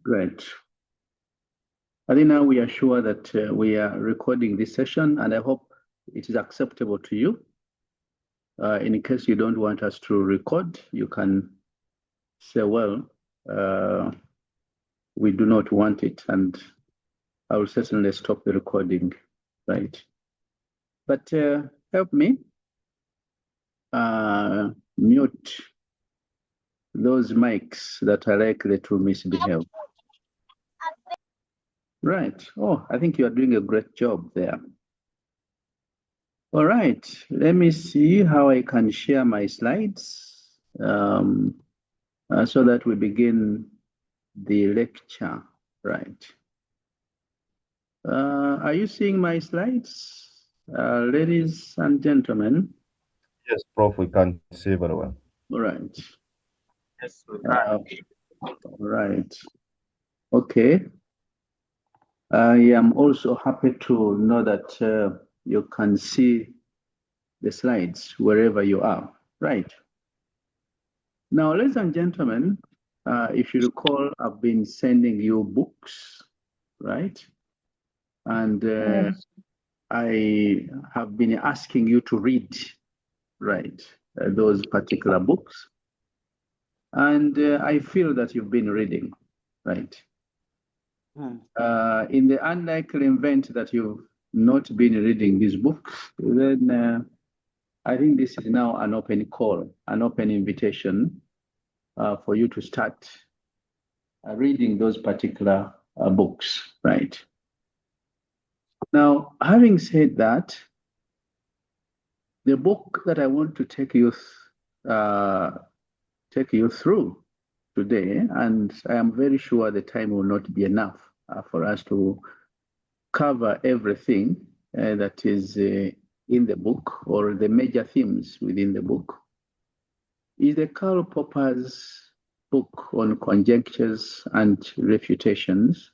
Great. I think now we are sure that we are recording this session, and I hope it is acceptable to you. In case you don't want us to record, you can say, well, we do not want it, and I will certainly stop the recording, right? But help me mute those mics that are likely to misbehave. Right. Oh, I think you are doing a great job there. All right. Let me see how I can share my slides so that we begin the lecture. Right. Are you seeing my slides, ladies and gentlemen? Yes, Prof, we can see very well. All right. Yes, we can. All right. Okay. I am also happy to know that you can see the slides wherever you are. Right. Now, ladies and gentlemen, if you recall, I've been sending you books, right? And I have been asking you to read, right, those particular books. And I feel that you've been reading, right? In the unlikely event that you've not been reading these books, then I think this is now an open call, an open invitation for you to start reading those particular books, right? Now, having said that, the book that I want to take you through today, and I am very sure the time will not be enough for us to cover everything that is in the book or the major themes within the book, is the Karl Popper's book on Conjectures and Refutations,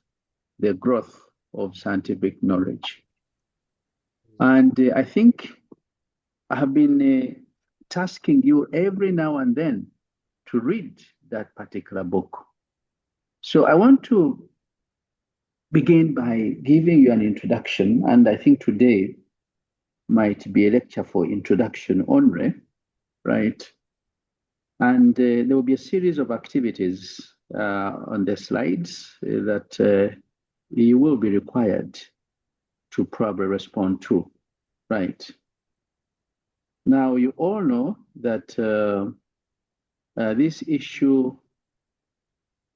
the Growth of Scientific Knowledge. And I think I have been tasking you every now and then to read that particular book. So I want to begin by giving you an introduction, and I think today might be a lecture for introduction only, right? And there will be a series of activities on the slides that you will be required to probably respond to, right? Now, you all know that this issue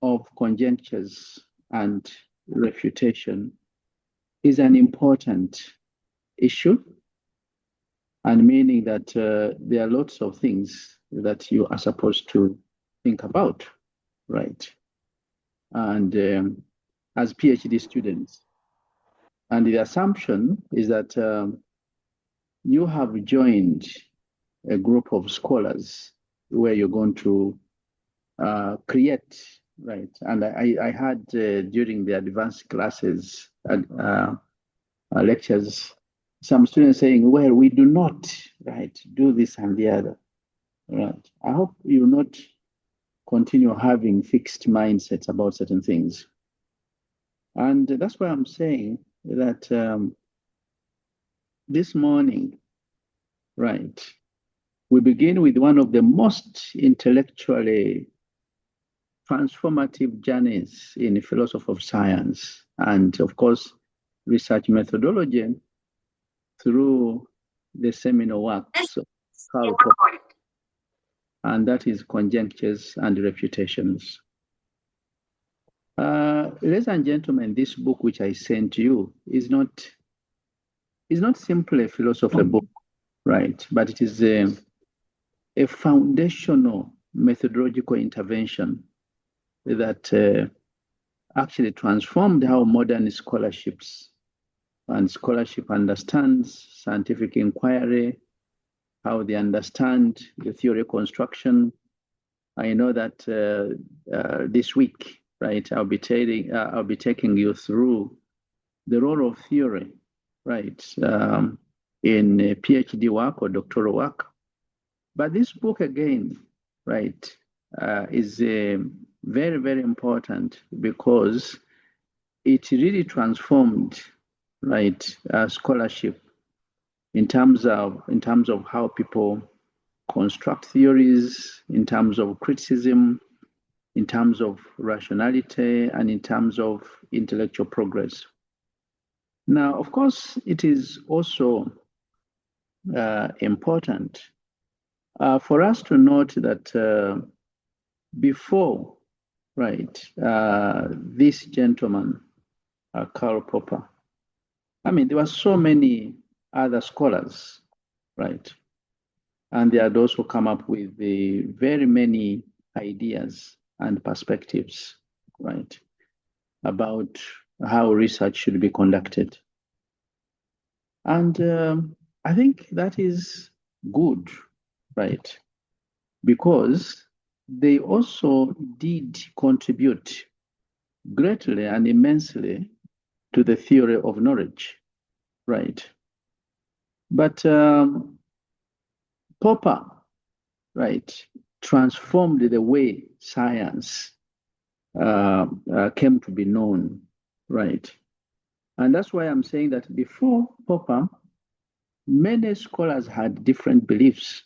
of conjectures and refutation is an important issue, and meaning that there are lots of things that you are supposed to think about, right? And as PhD students. And the assumption is that you have joined a group of scholars where you're going to create, right? And I had during the advanced classes lectures, some students saying, well, we do not, right, do this and the other, right? I hope you will not continue having fixed mindsets about certain things. And that's why I'm saying that this morning, right, we begin with one of the most intellectually transformative journeys in philosophy of science and, of course, research methodology through the seminal works of Karl Popper, and that is Conjectures and Refutations. Ladies and gentlemen, this book which I sent you is not simply a philosophy book, right? But it is a foundational methodological intervention that actually transformed how modern scholarship understands scientific inquiry, how they understand the theory construction. I know that this week, right, I'll be taking you through the role of theory, right, in PhD work or doctoral work. But this book again, right, is very, very important because it really transformed, right, scholarship in terms of how people construct theories, in terms of criticism, in terms of rationality, and in terms of intellectual progress. Now, of course, it is also important for us to note that before, right, this gentleman, Karl Popper, I mean, there were so many other scholars, right? And there are those who come up with very many ideas and perspectives, right, about how research should be conducted. And I think that is good, right, because they also did contribute greatly and immensely to the theory of knowledge, right? But Popper, right, transformed the way science came to be known, right? And that's why I'm saying that before Popper, many scholars had different beliefs.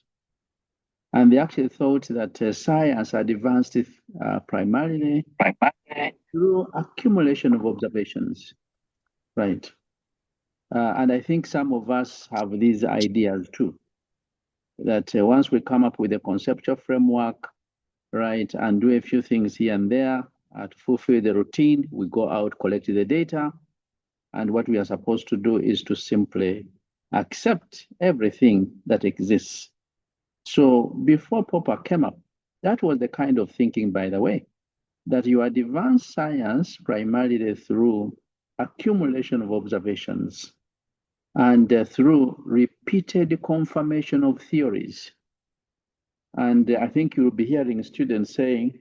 And they actually thought that science had advanced primarily through accumulation of observations, right? And I think some of us have these ideas too, that once we come up with a conceptual framework, right, and do a few things here and there to fulfill the routine, we go out, collect the data, and what we are supposed to do is to simply accept everything that exists. So before Popper came up, that was the kind of thinking, by the way, that you advance science primarily through accumulation of observations and through repeated confirmation of theories. And I think you'll be hearing students saying,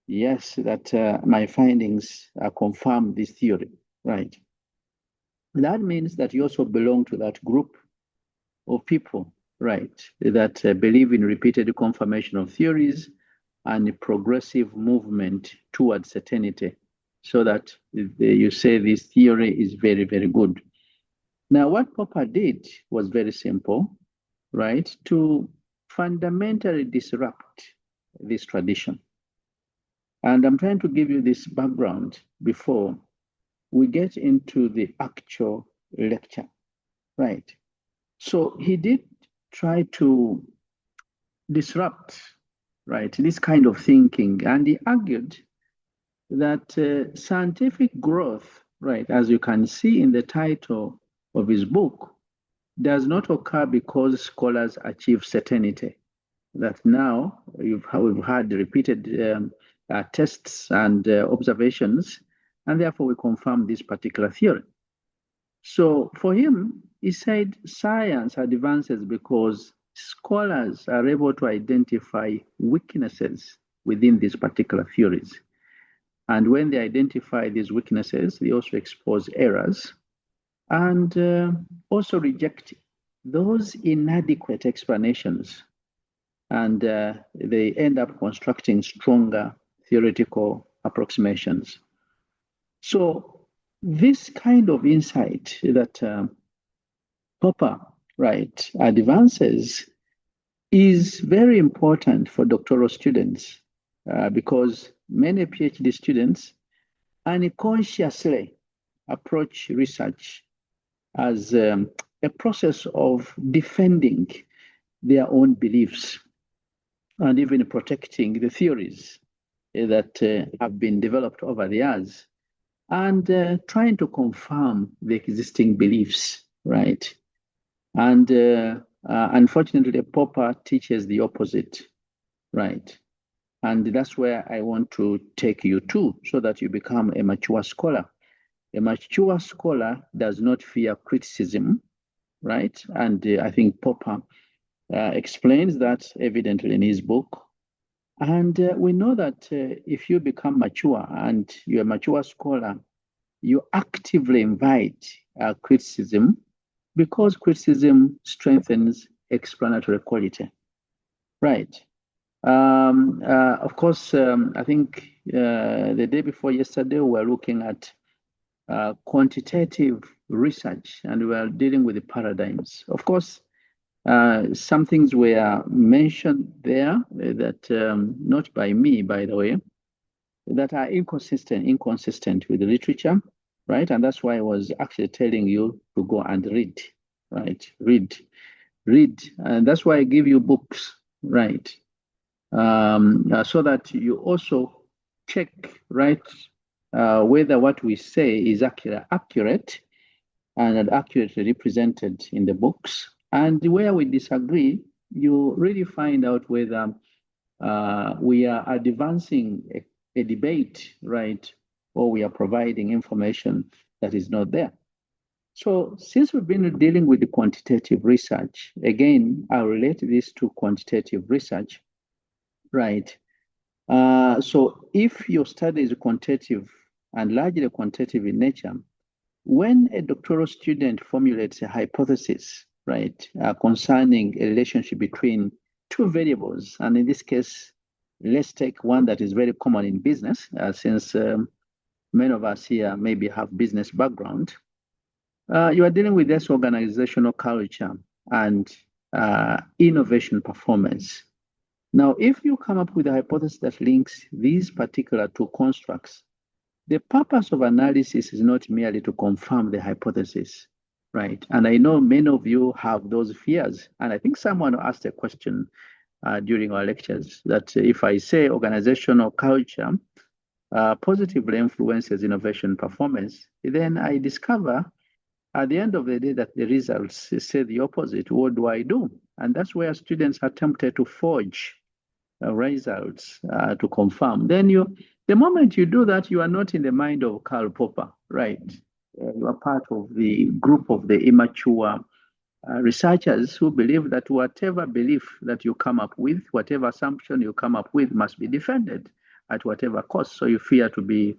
yes, that my findings confirm this theory, right? That means that you also belong to that group of people, right, that believe in repeated confirmation of theories and progressive movement towards certainty, so that you say this theory is very, very good. Now, what Popper did was very simple, right, to fundamentally disrupt this tradition. And I'm trying to give you this background before we get into the actual lecture, right? So he did try to disrupt, right, this kind of thinking. And he argued that scientific growth, right, as you can see in the title of his book, does not occur because scholars achieve certainty. That now we've had repeated tests and observations, and therefore we confirm this particular theory. So for him, he said science advances because scholars are able to identify weaknesses within these particular theories. And when they identify these weaknesses, they also expose errors and also reject those inadequate explanations. And they end up constructing stronger theoretical approximations. So this kind of insight that Popper, right, advances is very important for doctoral students because many PhD students unconsciously approach research as a process of defending their own beliefs and even protecting the theories that have been developed over the years and trying to confirm the existing beliefs, right? And unfortunately, Popper teaches the opposite, right? And that's where I want to take you to so that you become a mature scholar. A mature scholar does not fear criticism, right? And I think Popper explains that evidently in his book. And we know that if you become mature and you're a mature scholar, you actively invite criticism because criticism strengthens explanatory quality, right? Of course, I think the day before yesterday, we were looking at quantitative research, and we were dealing with the paradigms. Of course, some things were mentioned there that, not by me, by the way, that are inconsistent with the literature, right? And that's why I was actually telling you to go and read, right? Read. And that's why I give you books, right? So that you also check, right, whether what we say is actually accurate and accurately represented in the books. And where we disagree, you really find out whether we are advancing a debate, right, or we are providing information that is not there. So since we've been dealing with the quantitative research, again, I'll relate this to quantitative research, right? So if your study is quantitative and largely quantitative in nature, when a doctoral student formulates a hypothesis, right, concerning a relationship between two variables, and in this case, let's take one that is very common in business, since many of us here maybe have business background, you are dealing with this organizational culture and innovation performance. Now, if you come up with a hypothesis that links these particular two constructs, the purpose of analysis is not merely to confirm the hypothesis, right? And I know many of you have those fears. And I think someone asked a question during our lectures that if I say organizational culture positively influences innovation performance, then I discover at the end of the day that the results say the opposite. What do I do? And that's where students are tempted to forge results to confirm. Then the moment you do that, you are not in the mind of Karl Popper, right? You are part of the group of the immature researchers who believe that whatever belief that you come up with, whatever assumption you come up with must be defended at whatever cost. So you fear to be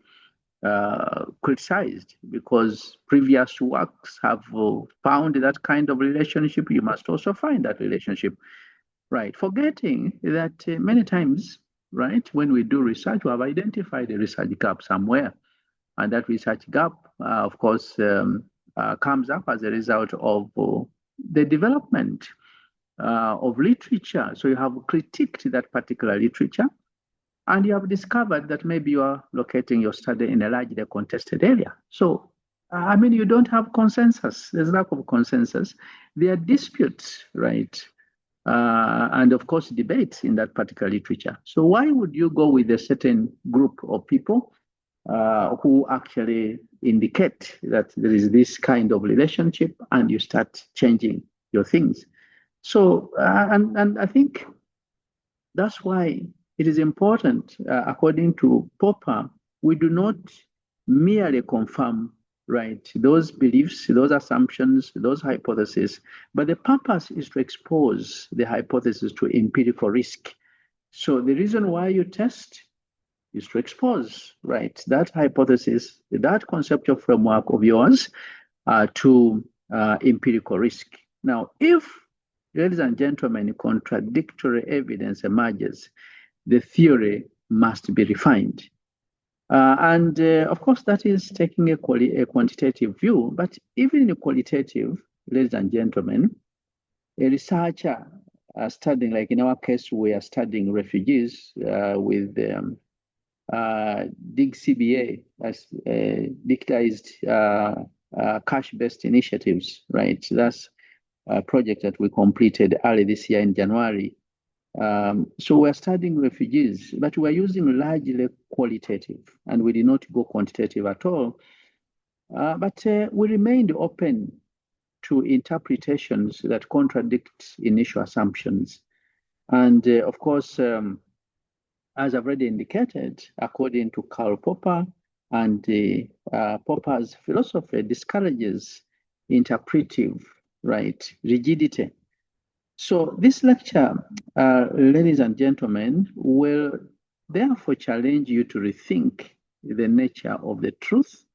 criticized because previous works have found that kind of relationship. You must also find that relationship. Right, forgetting that many times, right, when we do research, we have identified a research gap somewhere. And that research gap, of course, comes up as a result of the development of literature. So you have critiqued that particular literature, and you have discovered that maybe you are locating your study in a largely contested area. So, I mean, you don't have consensus. There's lack of consensus. There are disputes, right? And of course, debates in that particular literature. So why would you go with a certain group of people who actually indicate that there is this kind of relationship and you start changing your things? So, and I think that's why it is important, according to Popper, we do not merely confirm, right, those beliefs, those assumptions, those hypotheses, but the purpose is to expose the hypothesis to empirical risk. So the reason why you test is to expose, right, that hypothesis, that conceptual framework of yours to empirical risk. Now, if, ladies and gentlemen, contradictory evidence emerges, the theory must be refined. And of course, that is taking a quantitative view, but even in a qualitative, ladies and gentlemen, a researcher studying, like in our case, we are studying refugees with DIG-CBA, as digitized cash-based initiatives, right? That's a project that we completed early this year in January. So we're studying refugees, but we're using largely qualitative, and we did not go quantitative at all. But we remained open to interpretations that contradict initial assumptions. And of course, as I've already indicated, according to Karl Popper, and Popper's philosophy discourages interpretive, right, rigidity. So this lecture, ladies and gentlemen, will therefore challenge you to rethink the nature of the truth,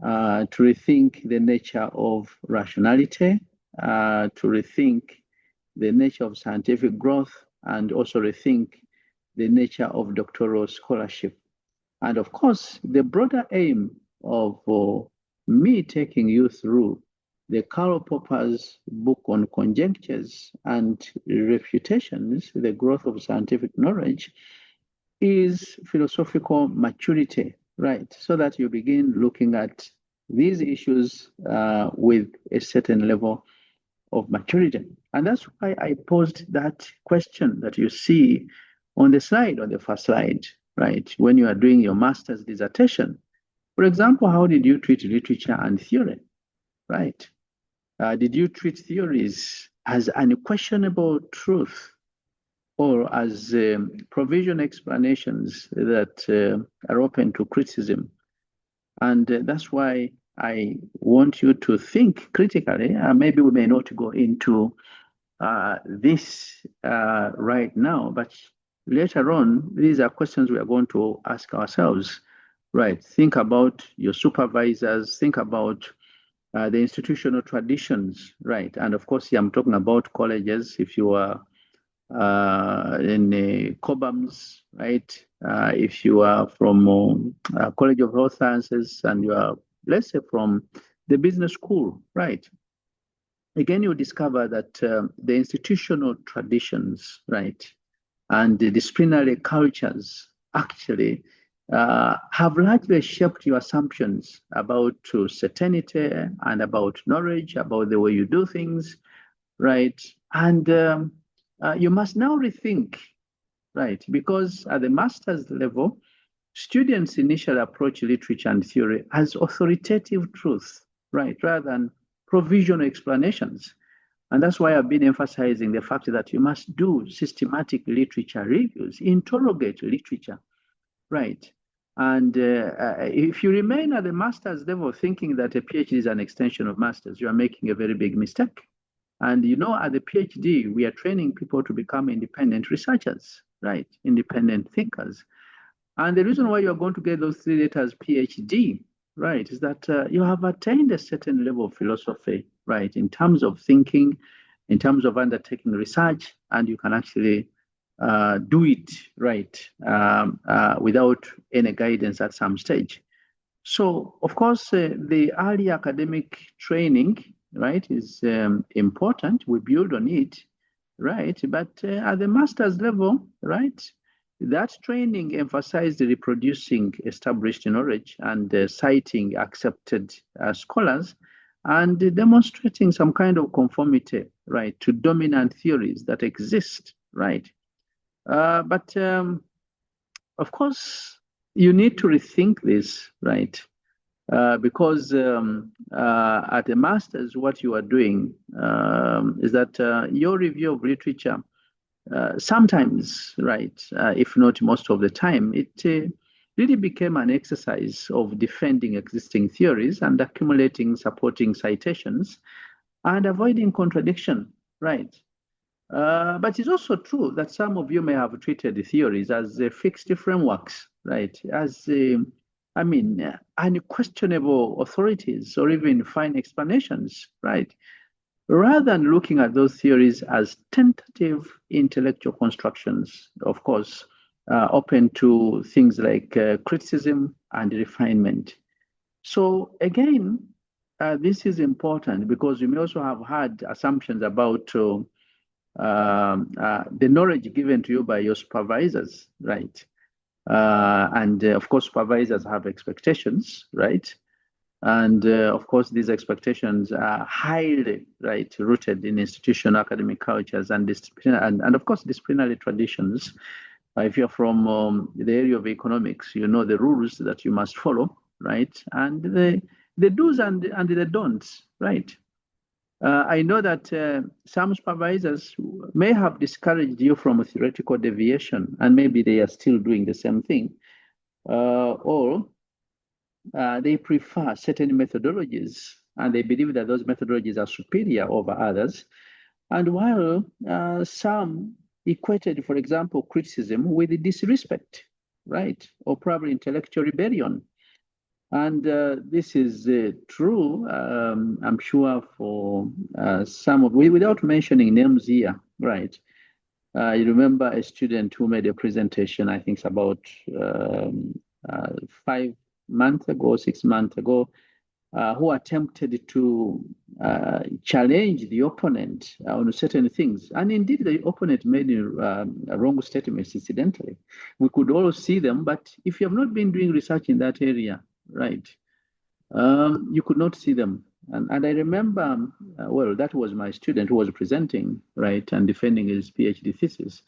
to rethink the nature of rationality, to rethink the nature of scientific growth, and also rethink the nature of doctoral scholarship. And of course, the broader aim of me taking you through the Karl Popper's book on conjectures and refutations, the growth of scientific knowledge, is philosophical maturity, right? So that you begin looking at these issues with a certain level of maturity. And that's why I posed that question that you see on the slide, on the first slide, right? When you are doing your master's dissertation. For example, how did you treat literature and theory, right? Did you treat theories as unquestionable truth or as provision explanations that are open to criticism? And that's why I want you to think critically. Maybe we may not go into this right now, but later on, these are questions we are going to ask ourselves, right? Think about your supervisors, think about the institutional traditions, right? And of course, here I'm talking about colleges. If you are in COBAMS, right? If you are from College of Health Sciences and you are, let's say, from the business school, right? Again, you discover that the institutional traditions, right, and the disciplinary cultures actually have largely shaped your assumptions about certainty and about knowledge, about the way you do things, right? And you must now rethink, right? Because at the master's level, students initially approach literature and theory as authoritative truth, right? Rather than provisional explanations. And that's why I've been emphasizing the fact that you must do systematic literature reviews, interrogate literature, right? And if you remain at the master's level thinking that a PhD is an extension of master's, you are making a very big mistake. And you know, at the PhD, we are training people to become independent researchers, right? Independent thinkers. And the reason why you're going to get those 3 letters PhD, right, is that you have attained a certain level of philosophy, right, in terms of thinking, in terms of undertaking research, and you can actually do it, right, without any guidance at some stage. So, of course, the early academic training, right, is important. We build on it, right? But at the master's level, right, that training emphasized reproducing established knowledge and citing accepted scholars and demonstrating some kind of conformity, right, to dominant theories that exist, right? But of course, you need to rethink this, right? Because at the master's, what you are doing is that your review of literature, sometimes, right, if not most of the time, it really became an exercise of defending existing theories and accumulating supporting citations and avoiding contradiction, right? But it's also true that some of you may have treated the theories as fixed frameworks, right? As unquestionable authorities or even fine explanations, right? Rather than looking at those theories as tentative intellectual constructions, of course, open to things like criticism and refinement. So again, this is important because you may also have had assumptions about the knowledge given to you by your supervisors, right? And of course, supervisors have expectations, right? And of course, these expectations are highly, right, rooted in institutional academic cultures and and of course, disciplinary traditions. If you're from the area of economics, you know the rules that you must follow, right? And the do's and the don'ts, right? I know that some supervisors may have discouraged you from a theoretical deviation, and maybe they are still doing the same thing, or they prefer certain methodologies, and they believe that those methodologies are superior over others. And while some equated, for example, criticism with disrespect, right, or probably intellectual rebellion. And this is true, I'm sure, for some of, without mentioning names here, right? You remember a student who made a presentation, I think it's about 5 months ago, 6 months ago, who attempted to challenge the opponent on certain things. And indeed, the opponent made wrong statements, incidentally. We could all see them, but if you have not been doing research in that area, right, you could not see them. And I remember, well, that was my student who was presenting, right, and defending his PhD thesis.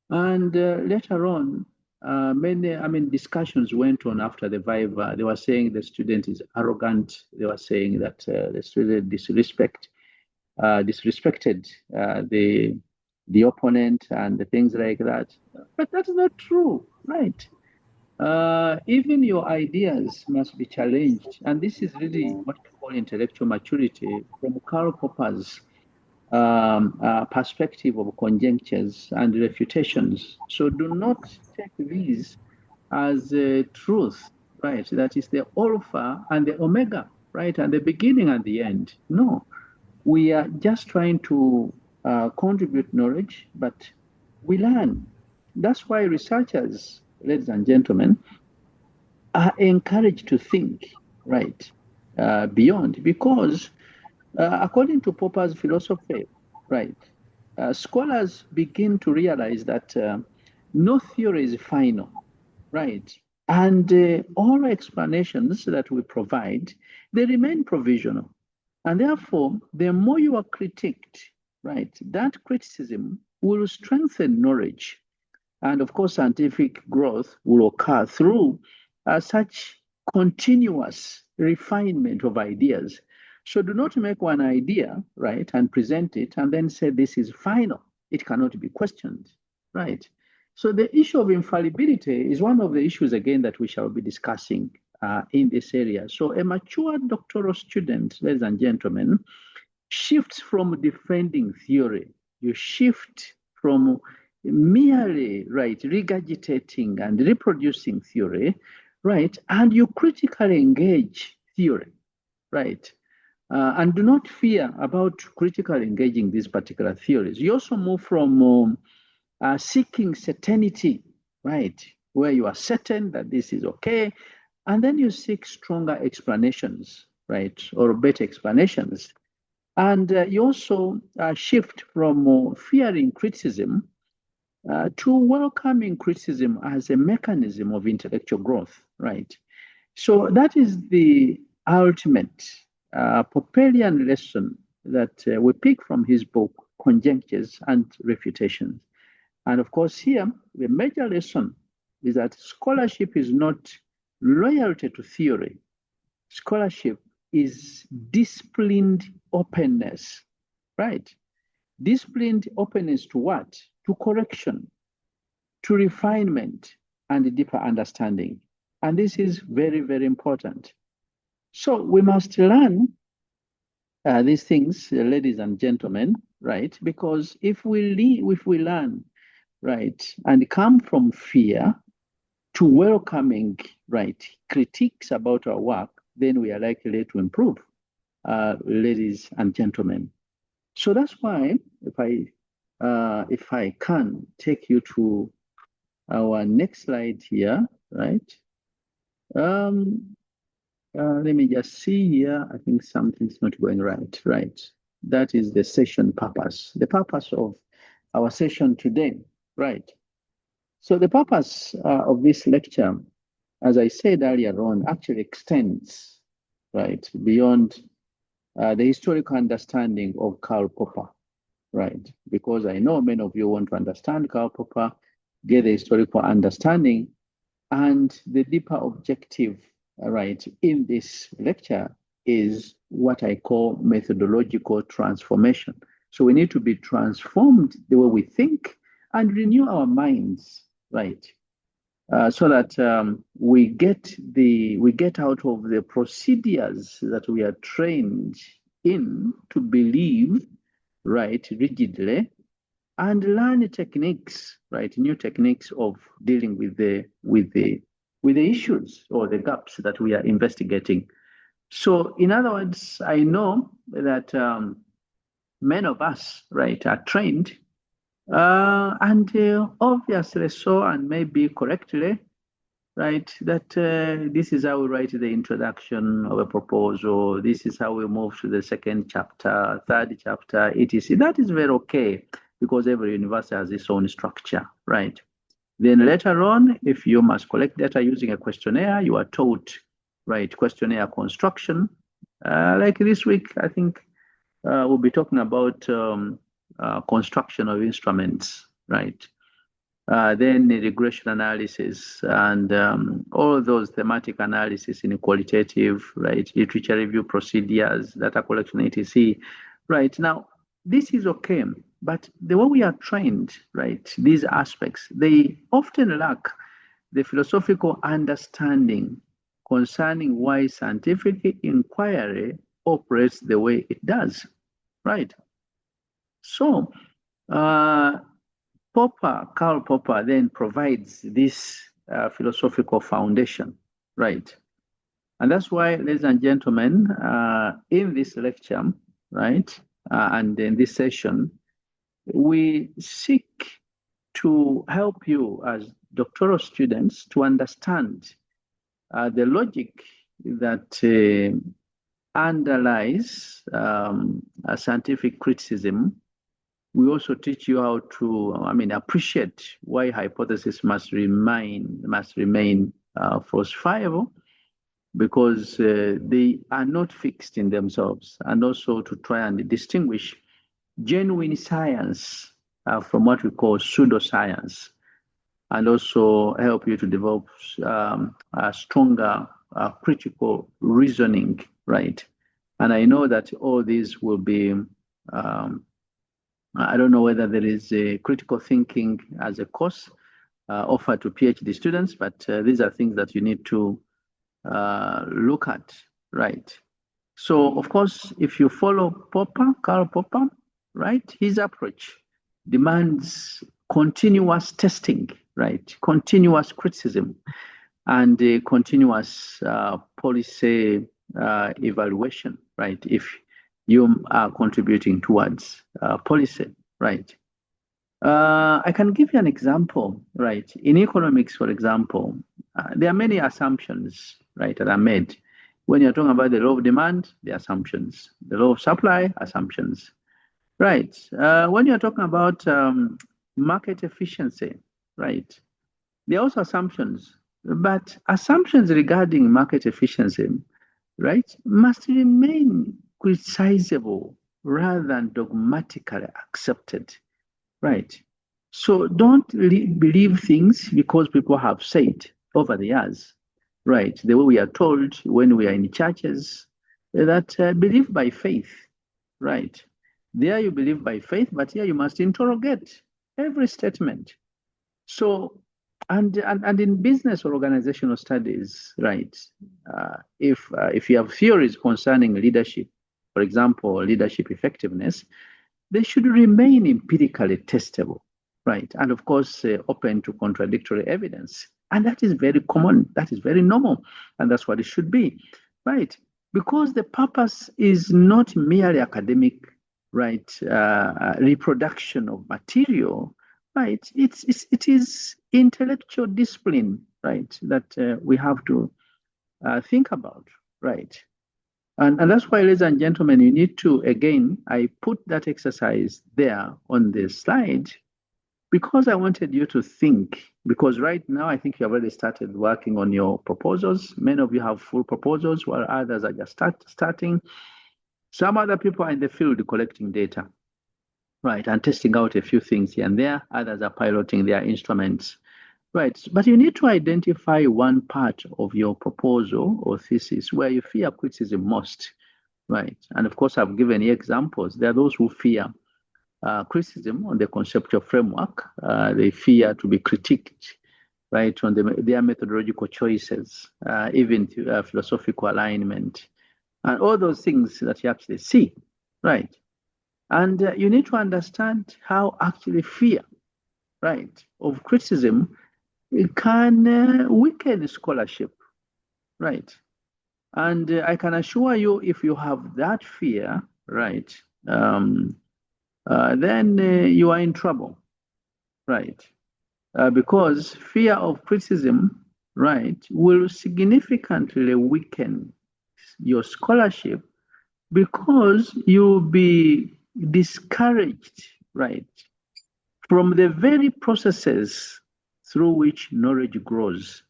And later on, many discussions went on after the Viva. They were saying the student is arrogant. They were saying that the student disrespected the opponent and the things like that. But that's not true, right? Even your ideas must be challenged. And this is really what we call intellectual maturity from Karl Popper's perspective of conjectures and refutations. So do not take these as truth, right? That is the alpha and the omega, right? And the beginning and the end. No, we are just trying to contribute knowledge, but we learn. That's why researchers, ladies and gentlemen, are encouraged to think, right, beyond, because according to Popper's philosophy, right, scholars begin to realize that no theory is final, right? And all explanations that we provide, they remain provisional. And therefore, the more you are critiqued, right, that criticism will strengthen knowledge. And of course, scientific growth will occur through such continuous refinement of ideas. So do not make one idea, right, and present it and then say this is final. It cannot be questioned, right? So the issue of infallibility is one of the issues, again, that we shall be discussing in this area. So a mature doctoral student, ladies and gentlemen, shifts from defending theory. You shift from merely, right, regurgitating and reproducing theory, right, and you critically engage theory, right, and do not fear about critically engaging these particular theories. You also move from seeking certainty, right, where you are certain that this is okay, and then you seek stronger explanations, right, or better explanations. And you also shift from fearing criticism to welcoming criticism as a mechanism of intellectual growth, right? So that is the ultimate Popperian lesson that we pick from his book, Conjectures and Refutations. And of course, here, the major lesson is that scholarship is not loyalty to theory. Scholarship is disciplined openness, right? Disciplined openness to what? To correction, to refinement, and deeper understanding. And this is very, very important. So we must learn these things, ladies and gentlemen, right? Because if we learn, right, and come from fear to welcoming, right, critiques about our work, then we are likely to improve, ladies and gentlemen. So that's why, if I can take you to our next slide here, right? Let me just see here. I think something's not going right. Right. That is the session purpose. The purpose of our session today, right? So the purpose of this lecture, as I said earlier on, actually extends, right, beyond the historical understanding of Karl Popper, right? Because I know many of you want to understand Karl Popper, get the historical understanding, and the deeper objective, right, in this lecture is what I call methodological transformation. So we need to be transformed the way we think and renew our minds, right? So that we get out of the procedures that we are trained in to believe, right, rigidly, and learn techniques, right, new techniques of dealing with the issues or the gaps that we are investigating. So, in other words, I know that many of us, right, are trained And obviously so, and maybe correctly, right, that this is how we write the introduction of a proposal. This is how we move to the second chapter, third chapter, etc. That is very okay because every university has its own structure, right? Then later on, if you must collect data using a questionnaire, you are taught, right, questionnaire construction. Like this week, I think we'll be talking about construction of instruments, right? Then the regression analysis and all those thematic analysis in qualitative, right, literature review procedures, data collection, etc. Right now, this is okay, but the way we are trained, right, these aspects, they often lack the philosophical understanding concerning why scientific inquiry operates the way it does, right? So, Karl Popper then provides this philosophical foundation, right? And that's why, ladies and gentlemen, in this lecture, right, and in this session, we seek to help you as doctoral students to understand the logic that underlies scientific criticism. We also teach you how to, appreciate why hypotheses must remain falsifiable because they are not fixed in themselves, and also to try and distinguish genuine science from what we call pseudoscience, and also help you to develop a stronger critical reasoning, right? And I know that all these will be I don't know whether there is a critical thinking as a course offered to PhD students, but these are things that you need to look at, right? So, of course, if you follow Karl Popper, right, his approach demands continuous testing, right, continuous criticism, and continuous policy evaluation, right, if you are contributing towards policy, right? I can give you an example, right? In economics, for example, there are many assumptions, right, that are made. When you're talking about the law of demand, the assumptions. The law of supply, assumptions. Right. When you're talking about market efficiency, right, there are also assumptions. But assumptions regarding market efficiency, right, must remain criticizable rather than dogmatically accepted, right? So don't believe things because people have said over the years, right? The way we are told when we are in churches that believe by faith, right? There you believe by faith, but here you must interrogate every statement. So, and in business or organizational studies, right? If you have theories concerning leadership, for example, leadership effectiveness, they should remain empirically testable, right? And of course, open to contradictory evidence. And that is very common. That is very normal. And that's what it should be, right? Because the purpose is not merely academic, right? Reproduction of material, right? It is intellectual discipline, right? That we have to think about, right? And that's why, ladies and gentlemen, you need to, again, I put that exercise there on the slide because I wanted you to think, because right now I think you have already started working on your proposals. Many of you have full proposals while others are just starting. Some other people are in the field collecting data, right, and testing out a few things here and there. Others are piloting their instruments. Right, but you need to identify one part of your proposal or thesis where you fear criticism most, right? And of course, I've given you examples. There are those who fear criticism on the conceptual framework. They fear to be critiqued, right, on their methodological choices, even philosophical alignment, and all those things that you actually see, right? And you need to understand how actually fear, right, of criticism it can weaken scholarship, right? And I can assure you, if you have that fear, right, then you are in trouble, right? Because fear of criticism, right, will significantly weaken your scholarship because you'll be discouraged, right, from the very processes through which knowledge grows.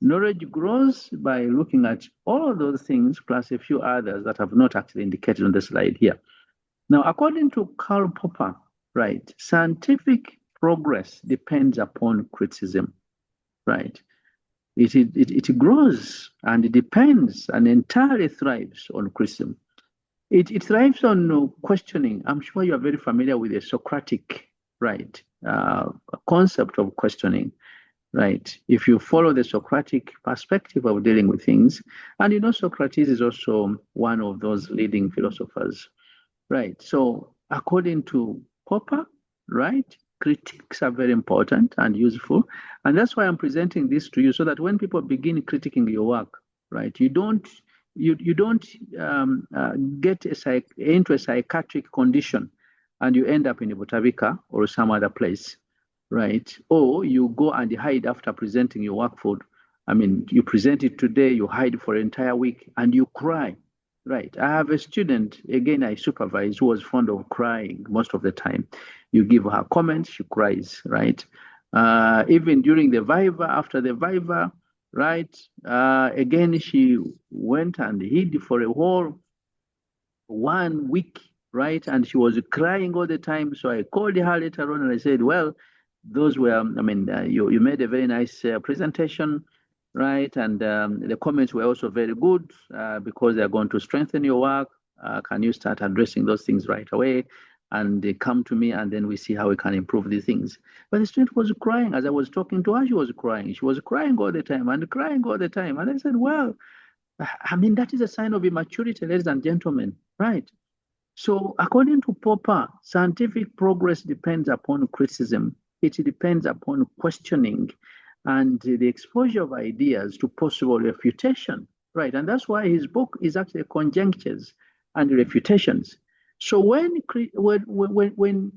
Knowledge grows by looking at all of those things plus a few others that have not actually indicated on the slide here. Now, according to Karl Popper, right, scientific progress depends upon criticism, right? It grows and it depends and entirely thrives on criticism. It thrives on questioning. I'm sure you are very familiar with the Socratic, right, concept of questioning, right? If you follow the Socratic perspective of dealing with things, and you know Socrates is also one of those leading philosophers, right? So according to Popper, right, critiques are very important and useful, and that's why I'm presenting this to you so that when people begin critiquing your work, right, you don't get into a psychiatric condition and you end up in Butavika or some other place, right? Or you go and hide after presenting your work for, I mean, you present it today, you hide for an entire week and you cry, right? I have a student, again, I supervise, who was fond of crying most of the time. You give her comments, she cries, right? Even during the Viva, after the Viva, right? Again, she went and hid for a whole 1 week, right? And she was crying all the time. So I called her later on and I said, well, those were, I mean, you made a very nice presentation, right? And the comments were also very good because they're going to strengthen your work. Can you start addressing those things right away? And they come to me, and then we see how we can improve these things. But the student was crying. As I was talking to her, she was crying. She was crying all the time and crying all the time. And I said, well, I mean, that is a sign of immaturity, ladies and gentlemen, right? So according to Popper, scientific progress depends upon criticism. It depends upon questioning and the exposure of ideas to possible refutation, right? And that's why his book is actually Conjectures and Refutations. So when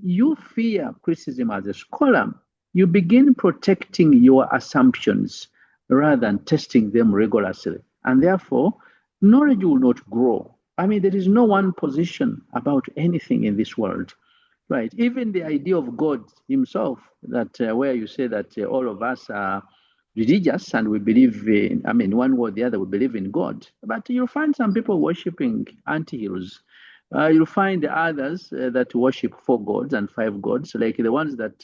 you fear criticism as a scholar, you begin protecting your assumptions rather than testing them rigorously. And therefore, knowledge will not grow. I mean, there is no one position about anything in this world, right? Even the idea of God himself, that where you say that all of us are religious and we believe in, I mean, one way or the other, we believe in God. But you'll find some people worshiping anti-heroes. You'll find others that worship 4 gods and 5 gods, like the ones that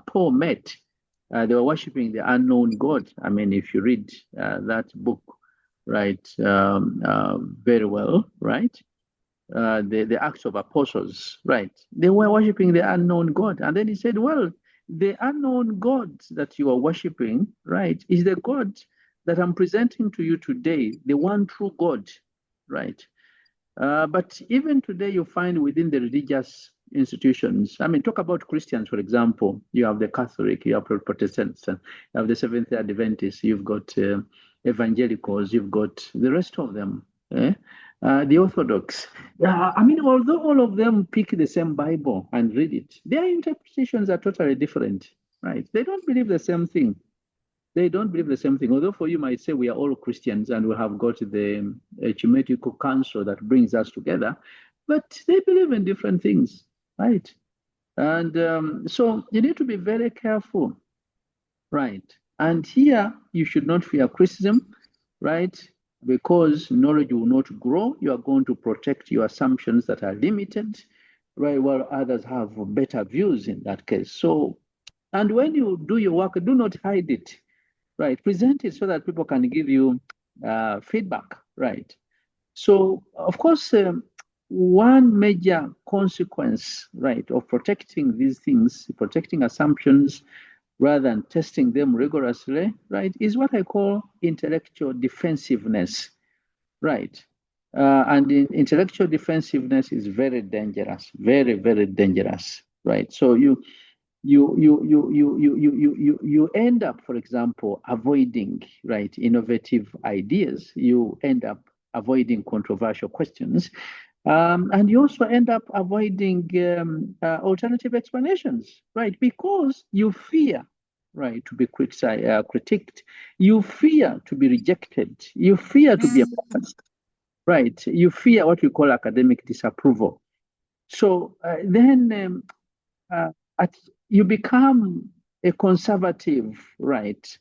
Paul met. They were worshiping the unknown God. I mean, if you read that book, right, very well, right? The Acts of Apostles, right? They were worshiping the unknown God. And then he said, well, the unknown God that you are worshiping, right, is the God that I'm presenting to you today, the one true God, right? But even today, you find within the religious institutions, I mean, talk about Christians, for example, you have the Catholic, you have Protestants, you have the Seventh-day Adventists, you've got evangelicals, you've got the rest of them, the Orthodox. I mean, although all of them pick the same Bible and read it, their interpretations are totally different, right? They don't believe the same thing. They don't believe the same thing. Although for you might say we are all Christians and we have got the ecumenical council that brings us together, but they believe in different things, right? And so you need to be very careful, right? And here you should not fear criticism, right? Because knowledge will not grow. You are going to protect your assumptions that are limited, right? While others have better views in that case. So, and when you do your work, do not hide it. Right, present it so that people can give you feedback, right? So, of course, one major consequence, right, of protecting these things, protecting assumptions rather than testing them rigorously, right, is what I call intellectual defensiveness, right? And intellectual defensiveness is very dangerous, very, very dangerous, right? So you end up, for example, avoiding, right, innovative ideas. You end up avoiding controversial questions And you also end up avoiding alternative explanations, right? Because you fear, right, to be critiqued. You fear to be rejected. You fear to be embarrassed, right? You fear what we call academic disapproval. So then uh, at, you become a conservative, right,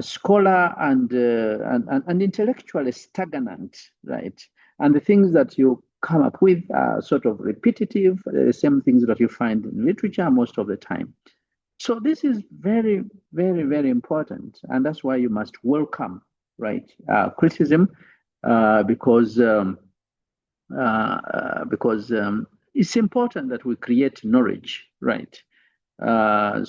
scholar and intellectually stagnant, right? And the things that you come up with are sort of repetitive, the same things that you find in literature most of the time. So this is very, very, very important, and that's why you must welcome, right, criticism, because it's important that we create knowledge, right? Again,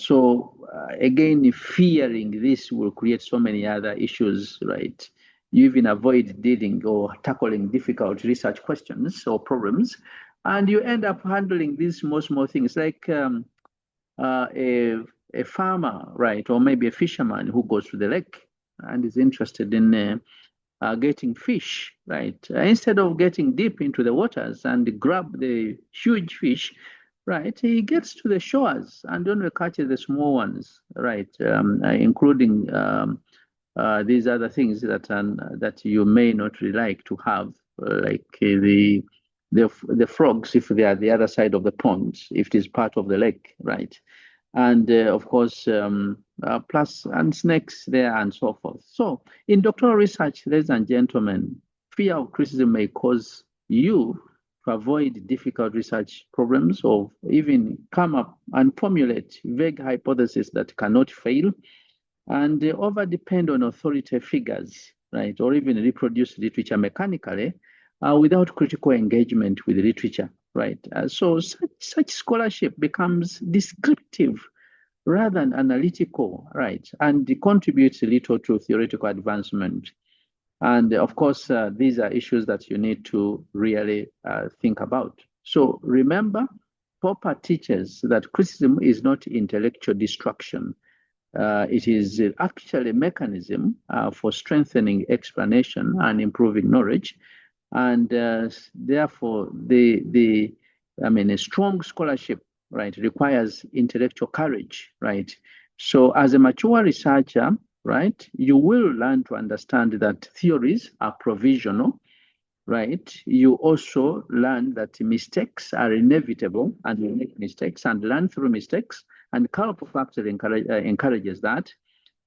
fearing this will create so many other issues, right? You even avoid dealing or tackling difficult research questions or problems, and you end up handling these small things like uh, a, a farmer, right, or maybe a fisherman who goes to the lake and is interested in getting fish, right? Instead of getting deep into the waters and grab the huge fish, right, he gets to the shores and only catches the small ones, right, including these other things that you may not really like to have, like the frogs if they are the other side of the pond, if it is part of the lake, right? And of course, plus and snakes there and so forth. So in doctoral research, ladies and gentlemen, fear of criticism may cause you to avoid difficult research problems or even come up and formulate vague hypotheses that cannot fail and over depend on authority figures, right, or even reproduce literature mechanically without critical engagement with literature, right? So such scholarship becomes descriptive rather than analytical, right, and contributes little to theoretical advancement. And of course, these are issues that you need to really think about. So remember, Popper teaches that criticism is not intellectual destruction. It is actually a mechanism for strengthening explanation and improving knowledge. And therefore, a strong scholarship, right, requires intellectual courage, right? So as a mature researcher, right, you will learn to understand that theories are provisional, right? You also learn that mistakes are inevitable and you make mistakes and learn through mistakes. And Karl Popper actually encourages that,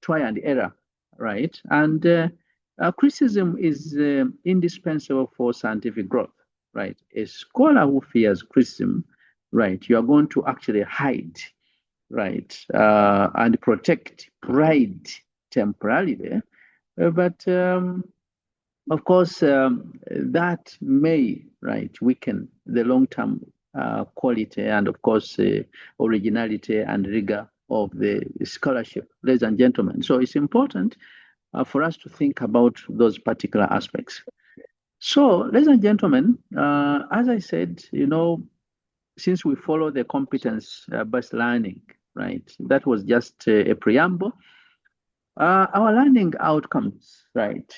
try and error, right? And criticism is indispensable for scientific growth, right? A scholar who fears criticism, right, you are going to actually hide, right, and protect pride temporarily. But of course, that may, right, weaken the long-term quality and, of course, originality and rigor of the scholarship, ladies and gentlemen. So it's important for us to think about those particular aspects. So, ladies and gentlemen, as I said, since we follow the competence-based learning, right, that was just a preamble. Our learning outcomes, right?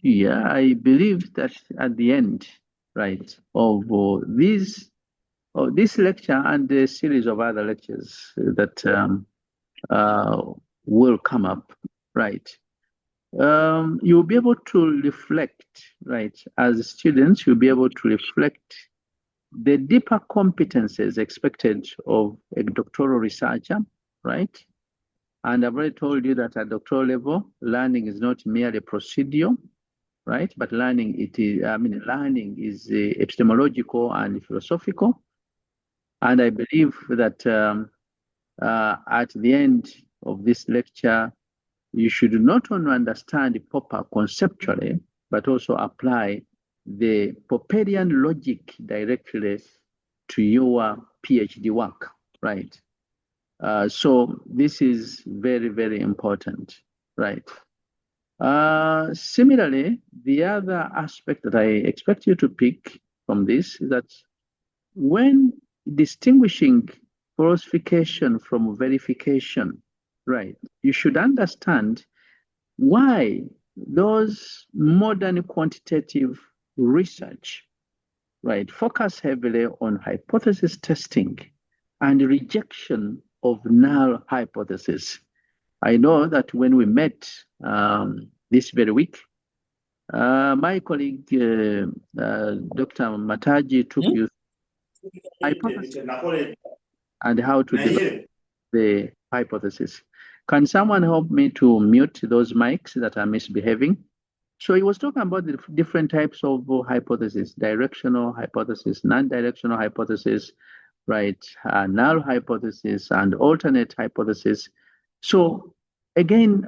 Yeah, I believe that at the end, right, of this lecture and the series of other lectures that will come up, right, you'll be able to reflect, right, as students, you'll be able to reflect the deeper competences expected of a doctoral researcher, right? And I've already told you that at doctoral level, learning is not merely procedural, right? But learning is epistemological and philosophical. And I believe that at the end of this lecture, you should not only understand Popper conceptually, but also apply the Popperian logic directly to your PhD work, right? So this is very, very important, right? Similarly, the other aspect that I expect you to pick from this is that when distinguishing falsification from verification, right, you should understand why those modern quantitative research right, focus heavily on hypothesis testing and rejection of null hypothesis. I know that when we met this very week, my colleague, Dr. Mataji, took you through hypothesis and how to develop the hypothesis. Can someone help me to mute those mics that are misbehaving? So he was talking about the different types of hypothesis: directional hypothesis, non-directional hypothesis, right, null hypothesis, and alternate hypothesis. So again,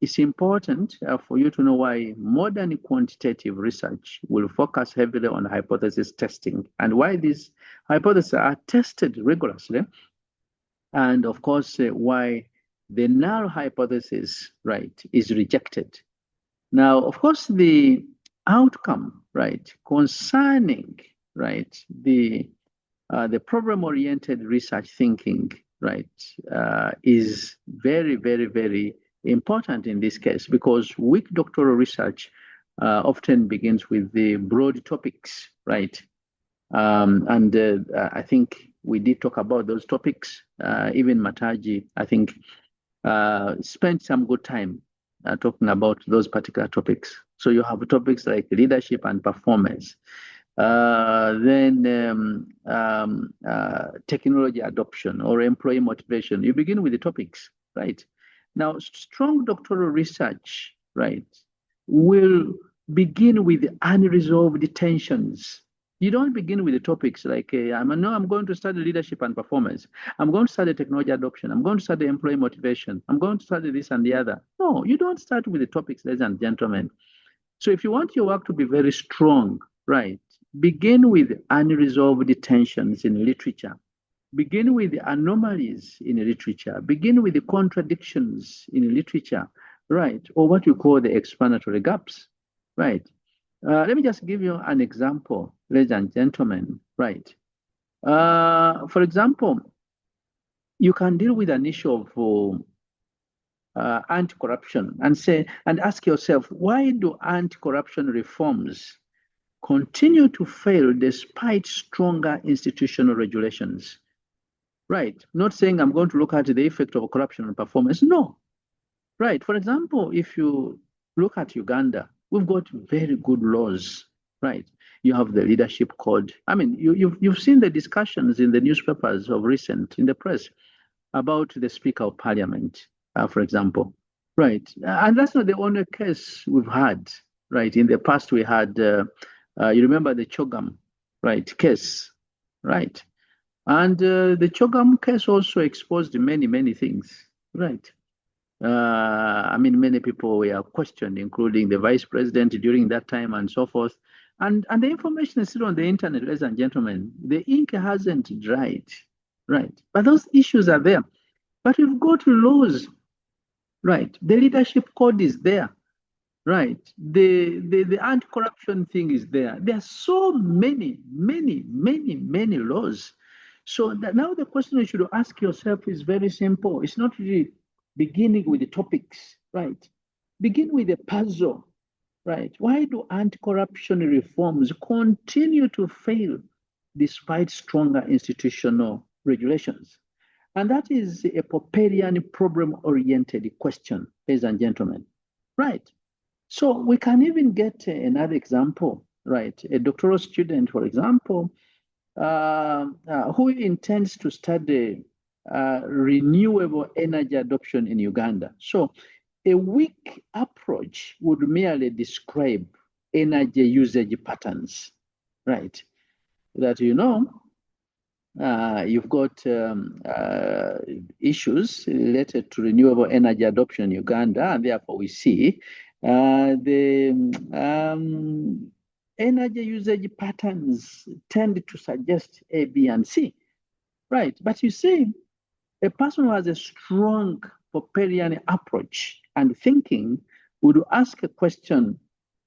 it's important for you to know why modern quantitative research will focus heavily on hypothesis testing and why these hypotheses are tested rigorously. And of course, why the null hypothesis, right, is rejected. Now, of course, the outcome, right, concerning, right, the problem-oriented research thinking, right, is very, very, very important in this case, because weak doctoral research often begins with the broad topics, right? And I think we did talk about those topics. Even Mataji, I think, spent some good time talking about those particular topics. So you have topics like leadership and performance, then technology adoption or employee motivation. You begin with the topics, right? Now, strong doctoral research, right, will begin with unresolved tensions. You don't begin with the topics like, I'm going to study leadership and performance. I'm going to study technology adoption. I'm going to study employee motivation. I'm going to study this and the other. No, you don't start with the topics, ladies and gentlemen. So if you want your work to be very strong, right, begin with unresolved tensions in literature. Begin with the anomalies in literature. Begin with the contradictions in literature, right, or what you call the explanatory gaps, right? Let me just give you an example, ladies and gentlemen, right? For example, you can deal with an issue of anti-corruption and ask yourself, why do anti-corruption reforms continue to fail despite stronger institutional regulations? Right, not saying I'm going to look at the effect of corruption on performance, no. Right, for example, if you look at Uganda, we've got very good laws, right? You have the leadership code. I mean, you've seen the discussions in the newspapers of recent, in the press, about the Speaker of Parliament, for example, right? And that's not the only case we've had, right? In the past, we had, you remember the Chogam, right, case, right? And the Chogam case also exposed many, many things, right? I mean, many people were questioned, including the vice president during that time and so forth. And the information is still on the internet, ladies and gentlemen. The ink hasn't dried, right? But those issues are there. But we've got laws, right? The leadership code is there, right? The anti-corruption thing is there. There are so many laws. So now the question you should ask yourself is very simple. It's not really beginning with the topics, right? Begin with the puzzle, right? Why do anti-corruption reforms continue to fail despite stronger institutional regulations? And that is a Popperian problem-oriented question, ladies and gentlemen, right? So we can even get another example, right? A doctoral student, for example, who intends to study renewable energy adoption in Uganda. So a weak approach would merely describe energy usage patterns, right? That you've got issues related to renewable energy adoption in Uganda, and therefore we see the energy usage patterns tend to suggest A, B, and C, right? But you see, a person who has a strong Popperian approach and thinking would ask a question: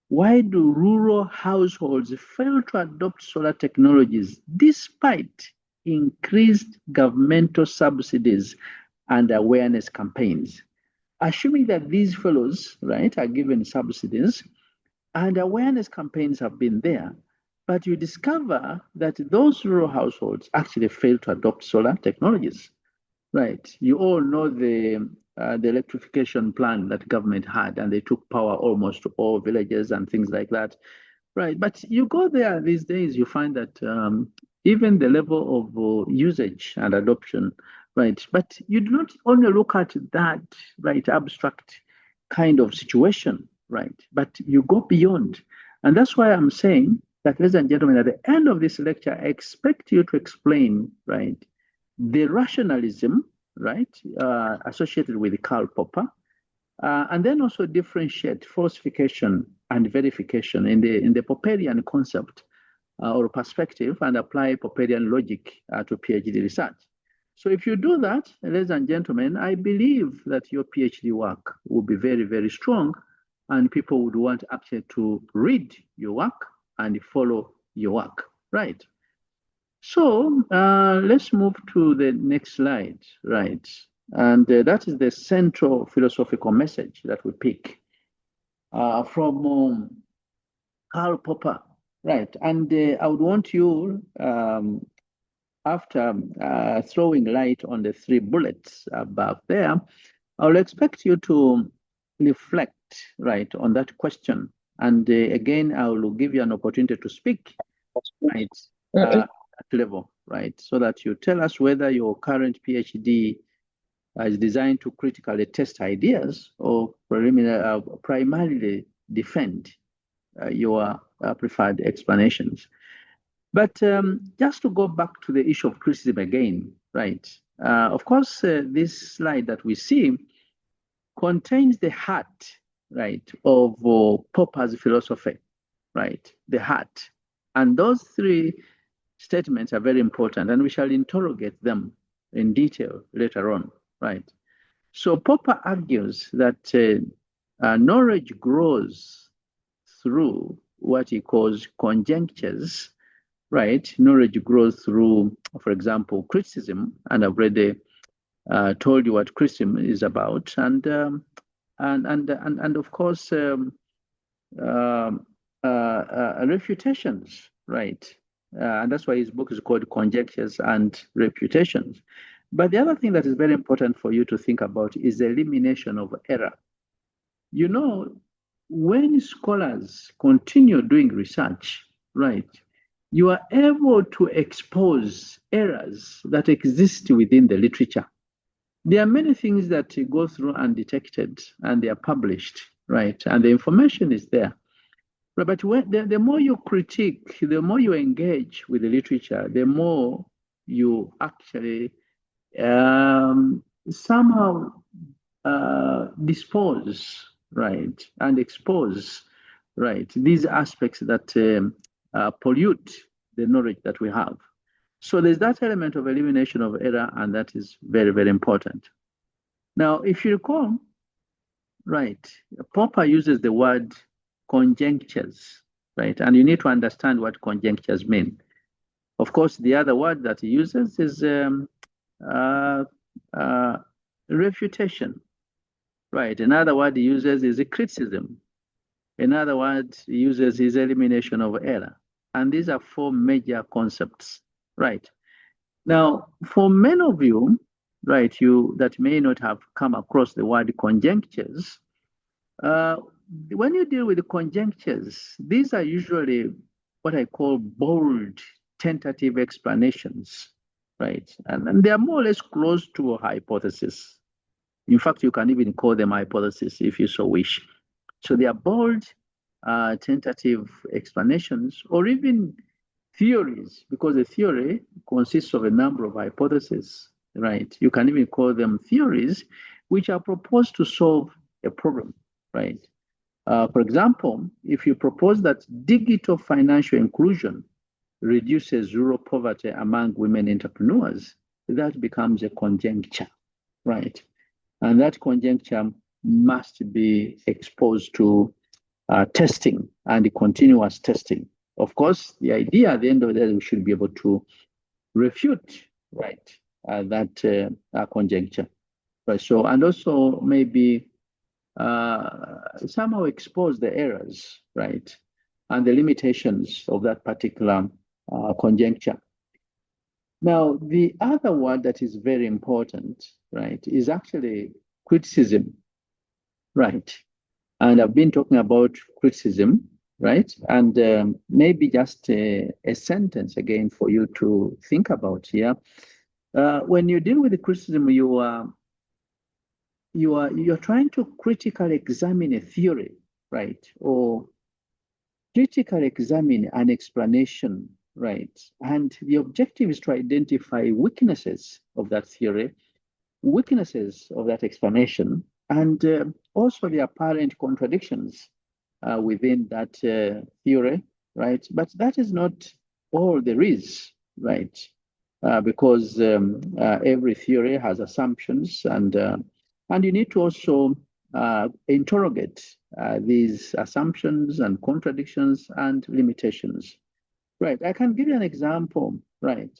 why do rural households fail to adopt solar technologies despite increased governmental subsidies and awareness campaigns? Assuming that these fellows, right, are given subsidies and awareness campaigns have been there, But you discover that those rural households actually fail to adopt solar technologies, right? You all know the electrification plan that government had, and they took power almost to all villages and things like that, right? But you go there these days, you find that even the level of usage and adoption, right? But you do not only look at that, right, abstract kind of situation, right? But you go beyond. And that's why I'm saying that, ladies and gentlemen, at the end of this lecture, I expect you to explain, right, the rationalism, right, associated with Karl Popper, and then also differentiate falsification and verification in the Popperian concept or perspective, and apply Popperian logic to PhD research. So if you do that, ladies and gentlemen, I believe that your PhD work will be very, very strong, and people would want actually to read your work and follow your work, right? So let's move to the next slide, right? And that is the central philosophical message that we pick from Karl Popper, right? And I would want you, after throwing light on the 3 bullets above there, I will expect you to reflect, right, on that question. And again, I will give you an opportunity to speak, right, at level, right, so that you tell us whether your current PhD is designed to critically test ideas or primarily defend your preferred explanations. But just to go back to the issue of criticism again, right? Of course, this slide that we see contains the heart, right, of Popper's philosophy, right? The heart. And those 3 statements are very important, and we shall interrogate them in detail later on, right? So Popper argues that knowledge grows through what he calls conjectures, right? Knowledge grows through, for example, criticism, and I've already told you what criticism is about, and of course refutations, right? And that's why his book is called Conjectures and Refutations. But the other thing that is very important for you to think about is the elimination of error. You know, when scholars continue doing research, right, you are able to expose errors that exist within the literature. There are many things that go through undetected, and they are published, right? And the information is there. But the more you critique, the more you engage with the literature, the more you actually somehow dispose, right, and expose, right, these aspects that pollute the knowledge that we have. So there's that element of elimination of error, and that is very, very important. Now, if you recall, right, Popper uses the word conjectures, right, and you need to understand what conjectures mean. Of course, the other word that he uses is refutation, right? Another word he uses is a criticism. Another word he uses is elimination of error. And these are 4 major concepts, right? Now, for many of you, right, you that may not have come across the word conjectures, when you deal with the conjectures, these are usually what I call bold, tentative explanations, right? And they are more or less close to a hypothesis. In fact, you can even call them hypotheses if you so wish. So they are bold, tentative explanations, or even theories, because a theory consists of a number of hypotheses, right? You can even call them theories which are proposed to solve a problem, right? For example, if you propose that digital financial inclusion reduces rural poverty among women entrepreneurs, that becomes a conjecture, right? And that conjecture must be exposed to testing and continuous testing. Of course, the idea at the end of the day, we should be able to refute, right, that conjecture, right? So, and also maybe somehow expose the errors, right? and the limitations of that particular conjecture. Now, the other word that is very important, right, is actually criticism, right? And I've been talking about criticism, right? And maybe just a sentence again for you to think about here. When you deal with the criticism, you're trying to critically examine a theory, right? Or critically examine an explanation, right? And the objective is to identify weaknesses of that theory, weaknesses of that explanation, and also the apparent contradictions within that theory, right? But that is not all there is, right? Because every theory has assumptions, and you need to also interrogate these assumptions and contradictions and limitations. Right. I can give you an example. Right.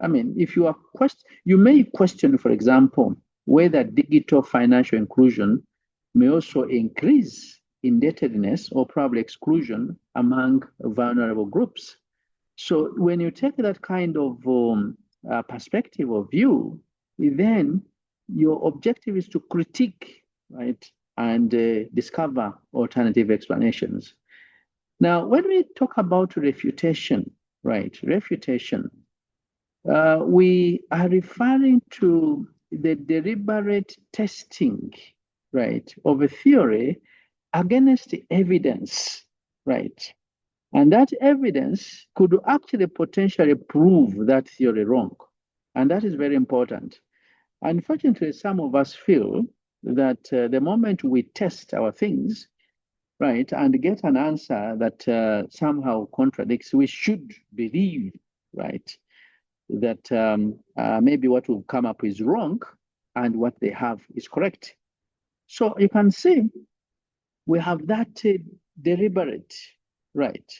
I mean, if you are you may question, for example, whether digital financial inclusion may also increase indebtedness or probably exclusion among vulnerable groups. So when you take that kind of perspective or view, then your objective is to critique, right, and discover alternative explanations. Now, when we talk about refutation, right, refutation, we are referring to the deliberate testing, right, of a theory against the evidence, right? And that evidence could actually potentially prove that theory wrong. And that is very important. Unfortunately, some of us feel that the moment we test our things, right, and get an answer that somehow contradicts, we should believe, right, that maybe what we've come up is wrong and what they have is correct. So you can see we have that deliberate, right,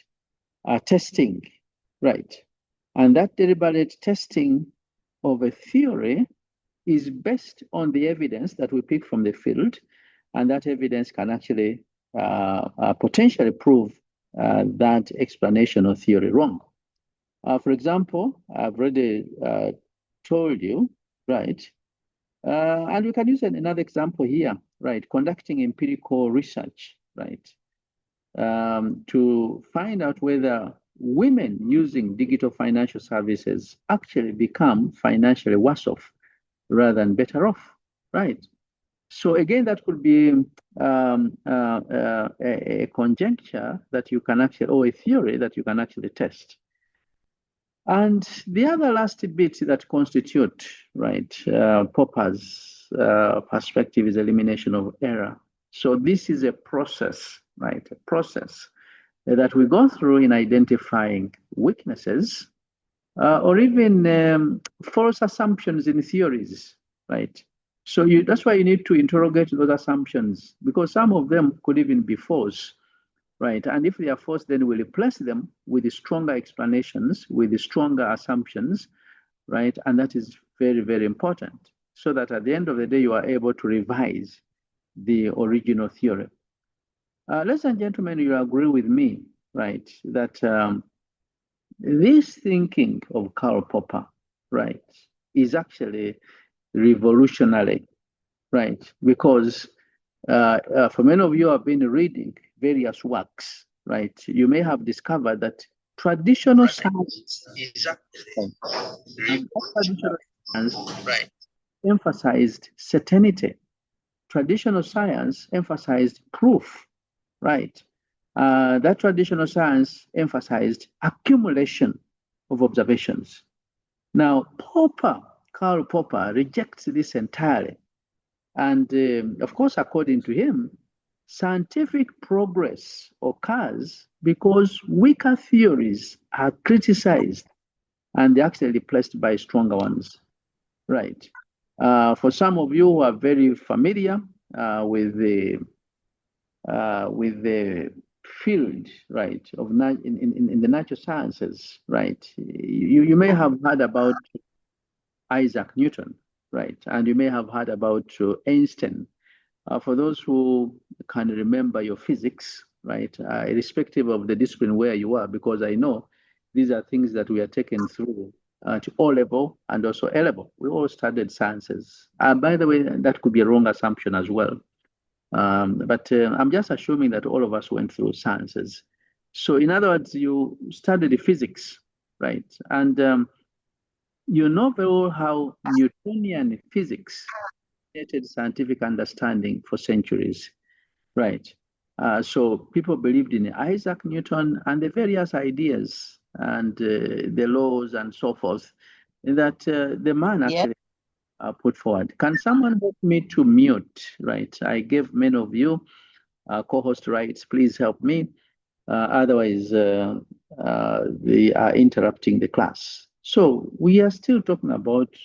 testing, right, and that deliberate testing of a theory is based on the evidence that we pick from the field, and that evidence can actually potentially prove that explanation or theory wrong. For example, I've already told you, right? And we can use another example here, right? Conducting empirical research, right? To find out whether women using digital financial services actually become financially worse off rather than better off, right? So again, that could be a conjecture that you can actually, or a theory that you can actually test. And the other last bit that constitute, right, Popper's perspective is elimination of error. So this is a process, right, a process that we go through in identifying weaknesses or even false assumptions in theories, right? So that's why you need to interrogate those assumptions, because some of them could even be false, right? And if they are false, then we replace them with the stronger explanations, with the stronger assumptions, right? And that is very, very important, so that at the end of the day, you are able to revise the original theory. Ladies and gentlemen, you agree with me, right, that this thinking of Karl Popper, right, is actually revolutionary, right? Because for many of you who have been reading various works, right, you may have discovered that traditional science is actually traditional science, right, emphasized certainty. Traditional science emphasized proof, right? That traditional science emphasized accumulation of observations. Now, Karl Popper rejects this entirely. And of course, according to him, scientific progress occurs because weaker theories are criticized and they're actually replaced by stronger ones, right? For some of you who are very familiar with the field, right, of in the natural sciences, right, you may have heard about Isaac Newton, right, and you may have heard about Einstein. For those who can remember your physics, right? Irrespective of the discipline where you are, because I know these are things that we are taken through to O level and also A level. We all studied sciences. By the way, that could be a wrong assumption as well. But I'm just assuming that all of us went through sciences. So in other words, you studied physics, right? And you know very well how Newtonian physics created scientific understanding for centuries, right? So people believed in Isaac Newton and the various ideas and the laws and so forth that the man actually put forward. Can someone help me to mute, right? I gave many of you co-host rights. Please help me. Otherwise, they are interrupting the class. So we are still talking about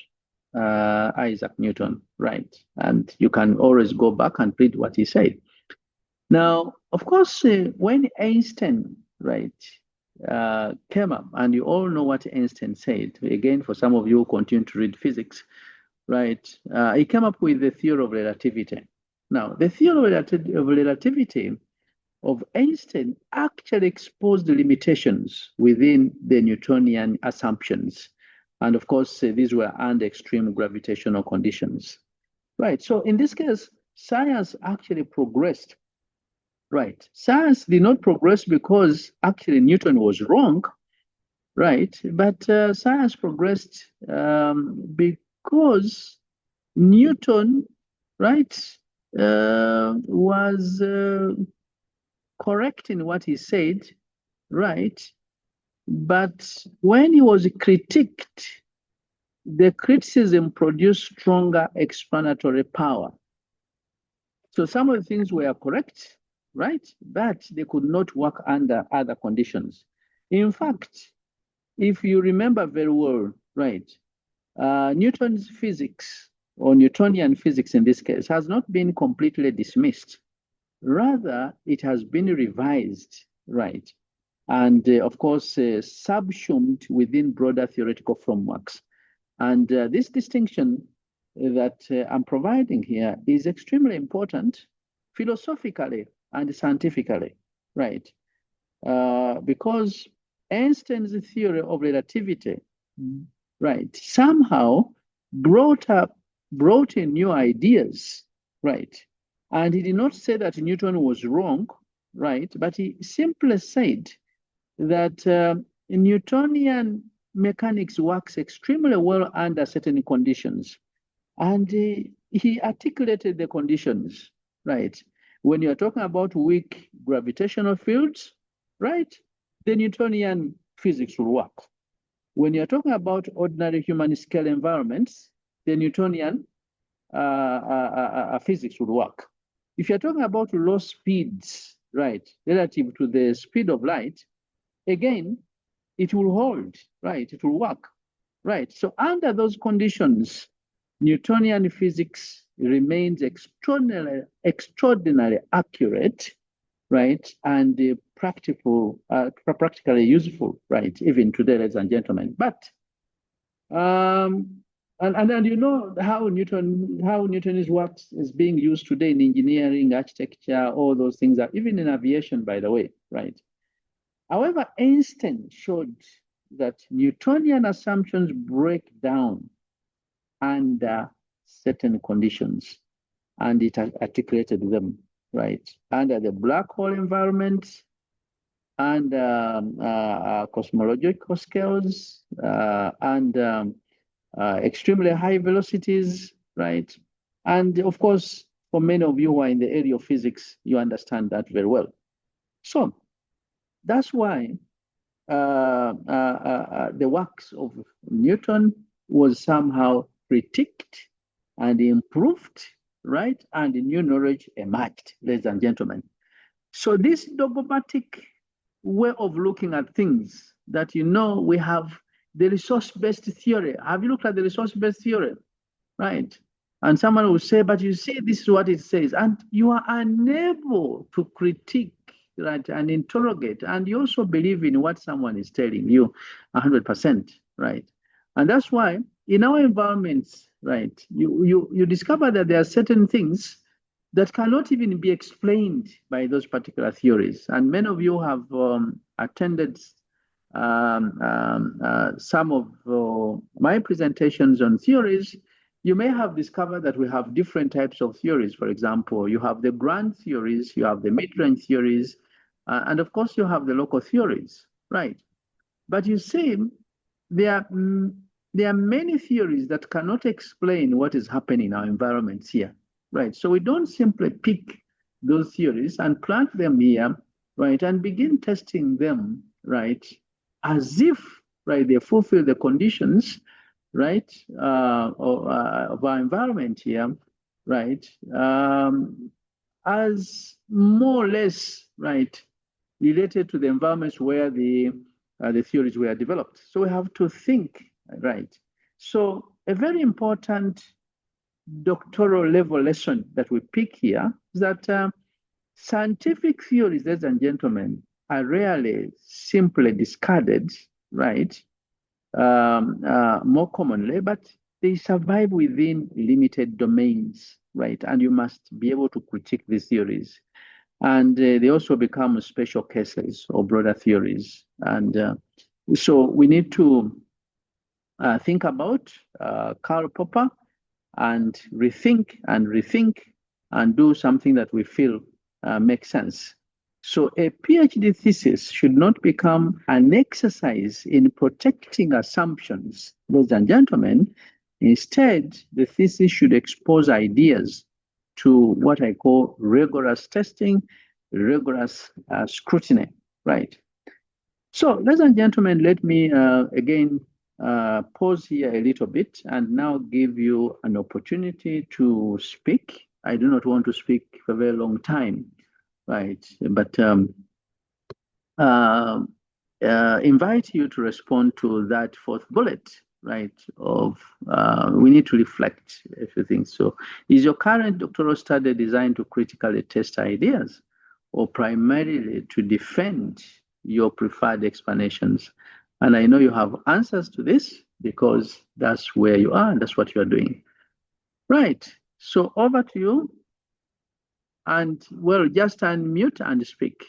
Isaac Newton, right? And you can always go back and read what he said. Now, of course, when Einstein, right, came up, and you all know what Einstein said. Again, for some of you who continue to read physics, right, he came up with the theory of relativity. Now, the theory of relativity of Einstein actually exposed the limitations within the Newtonian assumptions. And of course, these were under extreme gravitational conditions. Right. So in this case, science actually progressed. Right. Science did not progress because actually Newton was wrong. Right. But science progressed because Newton, right, was correct in what he said, right? But when he was critiqued, the criticism produced stronger explanatory power. So some of the things were correct, right? But they could not work under other conditions. In fact, if you remember very well, right, Newton's physics, or Newtonian physics in this case, has not been completely dismissed. Rather, it has been revised, right? And of course, subsumed within broader theoretical frameworks. And this distinction that I'm providing here is extremely important philosophically and scientifically, right? Because Einstein's theory of relativity, right, somehow brought in new ideas, right? And he did not say that Newton was wrong, right? But he simply said that Newtonian mechanics works extremely well under certain conditions. And he articulated the conditions, right? When you're talking about weak gravitational fields, right, the Newtonian physics will work. When you're talking about ordinary human scale environments, the Newtonian physics would work. If you're talking about low speeds, right, relative to the speed of light, again, it will hold, right? It will work, right? So under those conditions, Newtonian physics remains extraordinarily accurate, right? And practically useful, right? Even today, ladies and gentlemen. But and you know how Newton's works is being used today in engineering, architecture, all those things are even in aviation, by the way, right? However, Einstein showed that Newtonian assumptions break down under certain conditions, and it articulated them, right? Under the black hole environment, and cosmological scales, and extremely high velocities, right? And of course, for many of you who are in the area of physics, you understand that very well. So that's why the works of Newton was somehow critiqued and improved, right? And new knowledge emerged, ladies and gentlemen. So this dogmatic way of looking at things that, you know, we have the resource-based theory. Have you looked at the resource-based theory, right? And someone will say, but you see, this is what it says. And you are unable to critique, right, and interrogate. And you also believe in what someone is telling you 100%, right? And that's why in our environments, right, you discover that there are certain things that cannot even be explained by those particular theories. And many of you have attended some of my presentations on theories. You may have discovered that we have different types of theories. For example, you have the grand theories, you have the mid-range theories, and of course you have the local theories, right? But you see, there are many theories that cannot explain what is happening in our environments here, right? So we don't simply pick those theories and plant them here, right, and begin testing them, right, as if, right, they fulfill the conditions, right, of our environment here, right, as more or less, right, related to the environments where the theories were developed. So we have to think, right? So a very important doctoral level lesson that we pick here is that scientific theories, ladies and gentlemen, are rarely simply discarded, right? More commonly, but they survive within limited domains, right? And you must be able to critique these theories. And they also become special cases or broader theories. And so we need to think about Karl Popper and rethink and do something that we feel makes sense. So a PhD thesis should not become an exercise in protecting assumptions, ladies and gentlemen. Instead, the thesis should expose ideas to what I call rigorous testing, rigorous scrutiny, right? So, ladies and gentlemen, let me again pause here a little bit and now give you an opportunity to speak. I do not want to speak for a very long time, right? But invite you to respond to that fourth bullet, right? Of we need to reflect a few things. So, is your current doctoral study designed to critically test ideas, or primarily to defend your preferred explanations? And I know you have answers to this because that's where you are and that's what you are doing. Right. So over to you. And well, just unmute and speak.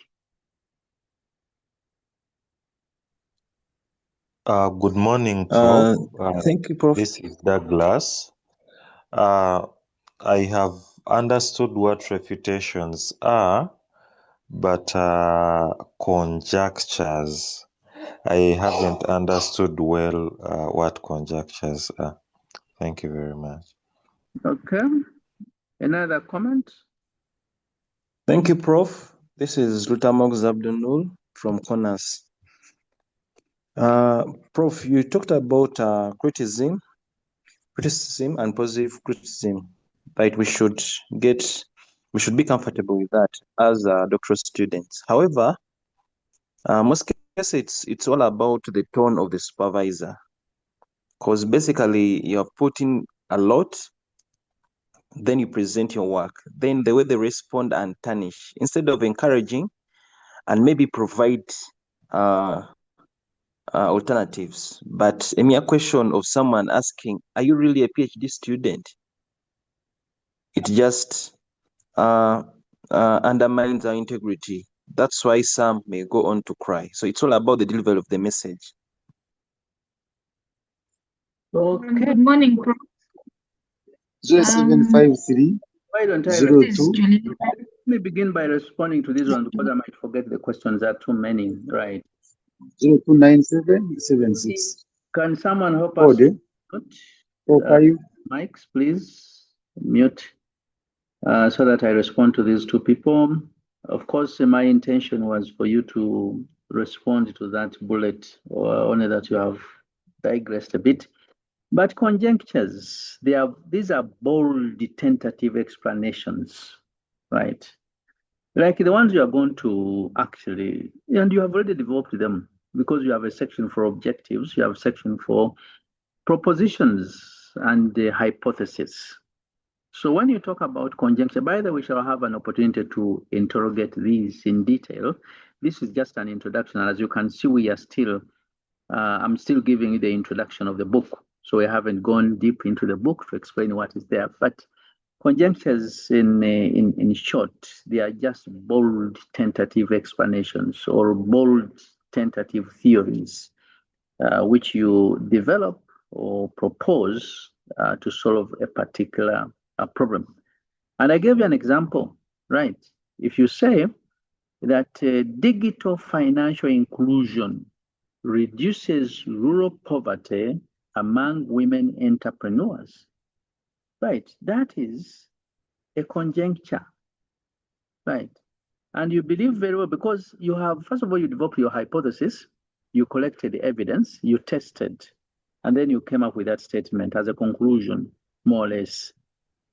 Good morning, Prof. Thank you, Prof. This is Douglas. I have understood what refutations are, but conjectures, I haven't understood well what conjectures are. Thank you very much. Okay. Another comment? Thank you, Prof. This is Rutamox Abdunul from Corners. Prof, you talked about criticism and positive criticism, right? We should be comfortable with that as doctoral students. However, most cases it's all about the tone of the supervisor, because basically you have put in a lot, then you present your work, then the way they respond and tarnish, instead of encouraging and maybe provide alternatives. But a mere question of someone asking, are you really a PhD student? It just undermines our integrity. That's why some may go on to cry. So it's all about the delivery of the message. Okay. Good morning, Prof. 0753 Why don't I 02. let me begin by responding to this one because I might forget the questions. There are too many, right? 029776. Can someone help us? Code 45. Mics, please mute so that I respond to these two people. Of course, my intention was for you to respond to that bullet, or only that you have digressed a bit. But conjectures, these are bold, tentative explanations, right? Like the ones you are going to actually, and you have already developed them because you have a section for objectives, you have a section for propositions and the hypothesis. So when you talk about conjecture, by the way, we shall have an opportunity to interrogate these in detail. This is just an introduction. As you can see, we are still, I'm still giving you the introduction of the book. So we haven't gone deep into the book to explain what is there. But Conjectures, in short, they are just bold tentative explanations or bold tentative theories which you develop or propose to solve a particular problem. And I gave you an example, right? If you say that digital financial inclusion reduces rural poverty among women entrepreneurs, right? That is a conjecture, right? And you believe very well because you have, first of all, you developed your hypothesis, you collected the evidence, you tested, and then you came up with that statement as a conclusion, more or less,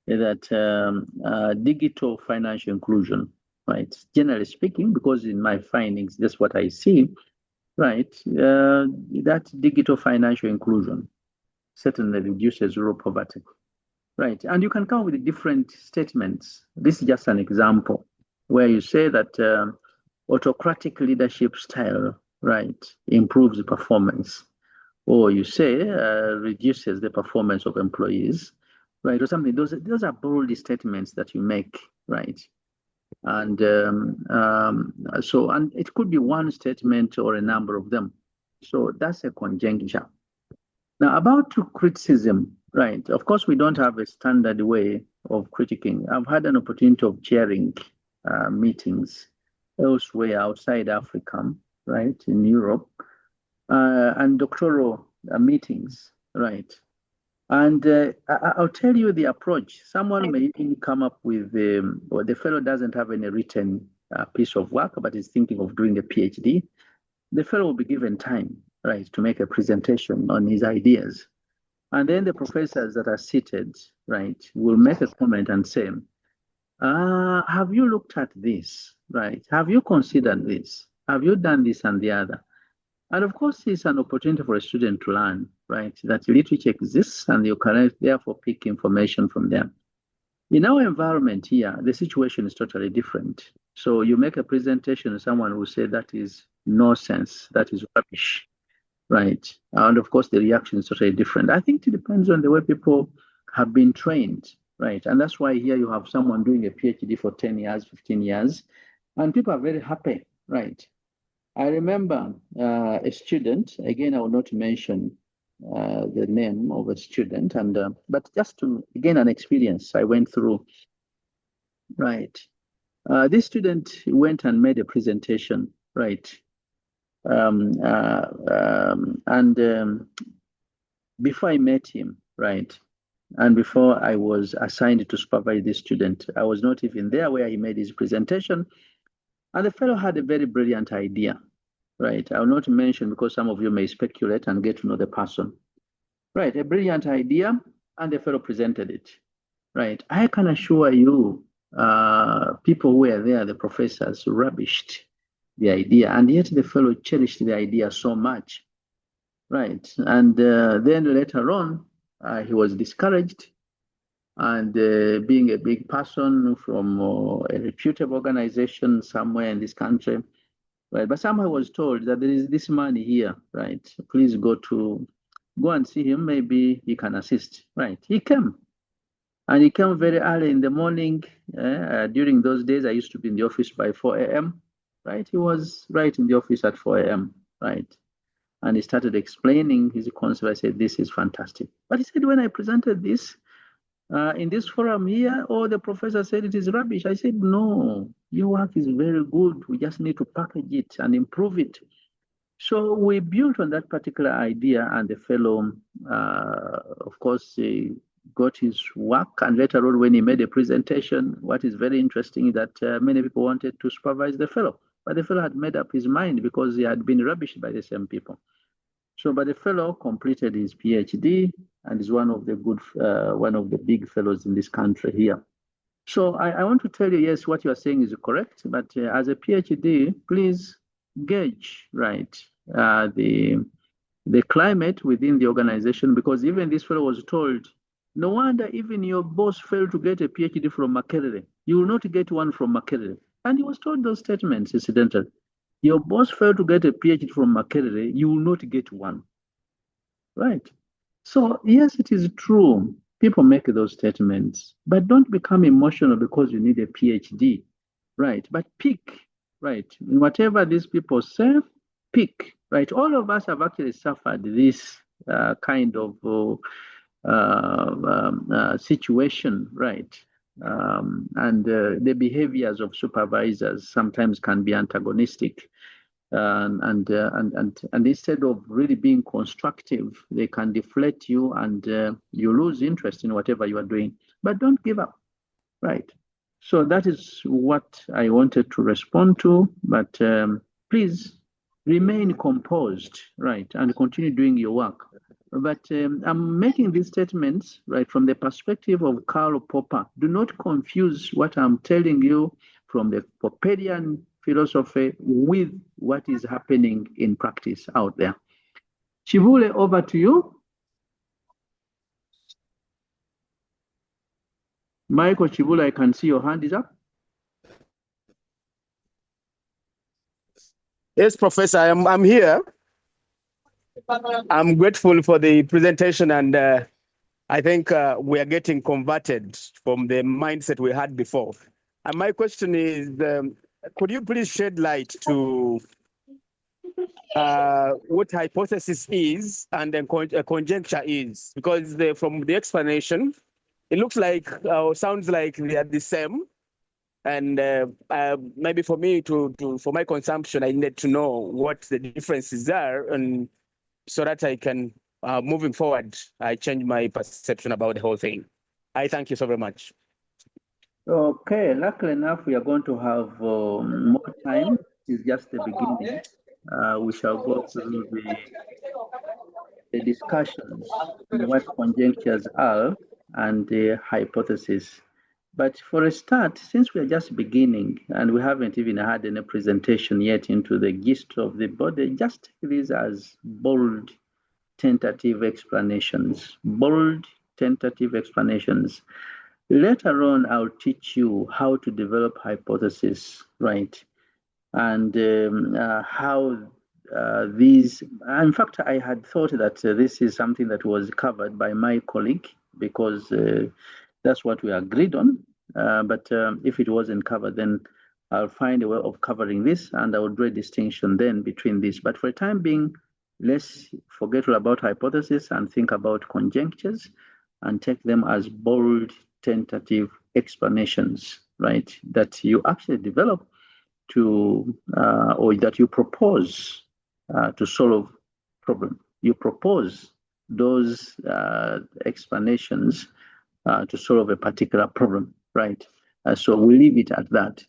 that digital financial inclusion, right? Generally speaking, because in my findings, that's what I see, right? That digital financial inclusion certainly reduces rural poverty, right? And you can come with different statements. This is just an example where you say that autocratic leadership style, right, improves performance, or you say reduces the performance of employees, right, or something. Those are bold statements that you make, right? And and it could be one statement or a number of them. So that's a conjecture. Now, about criticism, right? Of course, we don't have a standard way of critiquing. I've had an opportunity of chairing meetings elsewhere outside Africa, right, in Europe, and doctoral meetings, right? And I'll tell you the approach. Someone may even come up with, or the fellow doesn't have any written piece of work, but is thinking of doing a PhD. The fellow will be given time, right, to make a presentation on his ideas. And then the professors that are seated, right, will make a comment and say, have you looked at this, right? Have you considered this? Have you done this and the other? And of course, it's an opportunity for a student to learn, right, that literature exists and you can therefore pick information from them. In our environment here, the situation is totally different. So you make a presentation to someone who say that is nonsense, that is rubbish, right? And of course, the reaction is totally different. I think it depends on the way people have been trained, right? And that's why here you have someone doing a PhD for 10 years, 15 years, and people are very happy, right? I remember a student, again, I will not mention the name of a student, and but just to, again, an experience I went through, right? This student went and made a presentation, right? Before I met him, right, and before I was assigned to supervise this student, I was not even there where he made his presentation, and the fellow had a very brilliant idea, right? I will not mention because some of you may speculate and get to know the person, right? A brilliant idea, and the fellow presented it, right? I can assure you, people who were there, the professors, rubbished the idea, and yet the fellow cherished the idea so much, right? And then later on, he was discouraged, and being a big person from a reputable organization somewhere in this country, right? But somehow I was told that there is this man here, right? Please go and see him. Maybe he can assist, right? He came, and he came very early in the morning. During those days, I used to be in the office by 4 a.m., right? He was right in the office at 4 a.m., right? And he started explaining his concept. I said, this is fantastic. But he said, when I presented this in this forum here, the professor said it is rubbish. I said, no, your work is very good. We just need to package it and improve it. So we built on that particular idea, and the fellow, of course, got his work. And later on, when he made a presentation, what is very interesting is that many people wanted to supervise the fellow. But the fellow had made up his mind because he had been rubbished by the same people. So, but the fellow completed his PhD and is one of the big fellows in this country here. So I want to tell you, yes, what you are saying is correct. But as a PhD, please gauge, right, the climate within the organization, because even this fellow was told, no wonder even your boss failed to get a PhD from Makerere. You will not get one from Makerere. And he was told those statements, incidentally. Your boss failed to get a PhD from Makerere, you will not get one. Right. So, yes, it is true People make those statements, but don't become emotional because you need a PhD, right? But pick, right? Whatever these people say, pick, right? All of us have actually suffered this kind of situation, right? And the behaviors of supervisors sometimes can be antagonistic. And instead of really being constructive, they can deflate you, and you lose interest in whatever you are doing. But don't give up, right? So that is what I wanted to respond to. But please remain composed, right, and continue doing your work. But I'm making these statements, right, from the perspective of Karl Popper. Do not confuse what I'm telling you from the Popperian philosophy with what is happening in practice out there. Chivule, over to you. Michael Chivule, I can see your hand is up. Yes, Professor, I'm here. I'm grateful for the presentation, and I think we are getting converted from the mindset we had before. And my question is, could you please shed light to what hypothesis is and then conjecture is? Because from the explanation, it looks like, sounds like they are the same. And maybe for me for my consumption, I need to know what the differences are, and so that I can, moving forward, I change my perception about the whole thing. I thank you so very much. Okay, luckily enough, we are going to have more time. It's just the beginning. We shall go through the discussions on what conjectures are and the hypothesis. But for a start, since we are just beginning and we haven't even had any presentation yet into the gist of the body, just take these as bold, tentative explanations. Bold, tentative explanations. Later on, I'll teach you how to develop hypothesis, right? And how these, in fact, I had thought that this is something that was covered by my colleague because that's what we agreed on. But if it wasn't covered, then I'll find a way of covering this, and I will draw a distinction then between this. But for the time being, let's forget all about hypothesis and think about conjectures and take them as bold, tentative explanations, right, that you actually develop to, or that you propose to solve problem. You propose those explanations to solve a particular problem, right? So we'll leave it at that.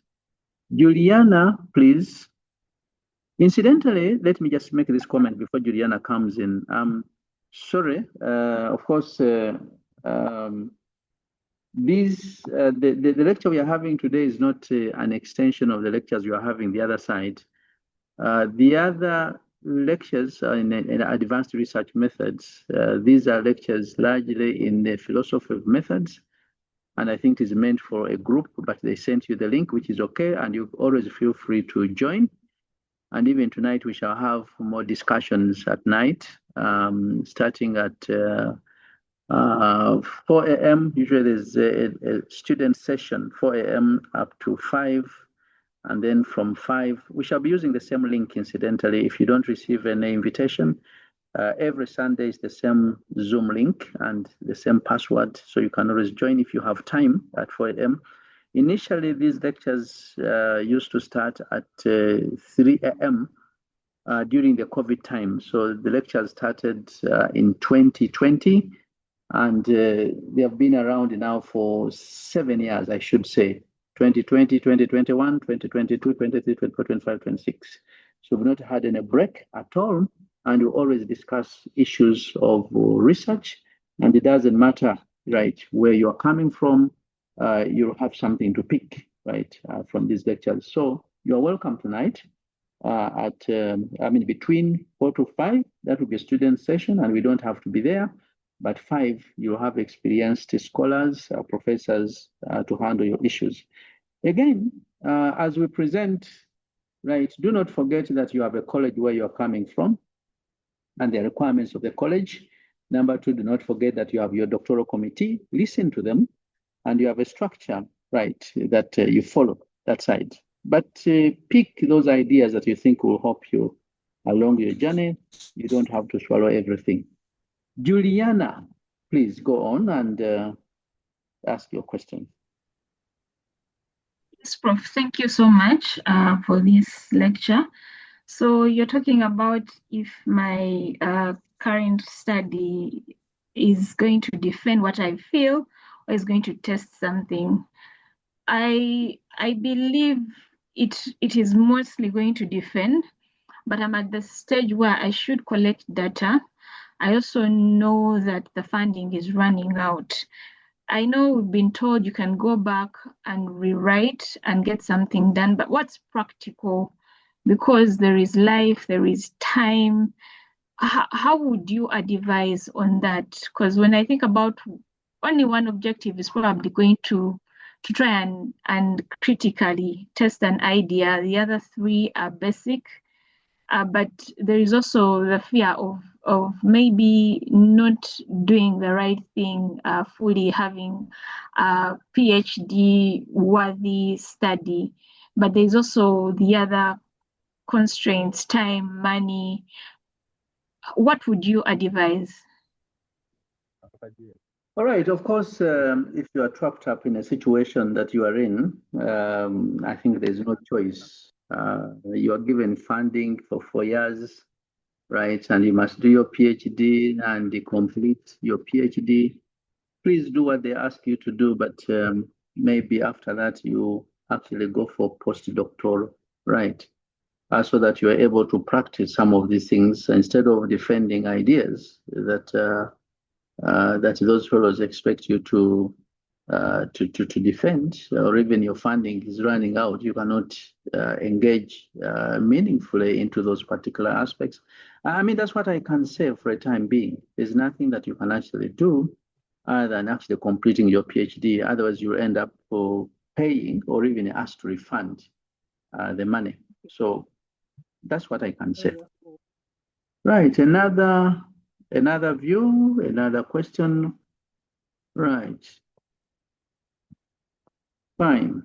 Juliana, please. Incidentally, let me just make this comment before Juliana comes in. Sorry, of course, the lecture we are having today is not an extension of the lectures you are having the other side. The other lectures are in advanced research methods. These are lectures largely in the philosophy of methods, and I think it's meant for a group, but they sent you the link, which is okay, and you always feel free to join. And even tonight, we shall have more discussions at night, starting at 4 a.m. Usually there's a student session, 4 a.m. up to 5. And then from 5, we shall be using the same link, incidentally. If you don't receive any invitation, every Sunday is the same Zoom link and the same password. So you can always join if you have time at 4 a.m. Initially, these lectures used to start at 3 a.m. During the COVID time. So the lectures started in 2020, and they have been around now for 7 years, I should say. 2020, 2021, 2022, 23, 24, 25, 26. So we've not had any break at all, and we always discuss issues of research, and it doesn't matter, right, where you're coming from, you'll have something to pick, right, from these lectures. So you're welcome tonight between 4 to 5, that will be a student session, and we don't have to be there. But 5, you have experienced scholars, professors to handle your issues. Again, as we present, right, do not forget that you have a college where you're coming from and the requirements of the college. Number two, do not forget that you have your doctoral committee, listen to them, and you have a structure, right, that you follow that side. But pick those ideas that you think will help you along your journey. You don't have to swallow everything. Juliana, please go on and ask your question. Yes, Prof. Thank you so much for this lecture. So you're talking about if my current study is going to defend what I feel or is going to test something. I believe it is mostly going to defend, but I'm at the stage where I should collect data. I also know that the funding is running out. I know we've been told you can go back and rewrite and get something done, but what's practical? Because there is life, there is time. How would you advise on that? Because when I think about only one objective is probably going to try and critically test an idea. The other three are basic. But there is also the fear of maybe not doing the right thing fully, having a PhD worthy study. But there's also the other constraints, time, money. What would you advise? All right, of course, if you are trapped up in a situation that you are in, I think there's no choice. You are given funding for 4 years, right? And you must do your PhD and complete your PhD. Please do what they ask you to do, but maybe after that you actually go for postdoctoral, right? So that you are able to practice some of these things instead of defending ideas that that those fellows expect you to defend, or even your funding is running out. You cannot engage meaningfully into those particular aspects. I mean, that's what I can say for a time being. There's nothing that you can actually do other than actually completing your PhD. Otherwise, you'll end up paying or even asked to refund the money. So that's what I can say. Right, another view, another question. Right. Fine.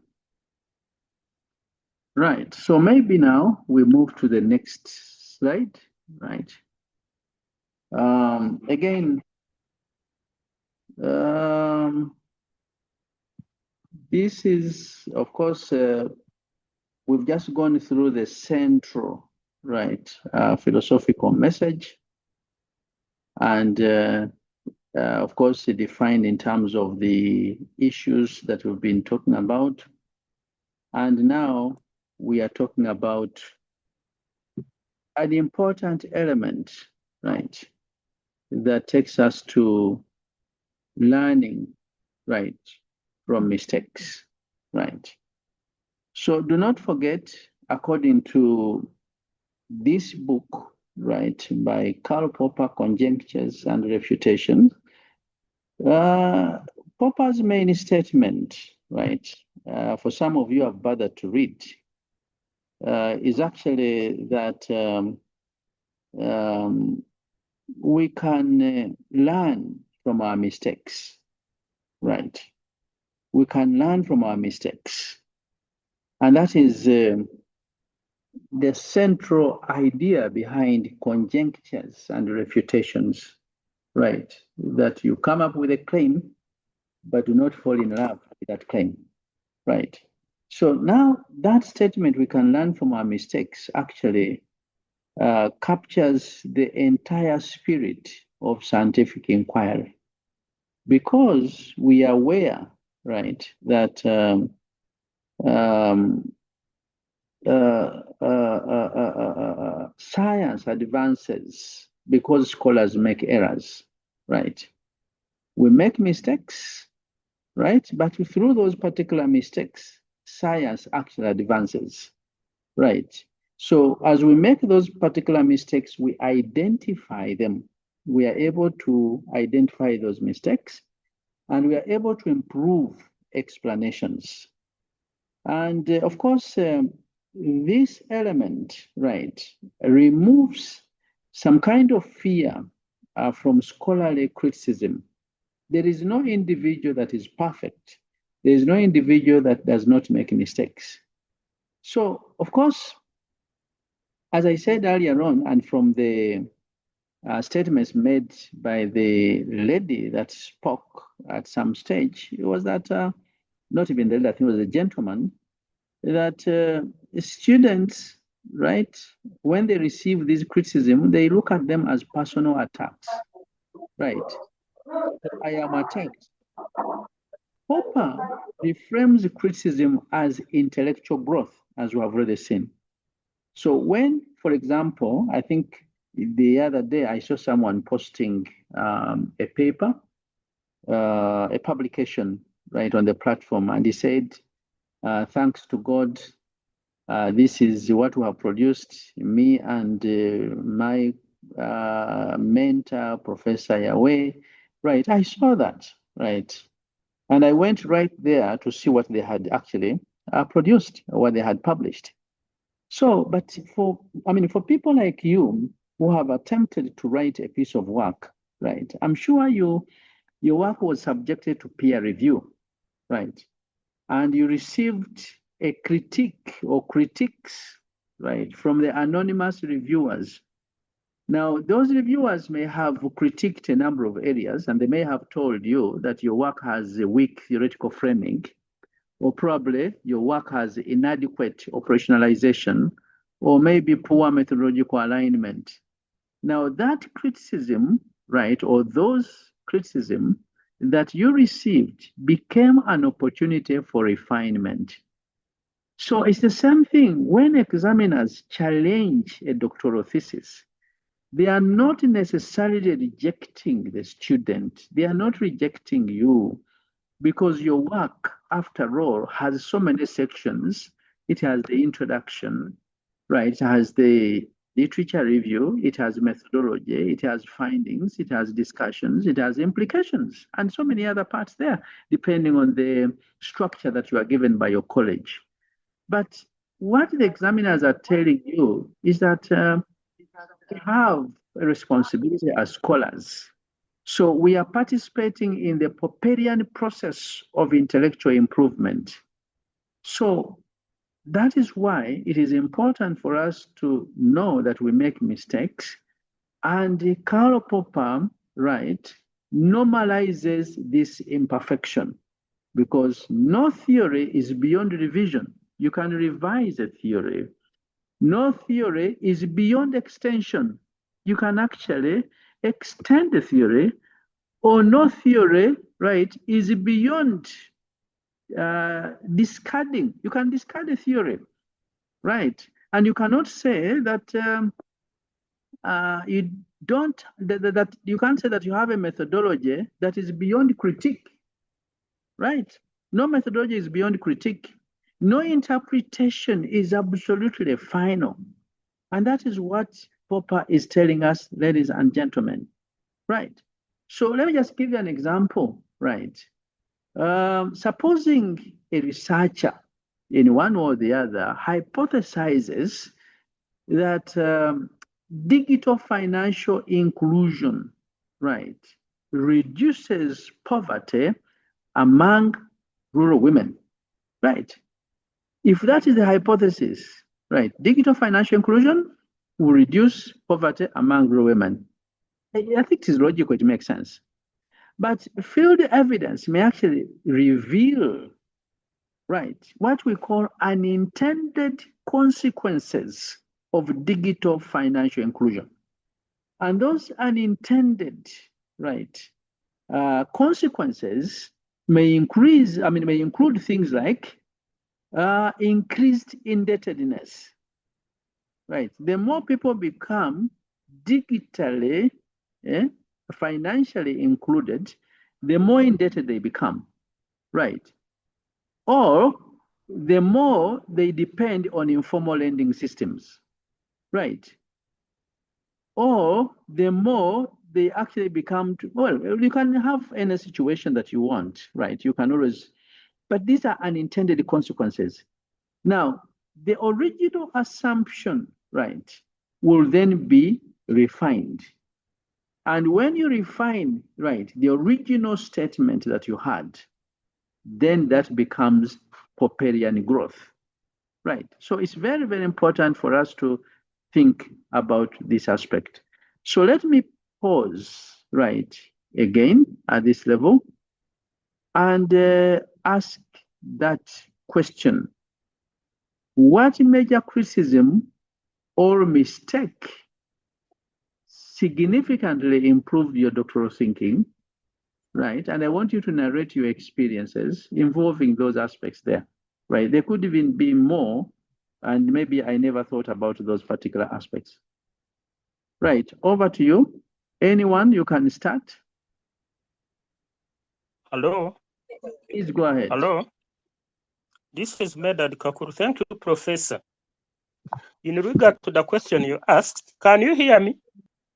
Right, so maybe now we move to the next slide, right? Again, this is, of course, we've just gone through the central, right, philosophical message, and of course, defined in terms of the issues that we've been talking about. And now we are talking about an important element, right, that takes us to learning, right, from mistakes, right? So do not forget, according to this book, right, by Karl Popper, Conjectures and Refutations, Popper's main statement, right, for some of you have bothered to read, is actually that we can learn from our mistakes, right? We can learn from our mistakes. And that is the central idea behind conjectures and refutations, right? That you come up with a claim, but do not fall in love with that claim, right? So now that statement, we can learn from our mistakes, actually captures the entire spirit of scientific inquiry, because we are aware, right, that science advances because scholars make errors, right? We make mistakes, right? But through those particular mistakes, science actually advances, right? So as we make those particular mistakes, we identify them. We are able to identify those mistakes, and we are able to improve explanations. And of course, this element, right, removes some kind of fear from scholarly criticism. There is no individual that is perfect. There is no individual that does not make mistakes. So, of course, as I said earlier on, and from the statements made by the lady that spoke at some stage, it was that, not even the lady, I think it was a gentleman, that students, right, when they receive this criticism, they look at them as personal attacks, right? I am attacked. Popper reframes criticism as intellectual growth, as we have already seen. So when, for example, I think the other day I saw someone posting a paper, a publication, right, on the platform, and he said, thanks to God, this is what we have produced, me and my mentor, Professor Yahweh, right? I saw that, right? And I went right there to see what they had actually produced, what they had published. So, but for people like you who have attempted to write a piece of work, right? I'm sure your work was subjected to peer review, right? And you received a critique or critiques, right, from the anonymous reviewers. Now, those reviewers may have critiqued a number of areas, and they may have told you that your work has a weak theoretical framing, or probably your work has inadequate operationalization, or maybe poor methodological alignment. Now, that criticism, right, or those criticism that you received became an opportunity for refinement. So it's the same thing when examiners challenge a doctoral thesis. They are not necessarily rejecting the student. They are not rejecting you because your work, after all, has so many sections. It has the introduction, right? It has the literature review, it has methodology, it has findings, it has discussions, it has implications, and so many other parts there, depending on the structure that you are given by your college. But what the examiners are telling you is that we have a responsibility as scholars. So we are participating in the Popperian process of intellectual improvement. So that is why it is important for us to know that we make mistakes. And Karl Popper, right, normalizes this imperfection because no theory is beyond revision. You can revise a theory. No theory is beyond extension. You can actually extend the theory, or no theory, right, is beyond discarding. You can discard a theory, right? And you cannot say that you don't, that you can't say that you have a methodology that is beyond critique, right? No methodology is beyond critique. No interpretation is absolutely final. And that is what Popper is telling us, ladies and gentlemen, right? So let me just give you an example, right? Supposing a researcher in one or the other hypothesizes that digital financial inclusion, right, reduces poverty among rural women, right? If that is the hypothesis, right, digital financial inclusion will reduce poverty among rural women. I think it is logical, it makes sense. But field evidence may actually reveal, right, what we call unintended consequences of digital financial inclusion. And those unintended, right, consequences may include things like increased indebtedness, right? The more people become digitally, financially included, the more indebted they become, right? Or the more they depend on informal lending systems, right? Or the more they actually become, well, you can have any situation that you want, right? You can always, but these are unintended consequences. Now, the original assumption, right, will then be refined. And when you refine, right, the original statement that you had, then that becomes Popperian growth, right? So it's very, very important for us to think about this aspect. So let me pause, right, again at this level and ask that question. What major criticism or mistake significantly improved your doctoral thinking, right? And I want you to narrate your experiences involving those aspects there, right? There could even be more, and maybe I never thought about those particular aspects. Right, over to you. Anyone, you can start. Hello. Please go ahead. Hello. This is Medad Kakuru. Thank you, Professor. In regard to the question you asked, can you hear me?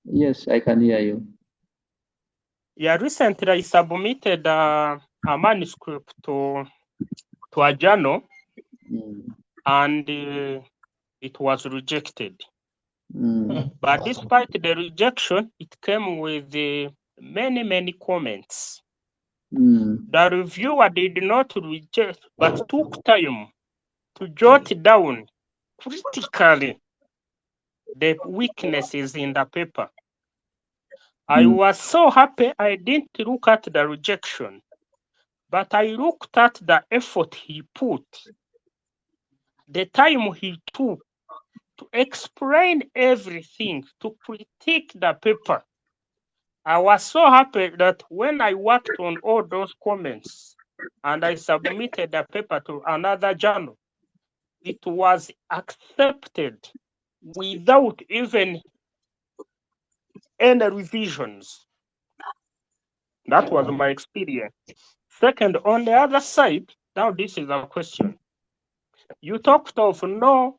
Yes, I can hear you. Yeah, recently I submitted a manuscript to a journal, and it was rejected. But despite the rejection, it came with many comments. The reviewer did not reject, but took time to jot down critically the weaknesses in the paper. I was so happy I didn't look at the rejection, but I looked at the effort he put, the time he took to explain everything, to critique the paper. I was so happy that when I worked on all those comments and I submitted the paper to another journal, it was accepted without even any revisions. That was my experience. Second, on the other side, now this is a question. You talked of no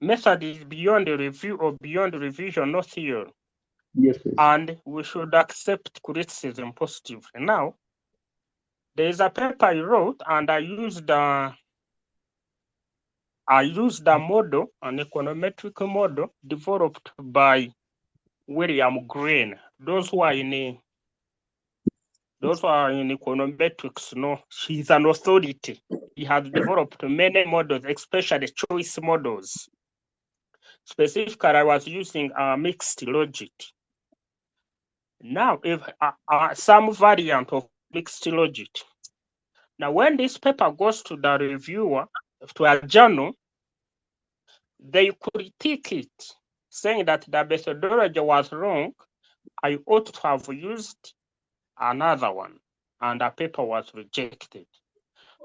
method is beyond the review or beyond revision, no theory. Yes, please. And we should accept criticism positively. Now, there is a paper I wrote, and I used a model, an econometric model developed by William Green. Those who are in econometrics know he's an authority. He has developed many models, especially choice models. Specifically, I was using a mixed logic. Now, if some variant of mixed logic. Now, when this paper goes to the reviewer, to a journal, they critique it, saying that the methodology was wrong. I ought to have used another one, and the paper was rejected.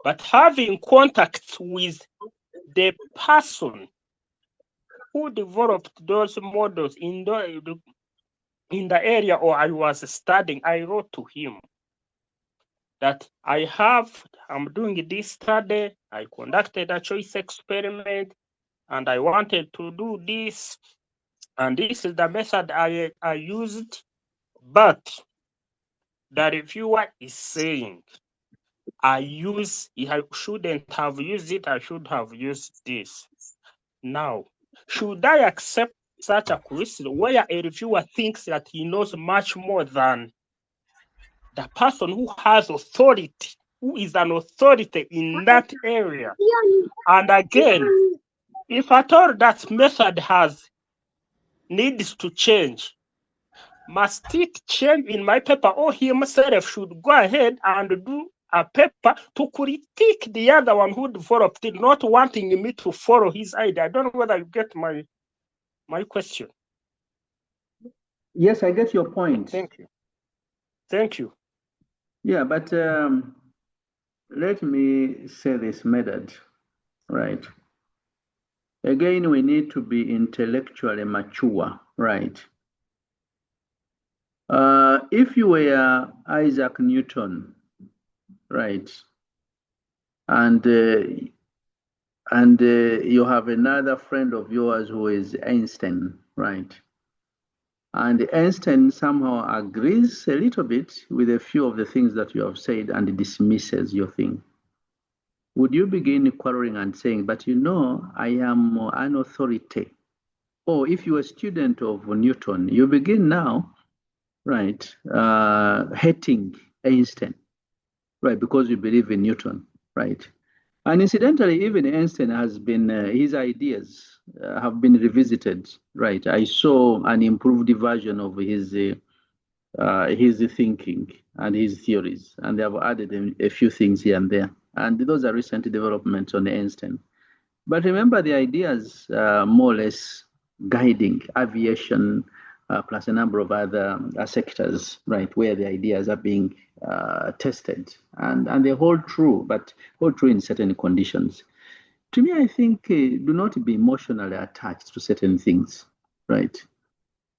But having contact with the person who developed those models in the area or I was studying, I wrote to him that I'm doing this study, I conducted a choice experiment, and I wanted to do this, and this is the method I used, but the reviewer is saying I shouldn't have used it, I should have used this. Now, should I accept such a criticism where a reviewer thinks that he knows much more than the person who has authority, who is an authority in that area? And again, if at all that method needs to change, must it change in my paper, or he himself should go ahead and do a paper to critique the other one who developed it, not wanting me to follow his idea? I don't know whether you get my question. Yes, I get your point. Thank you. Thank you. Yeah, but let me say this, Medad, right? Again, we need to be intellectually mature, right? If you were Isaac Newton, right, and you have another friend of yours who is Einstein, right? And Einstein somehow agrees a little bit with a few of the things that you have said and dismisses your thing. Would you begin quarreling and saying, but you know, I am an authority, or if you're a student of Newton, you begin now, right, hating Einstein, right, because you believe in Newton, right? And incidentally, even Einstein has been, his ideas have been revisited, right? I saw an improved version of his thinking and his theories, and they have added a few things here and there. And those are recent developments on Einstein. But remember, the ideas more or less guiding aviation, plus a number of other sectors, right, where the ideas are being tested, and they hold true, but hold true in certain conditions. To me, I think do not be emotionally attached to certain things, right?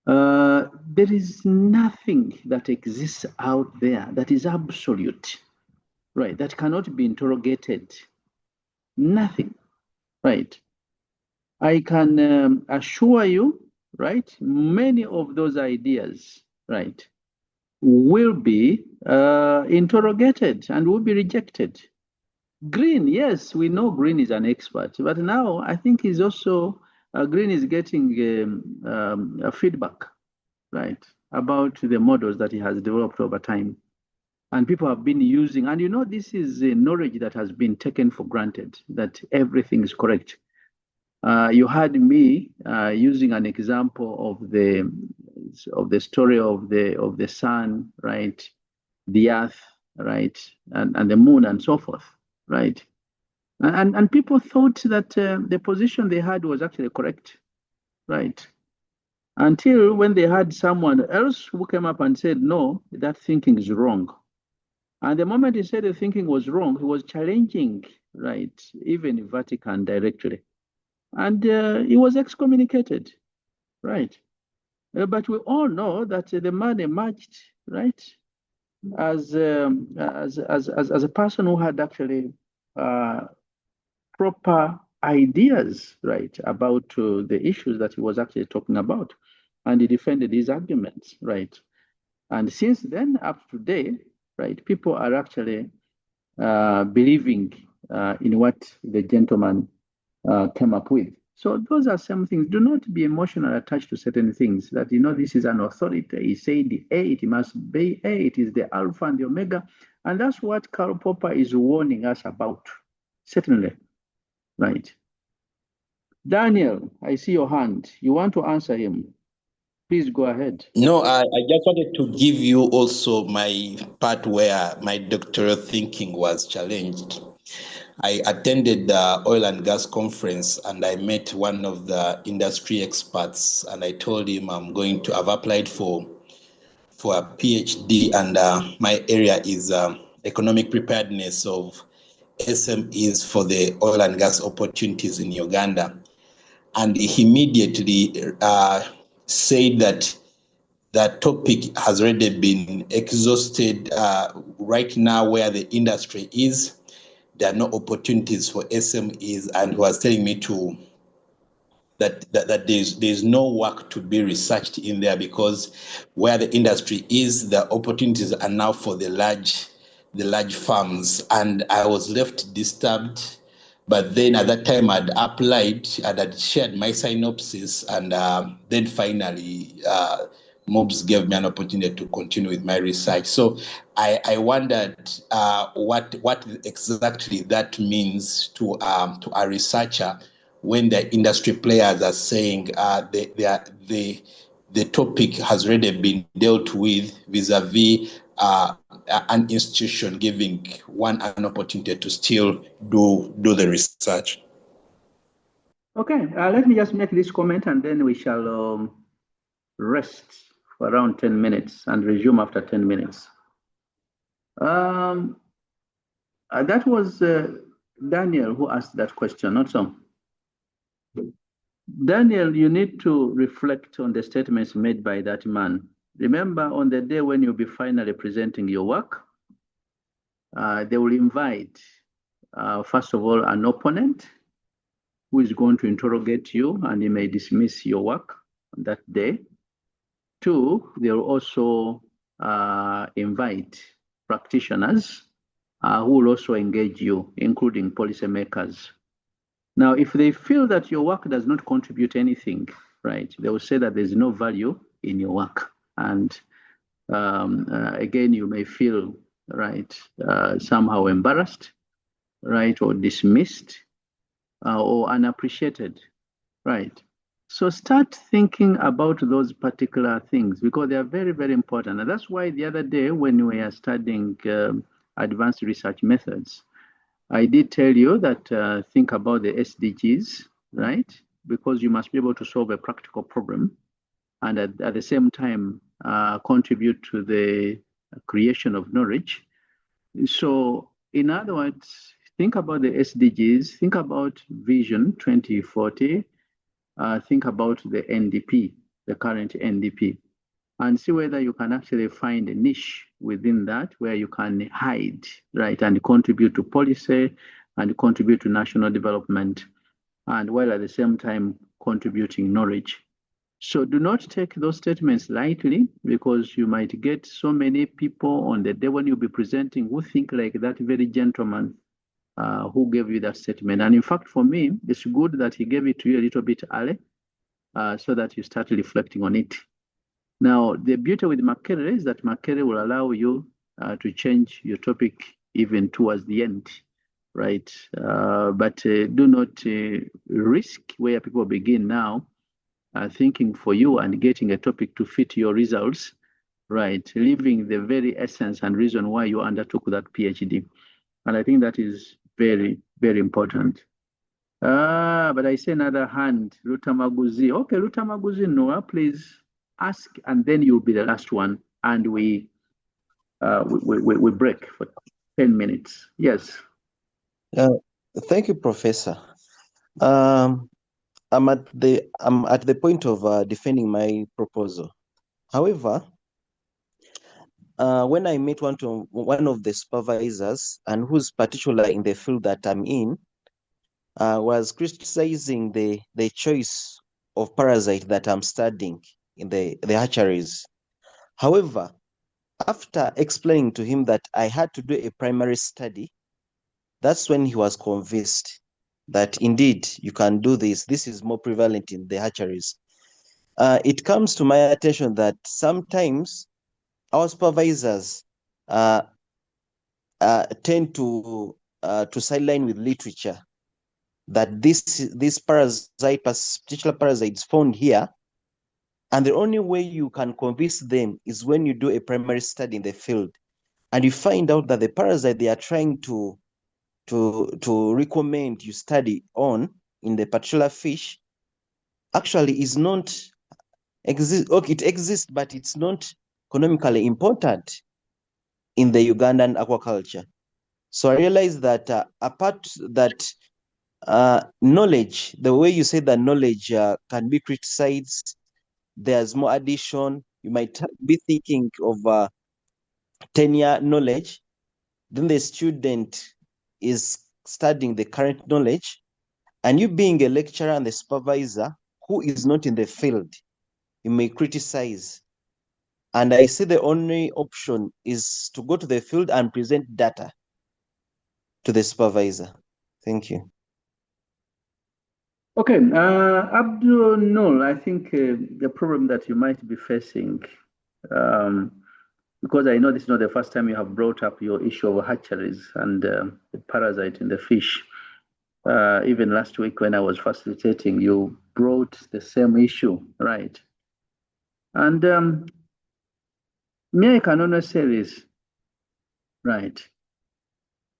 There is nothing that exists out there that is absolute, right, that cannot be interrogated. Nothing, right? I can assure you, right, many of those ideas, right, will be interrogated and will be rejected. Green, yes, we know Green is an expert, but now I think he's also, Green is getting a feedback, right, about the models that he has developed over time. And people have been using, and you know, this is knowledge that has been taken for granted, that everything is correct. You had me using an example of the story of the sun, right, the earth, right, and the moon and so forth, right, and people thought that the position they had was actually correct, right, until when they had someone else who came up and said, no, that thinking is wrong. And the moment he said the thinking was wrong, he was challenging, right, even Vatican directly. And he was excommunicated, right? But we all know that the man emerged, right, as a person who had actually proper ideas, right, about the issues that he was actually talking about, and he defended his arguments, right. And since then, up to today, right, people are actually believing in what the gentleman came up with. So those are some things. Do not be emotionally attached to certain things that, you know, this is an authority. He said A, it must be A, it is the Alpha and the Omega. And that's what Karl Popper is warning us about, certainly, right? Daniel, I see your hand. You want to answer him? Please go ahead. No, I just wanted to give you also my part where my doctoral thinking was challenged. I attended the oil and gas conference and I met one of the industry experts and I told him I've applied for a PhD and my area is economic preparedness of SMEs for the oil and gas opportunities in Uganda. And he immediately said that that topic has already been exhausted right now where the industry is. There are no opportunities for SMEs, and he was telling me that there's no work to be researched in there because where the industry is, the opportunities are now for the large farms. And I was left disturbed. But then at that time I'd applied and I'd shared my synopsis, and then finally MOBS gave me an opportunity to continue with my research. So I wondered what exactly that means to a researcher when the industry players are saying the topic has already been dealt with vis-a-vis an institution giving one an opportunity to still do the research. Okay, let me just make this comment and then we shall rest for around 10 minutes and resume after 10 minutes. That was Daniel who asked that question, not so. Daniel, you need to reflect on the statements made by that man. Remember, on the day when you'll be finally presenting your work, they will invite, first of all, an opponent who is going to interrogate you, and he may dismiss your work on that day. Two, they will also invite practitioners who will also engage you, including policymakers. Now, if they feel that your work does not contribute anything, right? They will say that there's no value in your work. And again, you may feel, right, somehow embarrassed, right, or dismissed, or unappreciated, right? So start thinking about those particular things because they are very, very important. And that's why the other day when we are studying advanced research methods, I did tell you that think about the SDGs, right? Because you must be able to solve a practical problem and at the same time contribute to the creation of knowledge. So in other words, think about the SDGs, think about Vision 2040, think about the NDP, the current NDP, and see whether you can actually find a niche within that where you can hide, right, and contribute to policy and contribute to national development, and while at the same time contributing knowledge. So do not take those statements lightly because you might get so many people on the day when you'll be presenting who think like that very gentleman who gave you that statement. And in fact, for me, it's good that he gave it to you a little bit early so that you start reflecting on it. Now, the beauty with Makere is that Makere will allow you to change your topic even towards the end, right? But do not risk where people begin now thinking for you and getting a topic to fit your results, right? Leaving the very essence and reason why you undertook that PhD. And I think that is very, very important. But I see another hand, Lutamaguzi. Okay, Lutamaguzi, Noah, please ask, and then you'll be the last one, and we break for 10 minutes. Yes. Thank you, Professor. I'm at the point of defending my proposal. However, when I met one of the supervisors and who's particular in the field that I'm in, was criticizing the choice of parasite that I'm studying in the hatcheries. However, after explaining to him that I had to do a primary study, that's when he was convinced that indeed you can do this. This is more prevalent in the hatcheries. It comes to my attention that sometimes our supervisors tend to sideline with literature that this parasite, particular parasite is found here, and the only way you can convince them is when you do a primary study in the field, and you find out that the parasite they are trying to recommend you study on in the particular fish actually is not exist. Okay, it exists, but it's not economically important in the Ugandan aquaculture. So I realized that apart that knowledge, the way you say that knowledge can be criticized, there's more addition. You might be thinking of 10-year knowledge. Then the student is studying the current knowledge, and you being a lecturer and the supervisor who is not in the field, you may criticize. And I see the only option is to go to the field and present data to the supervisor. Thank you. Okay, Abdul Noor, I think the problem that you might be facing, because I know this is not the first time you have brought up your issue of hatcheries and the parasite in the fish. Even last week when I was facilitating, you brought the same issue, right? And me, I can only say this, right?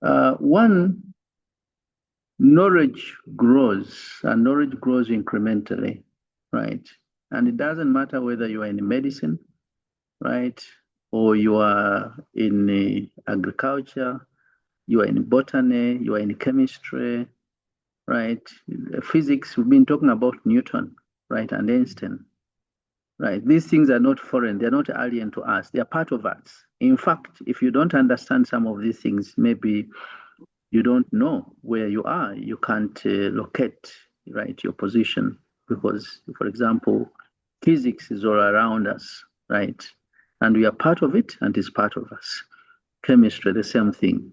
One, knowledge grows, and knowledge grows incrementally, right? And it doesn't matter whether you are in medicine, right? Or you are in agriculture, you are in botany, you are in chemistry, right? Physics, we've been talking about Newton, right? And Einstein, right? These things are not foreign, they're not alien to us, they are part of us. In fact, if you don't understand some of these things, maybe you don't know where you are. You can't locate, right, your position because, for example, physics is all around us, right? And we are part of it and it's part of us. Chemistry, the same thing.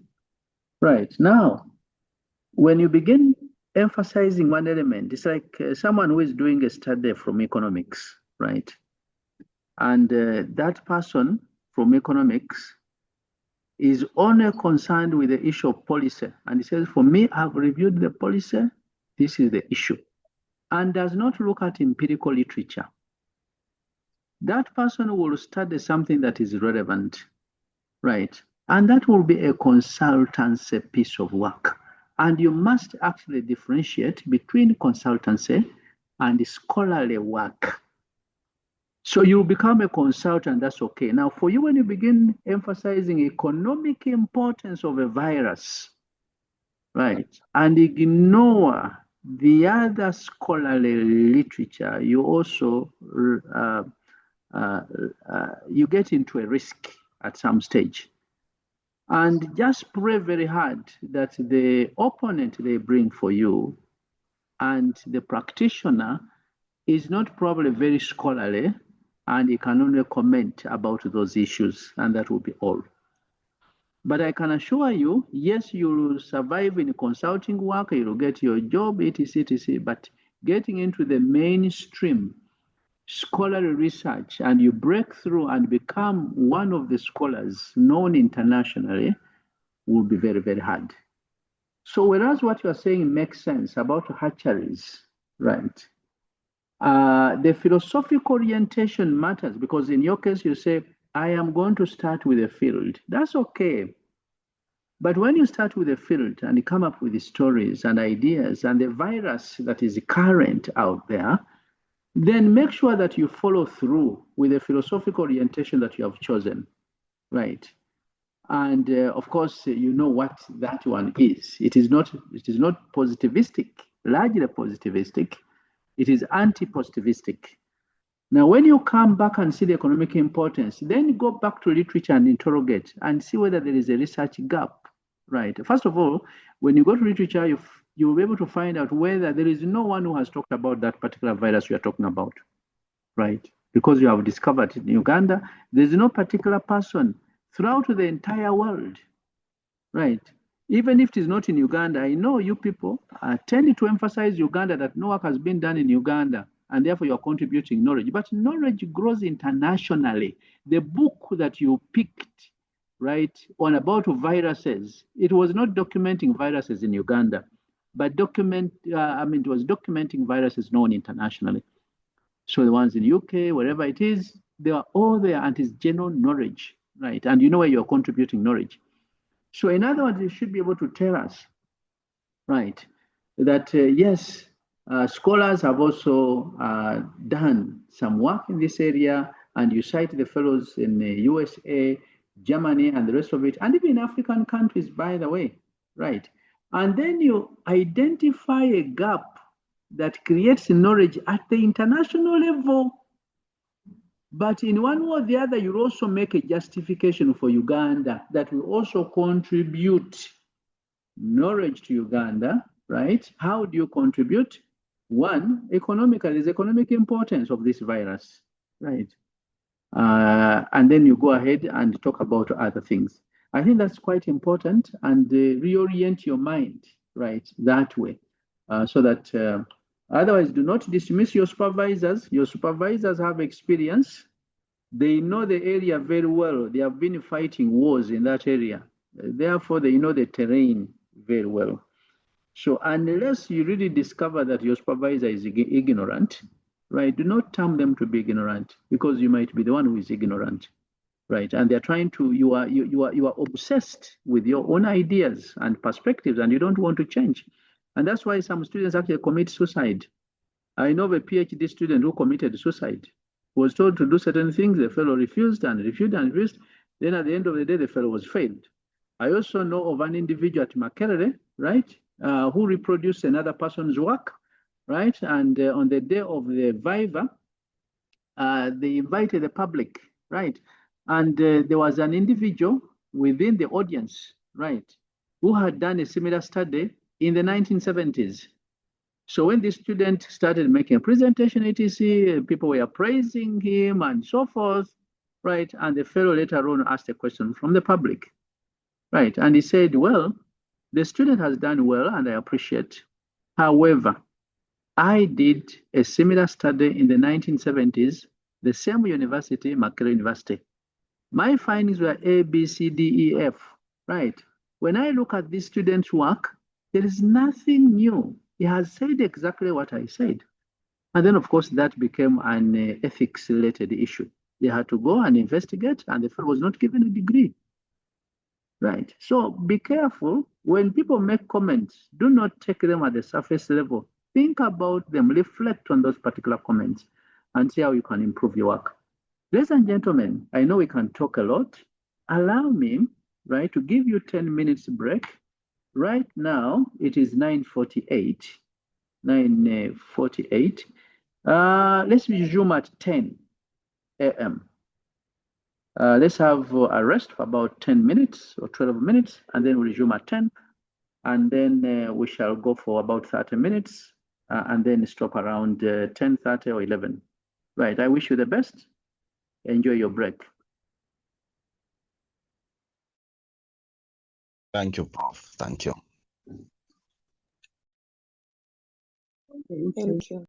Right, now, when you begin emphasizing one element. It's like someone who is doing a study from economics, right? And that person from economics is only concerned with the issue of policy. And he says, for me, I've reviewed the policy. This is the issue. And does not look at empirical literature. That person will study something that is relevant, right? And that will be a consultancy piece of work. And you must actually differentiate between consultancy and scholarly work. So you become a consultant, that's okay. Now, for you, when you begin emphasizing economic importance of a virus, right, and ignore the other scholarly literature, you also you get into a risk at some stage. And just pray very hard that the opponent they bring for you and the practitioner is not probably very scholarly, and he can only comment about those issues, and that will be all. But I can assure you, yes, you will survive in consulting work, you will get your job, etc., etc., but getting into the mainstream scholarly research and you break through and become one of the scholars known internationally will be very, very hard. So whereas what you are saying makes sense about hatcheries, right? The philosophical orientation matters because in your case, you say, I am going to start with a field. That's okay. But when you start with a field and you come up with the stories and ideas and the virus that is current out there, then make sure that you follow through with the philosophical orientation that you have chosen, right? And of course, you know what that one is. It is not positivistic, largely positivistic. It is anti-positivistic. Now, when you come back and see the economic importance, then go back to literature and interrogate and see whether there is a research gap, right? First of all, when you go to literature, you will be able to find out whether there is no one who has talked about that particular virus you are talking about, right? Because you have discovered in Uganda, there's no particular person throughout the entire world, right? Even if it is not in Uganda, I know you people tend to emphasize Uganda, that no work has been done in Uganda, and therefore you're contributing knowledge. But knowledge grows internationally. The book that you picked, right, on about viruses, it was not documenting viruses in Uganda, but it was documenting viruses known internationally. So the ones in UK, wherever it is, they are all there, and it's general knowledge, right? And you know where you're contributing knowledge. So in other words, you should be able to tell us, right, that yes, scholars have also done some work in this area, and you cite the fellows in the USA, Germany, and the rest of it, and even African countries, by the way, right? And then you identify a gap that creates knowledge at the international level. But in one way or the other, you also make a justification for Uganda that will also contribute knowledge to Uganda, right? How do you contribute? One, economically, there's economic importance of this virus, right? And then you go ahead and talk about other things. I think that's quite important, and reorient your mind, right, that way, so that otherwise, do not dismiss your supervisors. Your supervisors have experience. They know the area very well. They have been fighting wars in that area. Therefore, they know the terrain very well. So unless you really discover that your supervisor is ignorant, right, do not term them to be ignorant, because you might be the one who is ignorant, right? And they're trying to, you are obsessed with your own ideas and perspectives, and you don't want to change. And that's why some students actually commit suicide. I know a PhD student who committed suicide. Was told to do certain things, the fellow refused and refused and refused. Then at the end of the day, the fellow was failed. I also know of an individual at Makerere, right, who reproduced another person's work, right? And on the day of the viva, they invited the public, right? And there was an individual within the audience, right, who had done a similar study in the 1970s. So when this student started making a presentation, etc., people were praising him and so forth, right? And the fellow later on asked a question from the public, right? And he said, well, the student has done well, and I appreciate, However, I did a similar study in the 1970s, the same university, Makerere University. My findings were A, B, C, D, E, F, right? When I look at this student's work, there is nothing new. He has said exactly what I said. And then, of course, that became an ethics-related issue. They had to go and investigate, and the fellow was not given a degree. Right. So be careful when people make comments. Do not take them at the surface level. Think about them, reflect on those particular comments, and see how you can improve your work. Ladies and gentlemen, I know we can talk a lot. Allow me, right, to give you 10 minutes break. Right now, it is 9:48. 9:48. Let's resume at 10 a.m. Let's have a rest for about 10 minutes or 12 minutes, and then we'll resume at 10. And then we shall go for about 30 minutes, and then stop around 10:30 or 11. Right, I wish you the best. Enjoy your break. Thank you, Prof. Thank you. Thank you.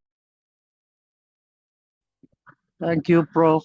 Thank you, Prof.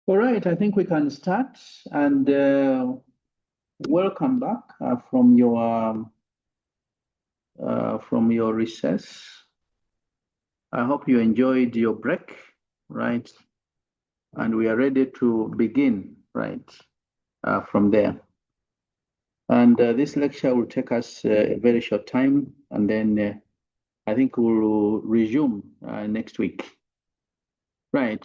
All right, I think we can start, and welcome back from your recess. I hope you enjoyed your break, right? And we are ready to begin, right, from there. And this lecture will take us a very short time, and then I think we'll resume next week. Right.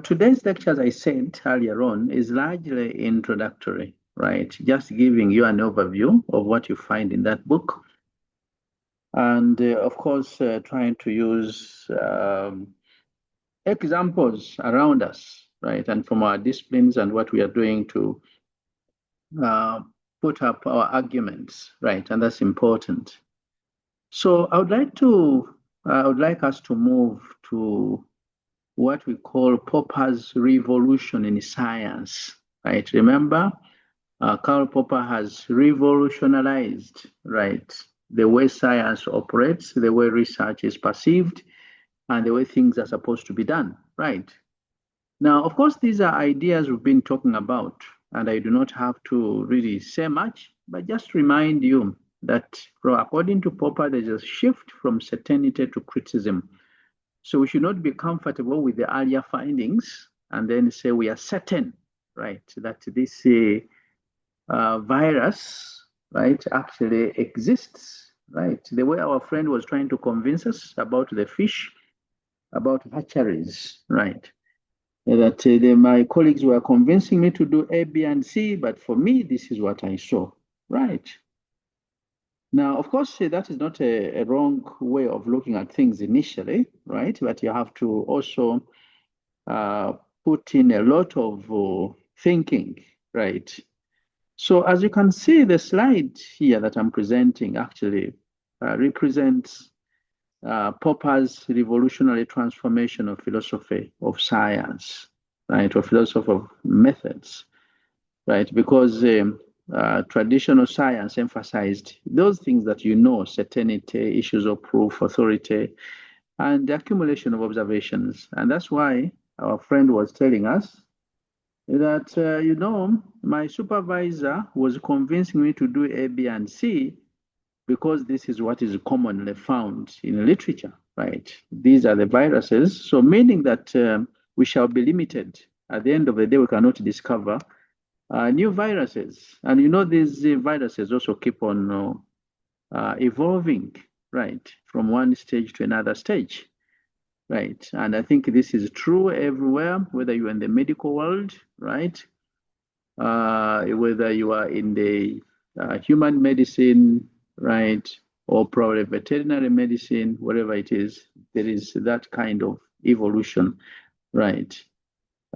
Today's lecture, as I said earlier on, is largely introductory, right? Just giving you an overview of what you find in that book. And of course, trying to use examples around us, right? And from our disciplines and what we are doing to put up our arguments, right? And that's important. So I would like us to move to what we call Popper's revolution in science, right? Remember, Karl Popper has revolutionized, right, the way science operates, the way research is perceived, and the way things are supposed to be done, right? Now, of course, these are ideas we've been talking about, and I do not have to really say much, but just remind you that according to Popper, there's a shift from certainty to criticism. So we should not be comfortable with the earlier findings and then say we are certain, right, that this virus, right, actually exists, right? The way our friend was trying to convince us about the fish, about hatcheries, right? That my colleagues were convincing me to do A, B, and C, but for me, this is what I saw, right? Now, of course, that is not a wrong way of looking at things initially, right? But you have to also put in a lot of thinking, right? So as you can see, the slide here that I'm presenting actually represents Popper's revolutionary transformation of philosophy of science, right? Or philosophy of methods, right? Because traditional science emphasized those things that you know, certainty, issues of proof, authority, and the accumulation of observations. And that's why our friend was telling us that, my supervisor was convincing me to do A, B, and C because this is what is commonly found in literature, right? These are the viruses. So meaning that we shall be limited. At the end of the day, we cannot discover new viruses. And these viruses also keep on evolving, right, from one stage to another stage, right? And I think this is true everywhere, whether you're in the medical world, right? Whether you are in the human medicine, right, or probably veterinary medicine, whatever it is, there is that kind of evolution, right?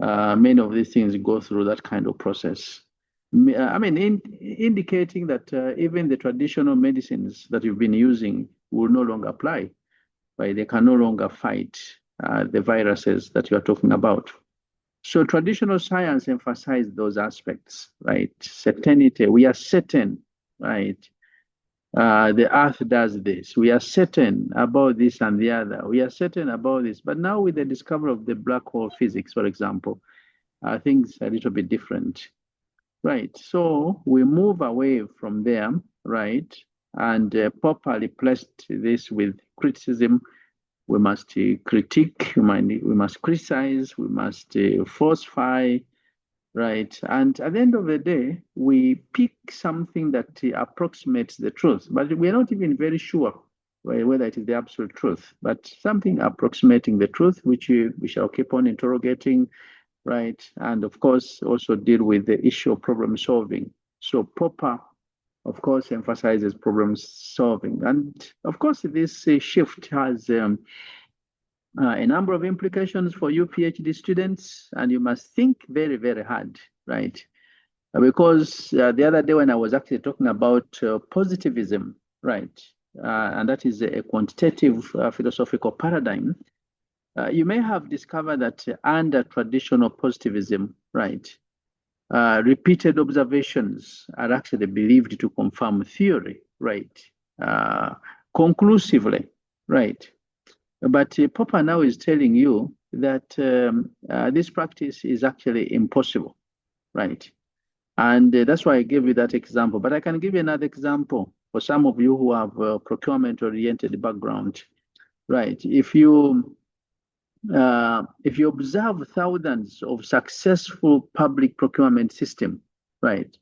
Many of these things go through that kind of process. I mean, indicating that even the traditional medicines that you've been using will no longer apply, right? They can no longer fight the viruses that you are talking about. So traditional science emphasized those aspects, right? Certainty, we are certain, right? The earth does this. We are certain about this and the other. We are certain about this. But now with the discovery of the black hole physics, for example, things are a little bit different, right? So we move away from there, right? And Popper replaced this with criticism. We must critique, we must criticize, we must falsify, right? And at the end of the day, we pick something that approximates the truth, but we're not even very sure whether it is the absolute truth, but something approximating the truth, which we shall keep on interrogating, right? And of course, also deal with the issue of problem solving. So Popper, of course, emphasizes problem solving. And of course, this shift has a number of implications for you PhD students, and you must think very, very hard, right? Because the other day when I was actually talking about positivism, right, and that is a quantitative philosophical paradigm, you may have discovered that under traditional positivism, right, repeated observations are actually believed to confirm theory, right, conclusively, right? But Popper now is telling you that this practice is actually impossible, right? And that's why I gave you that example. But I can give you another example for some of you who have a procurement-oriented background, right? If you observe thousands of successful public procurement system, right?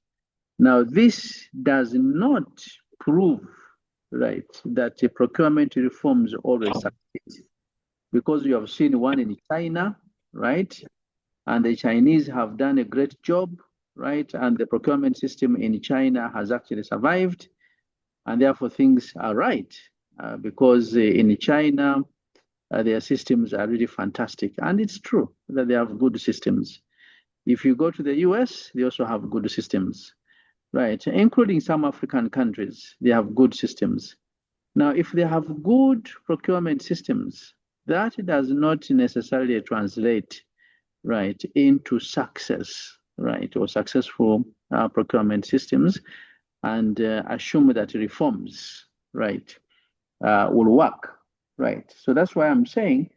Now, this does not prove, right, that the procurement reforms always succeed, because you have seen one in China, right? And the Chinese have done a great job, right? And the procurement system in China has actually survived, and therefore things are right, because in China, their systems are really fantastic. And it's true that they have good systems. If you go to the US, they also have good systems, right? Including some African countries, they have good systems. Now, if they have good procurement systems, that does not necessarily translate, right, into success, right, or successful procurement systems, and assume that reforms, right, will work, right? So that's why I'm saying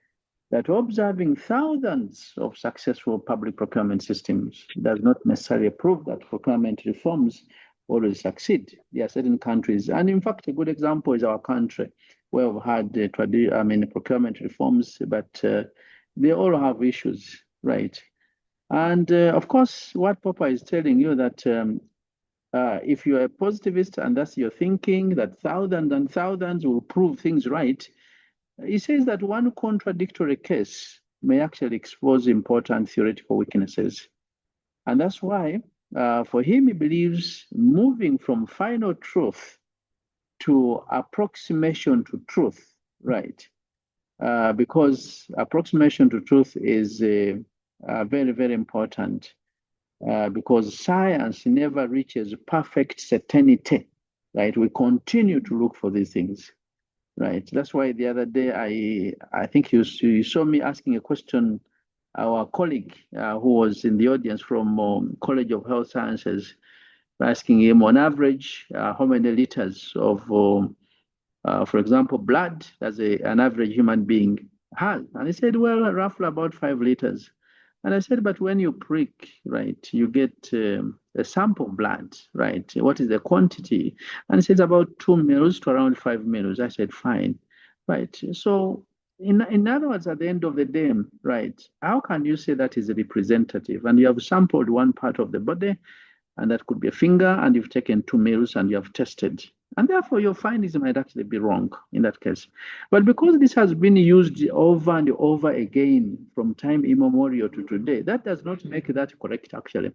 that observing thousands of successful public procurement systems does not necessarily prove that procurement reforms always succeed. There are certain countries, and in fact, a good example is our country, where we've had procurement reforms, but they all have issues, right? And of course, what Papa is telling you that if you're a positivist and that's your thinking, that thousands and thousands will prove things right, he says that one contradictory case may actually expose important theoretical weaknesses. And that's why, for him, he believes moving from final truth to approximation to truth, right? Because approximation to truth is very, very important, because science never reaches perfect certainty, right? We continue to look for these things. Right. That's why the other day I think you saw me asking a question. Our colleague who was in the audience from College of Health Sciences, asking him on average how many liters of, for example, blood does an average human being has, and he said, well, roughly about 5 liters. And I said, but when you prick, right, you get a sample blood, right? What is the quantity? And he said about 2 mils to around 5 mils. I said, fine, right? So in other words, at the end of the day, right, how can you say that is representative? And you have sampled one part of the body, and that could be a finger, and you've taken 2 mils and you have tested. And therefore, your findings might actually be wrong in that case. But because this has been used over and over again from time immemorial to today, that does not make that correct, actually,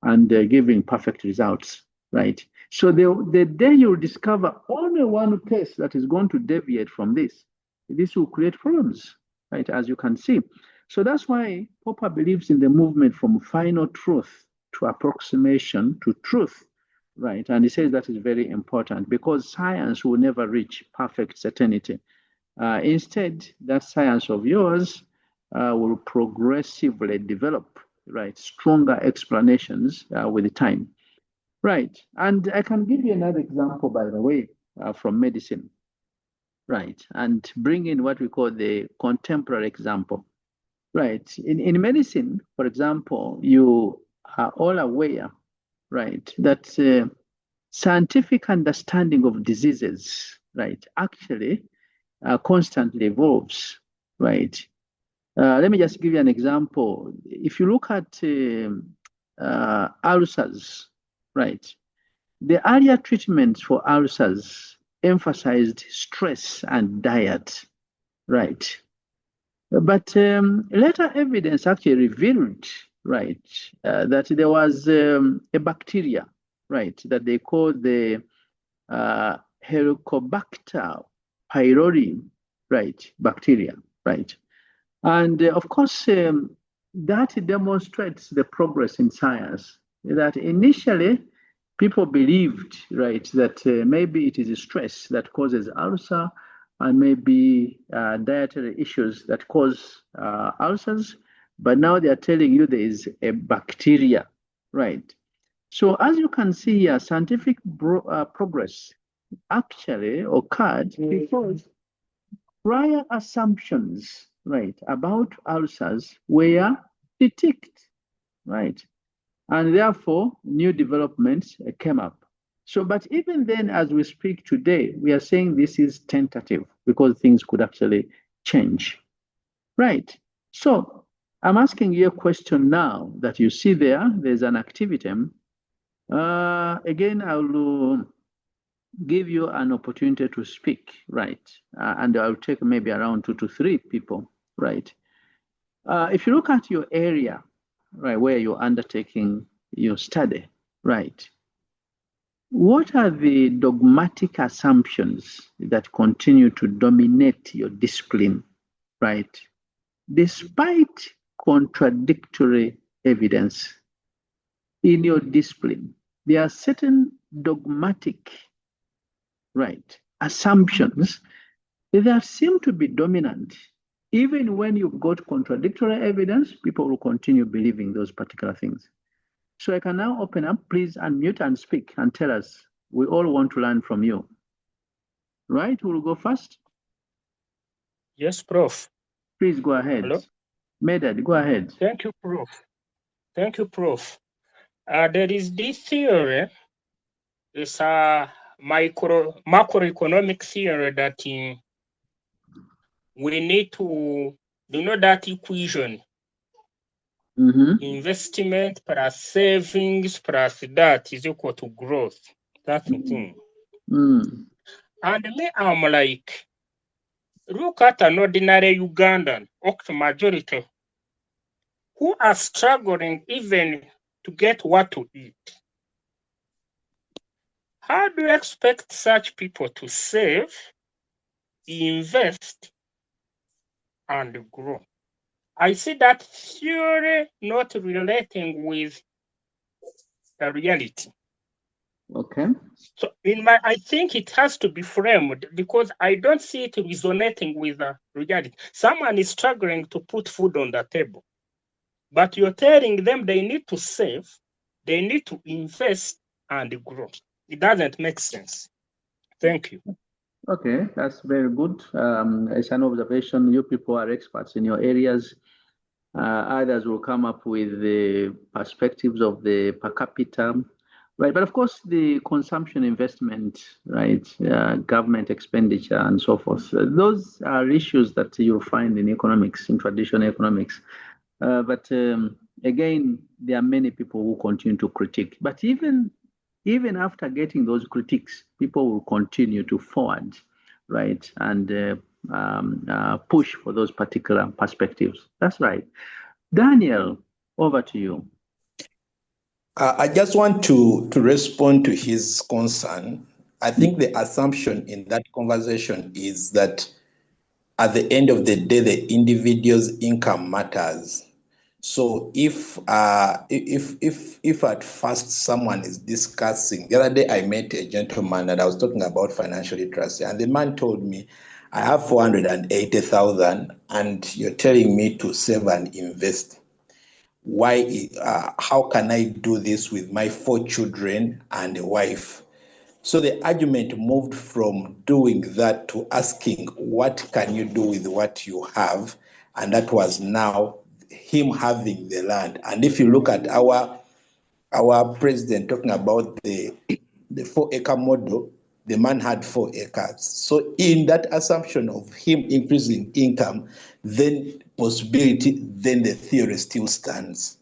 and giving perfect results, right? So the day you discover only one case that is going to deviate from this will create problems, right, as you can see. So that's why Popper believes in the movement from final truth to approximation to truth, right? And he says that is very important because science will never reach perfect certainty. Instead, that science of yours will progressively develop, right, stronger explanations with time, right? And I can give you another example, by the way, from medicine, right? And bring in what we call the contemporary example, right? In medicine, for example, you are all aware, right, that scientific understanding of diseases, right, actually constantly evolves, right? Let me just give you an example. If you look at ulcers, right, the earlier treatments for ulcers emphasized stress and diet, right? But later evidence actually revealed, right, that there was a bacteria, right, that they call the Helicobacter pylori, right, bacteria, right. And of course, that demonstrates the progress in science, that initially people believed, right, that maybe it is stress that causes ulcer, and maybe dietary issues that cause ulcers, but now they are telling you there is a bacteria, right? So as you can see here, scientific progress actually occurred because prior assumptions right, about ulcers were critiqued, right? And therefore, new developments came up. So, but even then, as we speak today, we are saying this is tentative because things could actually change. Right. So, I'm asking you a question now that you see there's an activity. Again, I will give you an opportunity to speak, right? And I'll take maybe around 2 to 3 people, right? If you look at your area, right, where you're undertaking your study, right? What are the dogmatic assumptions that continue to dominate your discipline, right? Despite contradictory evidence in your discipline, there are certain dogmatic, right, assumptions that seem to be dominant. Even when you've got contradictory evidence, people will continue believing those particular things. So I can now open up. Please unmute and speak and tell us. We all want to learn from you. Right? Who will go first? Yes, Prof. Please go ahead. Hello? Medad, go ahead. Thank you, Prof. Thank you, Prof. There is this theory. It's a macroeconomic theory that we need to, that equation, investment plus savings plus that is equal to growth. That's the thing. And me, I'm like, look at an ordinary Ugandan, majority, who are struggling even to get what to eat. How do you expect such people to save, invest, and grow? I see that theory not relating with the reality. Okay. So I think it has to be framed because I don't see it resonating with the reality. Someone is struggling to put food on the table, but you're telling them they need to save, they need to invest and grow. It doesn't make sense. Thank you. Okay, that's very good. It's an observation. You people are experts in your areas. Others will come up with the perspectives of the per capita, right? But of course, the consumption investment, right? Government expenditure and so forth. Those are issues that you'll find in economics, in traditional economics. But again, there are many people who continue to critique. But even after getting those critiques, people will continue to forward, right, and push for those particular perspectives. That's right. Daniel, over to you. I just want to respond to his concern. I think the assumption in that conversation is that at the end of the day, the individual's income matters. So if at first someone is discussing, the other day I met a gentleman and I was talking about financial literacy, and the man told me, I have 480,000 and you're telling me to save and invest. Why? How can I do this with my 4 children and a wife? So the argument moved from doing that to asking, what can you do with what you have? And that was now him having the land. And if you look at our president talking about the 4-acre model, the man had 4 acres. So in that assumption of him increasing income, then possibility, then the theory still stands.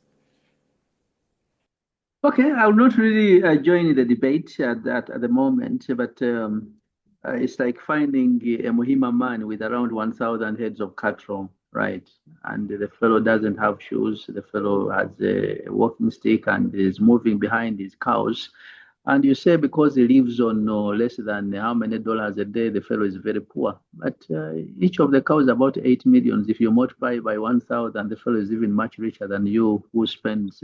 Okay, I will not really join the debate at the moment, but it's like finding a Muhima man with around 1,000 heads of cattle, right? And the fellow doesn't have shoes. The fellow has a walking stick and is moving behind his cows. And you say because he lives on less than how many dollars a day, the fellow is very poor. But each of the cows about 8 million. If you multiply by 1,000, the fellow is even much richer than you, who spends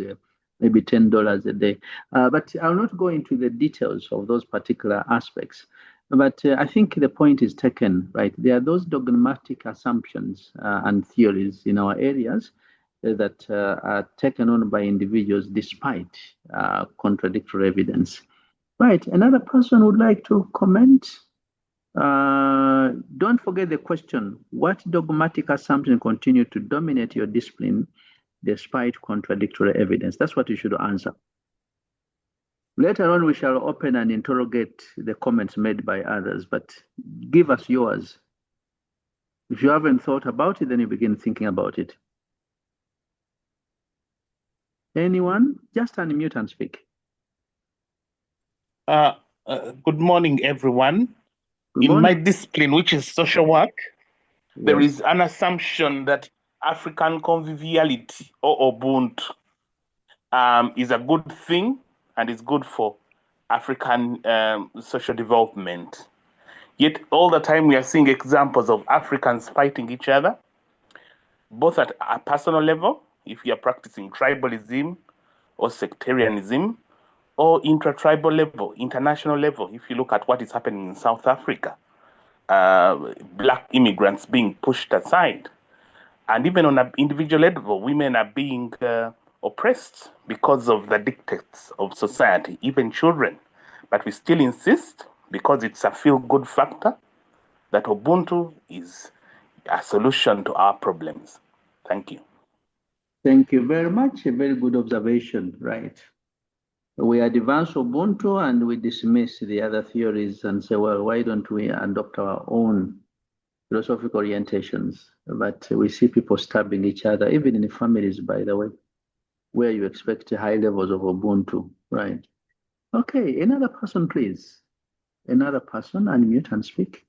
maybe $10 a day. But I'll not go into the details of those particular aspects. But I think the point is taken, right? There are those dogmatic assumptions and theories in our areas that are taken on by individuals despite contradictory evidence. Right, another person would like to comment? Don't forget the question, what dogmatic assumptions continue to dominate your discipline despite contradictory evidence? That's what you should answer. Later on, we shall open and interrogate the comments made by others, but give us yours. If you haven't thought about it, then you begin thinking about it. Anyone? Just unmute and speak. Good morning, everyone. Good In my morning. discipline, which is social work, there Yes. is an assumption that African conviviality or Ubuntu is a good thing and is good for African social development. Yet all the time we are seeing examples of Africans fighting each other, both at a personal level, if you are practicing tribalism or sectarianism, or intra-tribal level, international level, if you look at what is happening in South Africa, Black immigrants being pushed aside. And even on an individual level, women are being oppressed because of the dictates of society, even children. But we still insist, because it's a feel-good factor, that Ubuntu is a solution to our problems. Thank you. Thank you very much. A very good observation, right? We advance Ubuntu and we dismiss the other theories and say, well, why don't we adopt our own philosophical orientations? But we see people stabbing each other, even in families, by the way, where you expect high levels of Ubuntu, right? Okay, another person, please. Another person, unmute and speak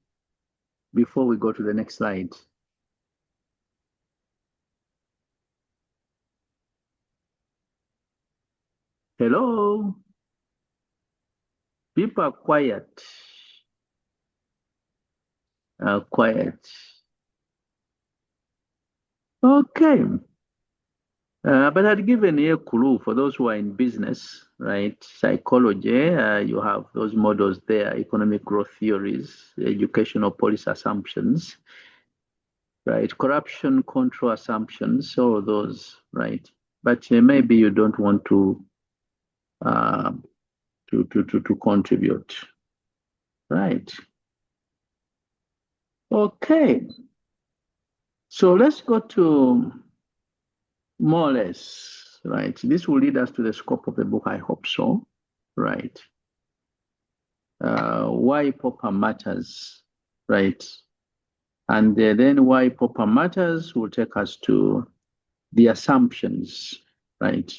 before we go to the next slide. Hello? People are quiet. Quiet. Okay. But I'd given a clue for those who are in business, right? Psychology, you have those models there, economic growth theories, educational policy assumptions, right? Corruption control assumptions, all those, right? But maybe you don't want to contribute, right? Okay. So let's go to more or less, right? This will lead us to the scope of the book, I hope so, right? Why Popper matters, right? And then why Popper matters will take us to the assumptions, right?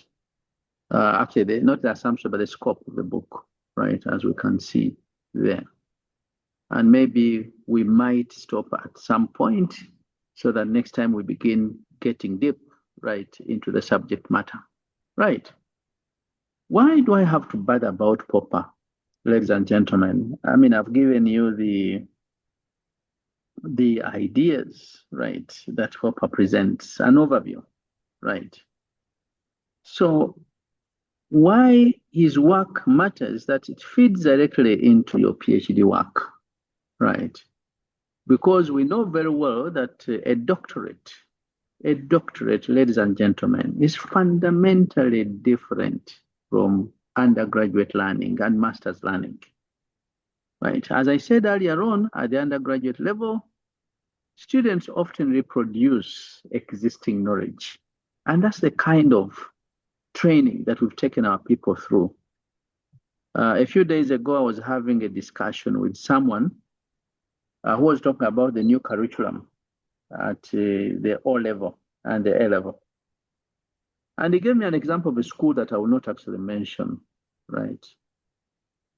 Actually, not the assumption, but the scope of the book, right? As we can see there. And maybe we might stop at some point so that next time we begin getting deep, right, into the subject matter, right? Why do I have to bother about Popper, ladies and gentlemen? I mean, I've given you the ideas, right, that Popper presents, an overview, right? So why his work matters, that it feeds directly into your PhD work, right? Because we know very well that a doctorate, ladies and gentlemen, is fundamentally different from undergraduate learning and master's learning, right? As I said earlier on, at the undergraduate level, students often reproduce existing knowledge. And that's the kind of training that we've taken our people through. A few days ago, I was having a discussion with someone who was talking about the new curriculum at the O level and the A level. And he gave me an example of a school that I will not actually mention, right?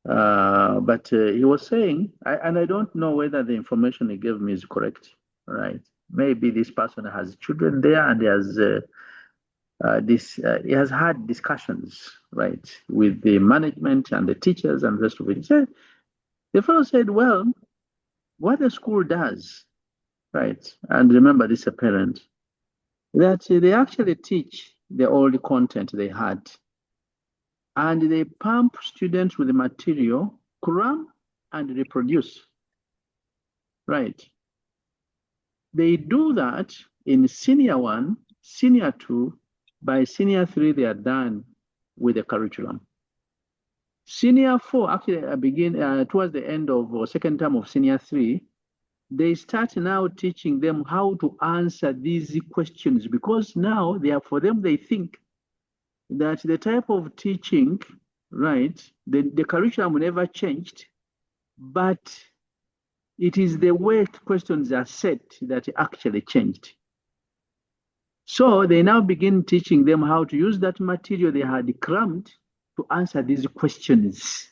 But he was saying, and I don't know whether the information he gave me is correct, right? Maybe this person has children there and he has had discussions, right, with the management and the teachers and the rest of it. The fellow said, well, what the school does, right, and remember this is a parent, that they actually teach the old content they had, and they pump students with the material, cram and reproduce, right? They do that in senior 1, senior 2, by senior 3, they are done with the curriculum. Senior 4, actually, I begin towards the end of second term of senior 3, they start now teaching them how to answer these questions, because now they are, for them, they think that the type of teaching, right, the curriculum never changed, but it is the way questions are set that actually changed. So they now begin teaching them how to use that material they had crammed to answer these questions.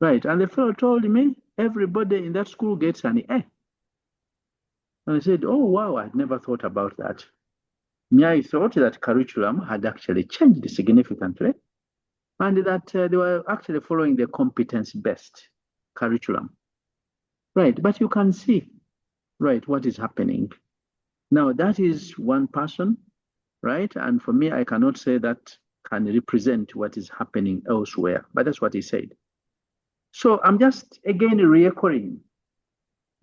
Right, and the fellow told me everybody in that school gets an A. And I said, oh, wow, I'd never thought about that. Me, I thought that curriculum had actually changed significantly, and that they were actually following the competence-based curriculum. Right, but you can see, right, what is happening. Now, that is one person, right? And for me, I cannot say that can represent what is happening elsewhere, but that's what he said. So I'm just, again, re-echoing,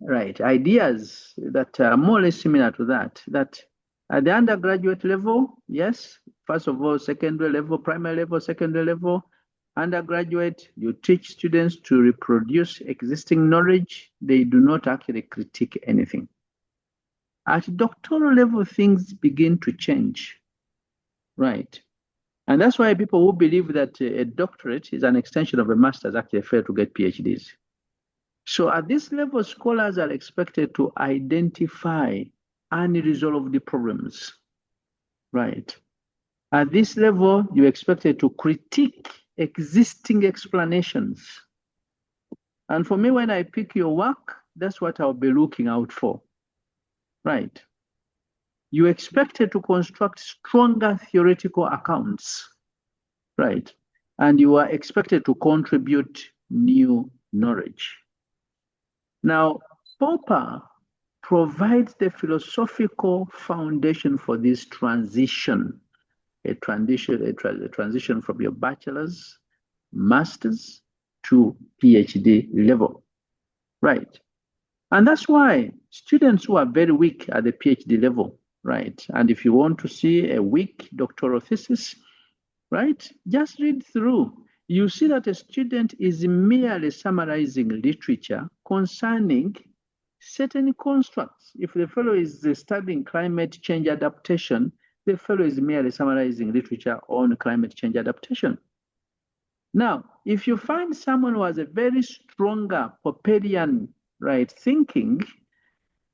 right, ideas that are more or less similar to that, that at the undergraduate level, yes, first of all, secondary level, primary level, secondary level, undergraduate, you teach students to reproduce existing knowledge. They do not actually critique anything. At doctoral level, things begin to change, right? And that's why people who believe that a doctorate is an extension of a master's actually fail to get PhDs. So at this level, scholars are expected to identify unresolved problems, right? At this level, you're expected to critique existing explanations. And for me, when I pick your work, that's what I'll be looking out for, right? You're expected to construct stronger theoretical accounts, right? And you are expected to contribute new knowledge. Now, Popper provides the philosophical foundation for this transition, a transition from your bachelor's, master's to PhD level, right? And that's why students who are very weak at the PhD level, right? And if you want to see a weak doctoral thesis, right, just read through. You see that a student is merely summarizing literature concerning certain constructs. If the fellow is studying climate change adaptation, the fellow is merely summarizing literature on climate change adaptation. Now, if you find someone who has a very stronger Popperian, right, thinking,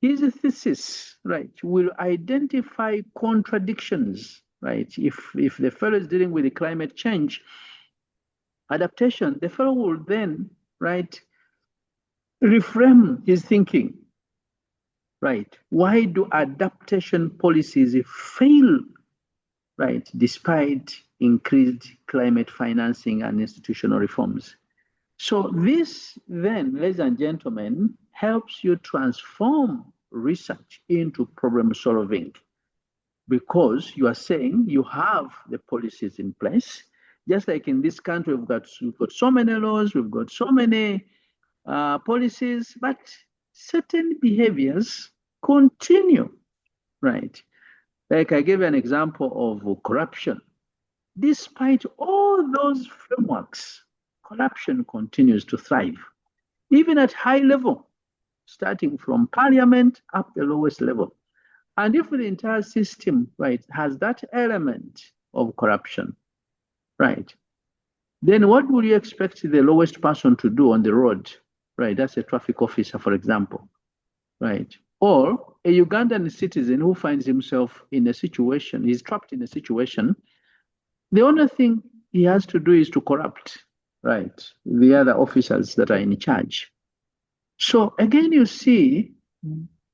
his thesis, right, will identify contradictions, right? If the fellow is dealing with the climate change adaptation, the fellow will then, right, reframe his thinking, right? Why do adaptation policies fail, right, despite increased climate financing and institutional reforms? So this then, ladies and gentlemen, helps you transform research into problem solving, because you are saying you have the policies in place. Just like in this country, we've got so many laws, we've got so many policies, but certain behaviors continue, right? Like I gave an example of corruption. Despite all those frameworks, corruption continues to thrive, even at high level, starting from parliament up the lowest level. And if the entire system, right, has that element of corruption, right, then what would you expect the lowest person to do on the road, right? That's a traffic officer, for example, right? Or a Ugandan citizen who finds himself in a situation, he's trapped in a situation, the only thing he has to do is to corrupt, right, the other officers that are in charge. So again, you see,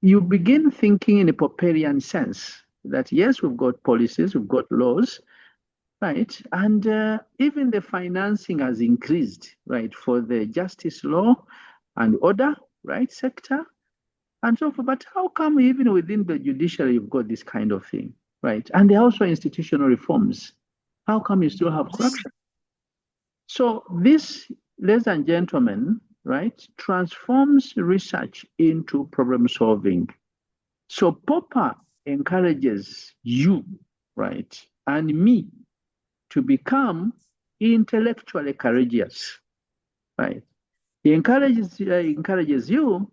you begin thinking in a Popperian sense that yes, we've got policies, we've got laws, right? And even the financing has increased, right, for the justice, law and order, right, sector, and so forth. But how come even within the judiciary you've got this kind of thing, right? And there are also institutional reforms. How come you still have corruption? So this, ladies and gentlemen, right, transforms research into problem solving. So Popper encourages you, right, and me to become intellectually courageous, right? He encourages you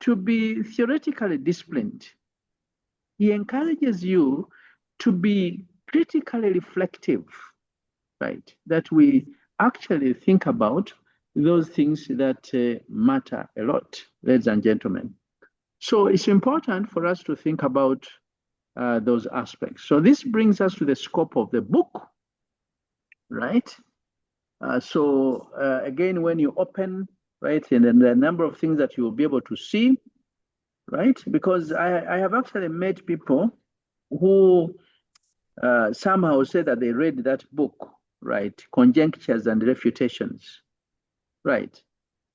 to be theoretically disciplined. He encourages you to be critically reflective, right? That we actually think about those things that matter a lot, ladies and gentlemen. So it's important for us to think about those aspects. So this brings us to the scope of the book, right? Again, when you open, right, and then the number of things that you will be able to see, right? Because I have actually met people who somehow say that they read that book, right? Conjectures and Refutations, right?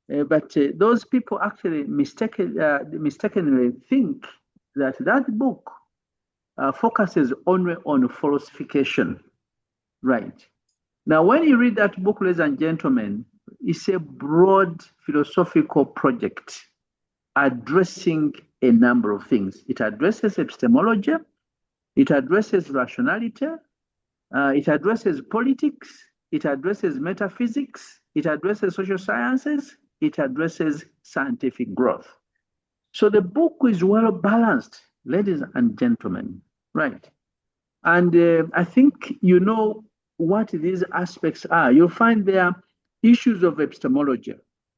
But those people actually mistakenly think that that book focuses only on falsification, right? Now, when you read that book, ladies and gentlemen, it's a broad philosophical project addressing a number of things. It addresses epistemology, it addresses rationality, it addresses politics, it addresses metaphysics, it addresses social sciences, it addresses scientific growth. So the book is well balanced, ladies and gentlemen, right? And I think you know what these aspects are. You'll find there issues of epistemology,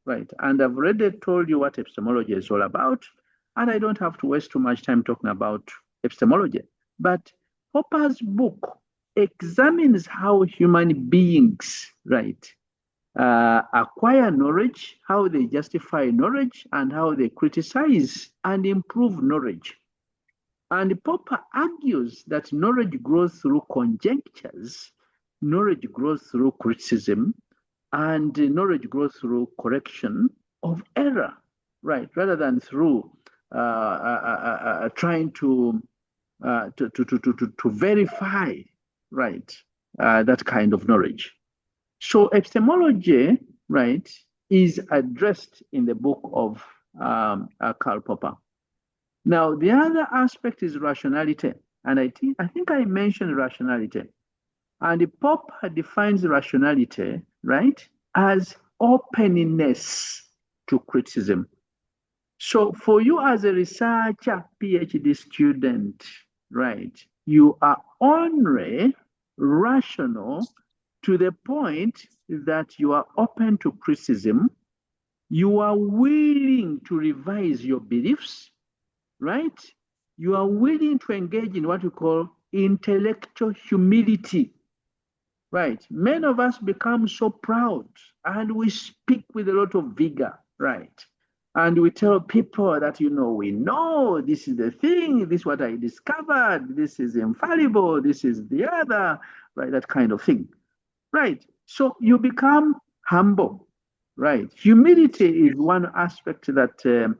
right? And I've already told you what epistemology is all about, and I don't have to waste too much time talking about epistemology. But Popper's book examines how human beings, right, acquire knowledge, how they justify knowledge, and how they criticize and improve knowledge. And Popper argues that knowledge grows through conjectures, knowledge grows through criticism, and knowledge grows through correction of error, right? Rather than through trying to verify, right, that kind of knowledge. So epistemology, right, is addressed in the book of Karl Popper. Now, the other aspect is rationality. And I think I mentioned rationality. And Popper defines rationality, right, as openness to criticism. So for you as a researcher, PhD student, right, you are only rational to the point that you are open to criticism, you are willing to revise your beliefs, right? You are willing to engage in what we call intellectual humility, right? Many of us become so proud and we speak with a lot of vigor, right? And we tell people that, you know, we know this is the thing, this is what I discovered, this is infallible, this is the other, right? That kind of thing, right? So you become humble, right? Humility is one aspect that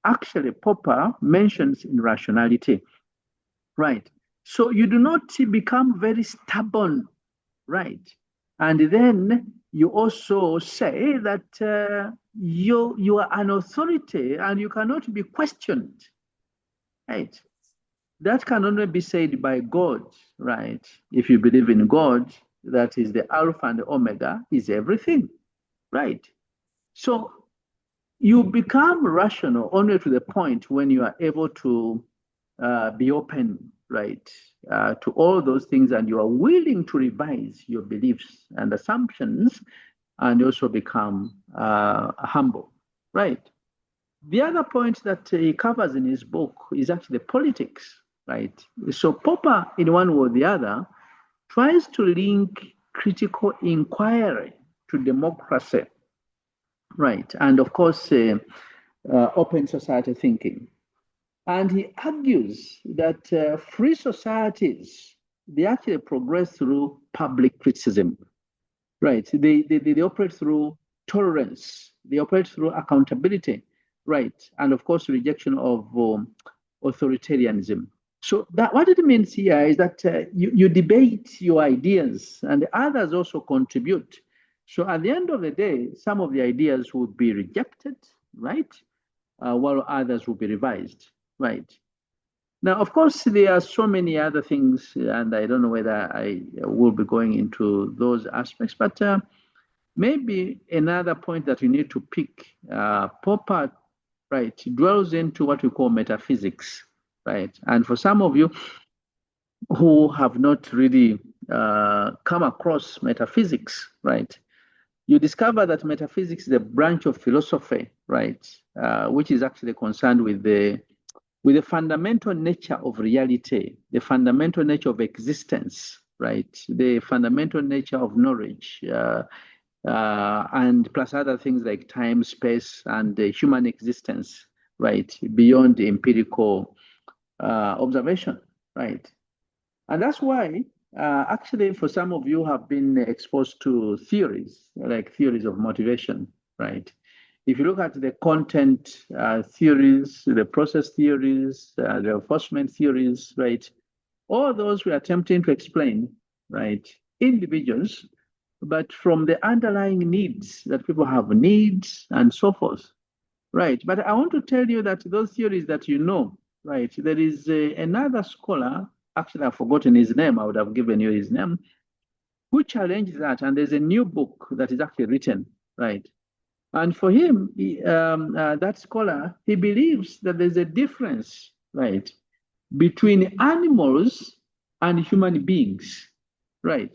actually Popper mentions in rationality, right? So you do not become very stubborn, right? And then you also say that you are an authority and you cannot be questioned, right? That can only be said by God, right? If you believe in God, that is the Alpha and the Omega, is everything, right? So you become rational only to the point when you are able to be open, right, to all those things, and you are willing to revise your beliefs and assumptions, and also become humble, right? The other point that he covers in his book is actually politics, right? So Popper, in one way or the other, tries to link critical inquiry to democracy, right? And of course, open society thinking. And he argues that free societies, they actually progress through public criticism, right? They operate through tolerance, they operate through accountability, right? And of course, rejection of authoritarianism. So that what it means here is that you debate your ideas and others also contribute. So at the end of the day, some of the ideas will be rejected, right? While others will be revised, right? Now, of course, there are so many other things, and I don't know whether I will be going into those aspects, but maybe another point that we need to pick, Popper, right, dwells into what we call metaphysics, right? And for some of you who have not really come across metaphysics, right, you discover that metaphysics is a branch of philosophy, right, which is actually concerned with the fundamental nature of reality, the fundamental nature of existence, right, the fundamental nature of knowledge, and plus other things like time, space, and human existence, right, beyond the empirical observation, right. And that's why, actually, for some of you have been exposed to theories, like theories of motivation, right? If you look at the content theories, the process theories, the reinforcement theories, right? All those we are attempting to explain, right? Individuals, but from the underlying needs that people have needs and so forth, right? But I want to tell you that those theories that you know, right? There is another scholar, actually I've forgotten his name, I would have given you his name, who challenged that, and there's a new book that is actually written, right? And for him, that scholar, he believes that there's a difference, right, between animals and human beings, right?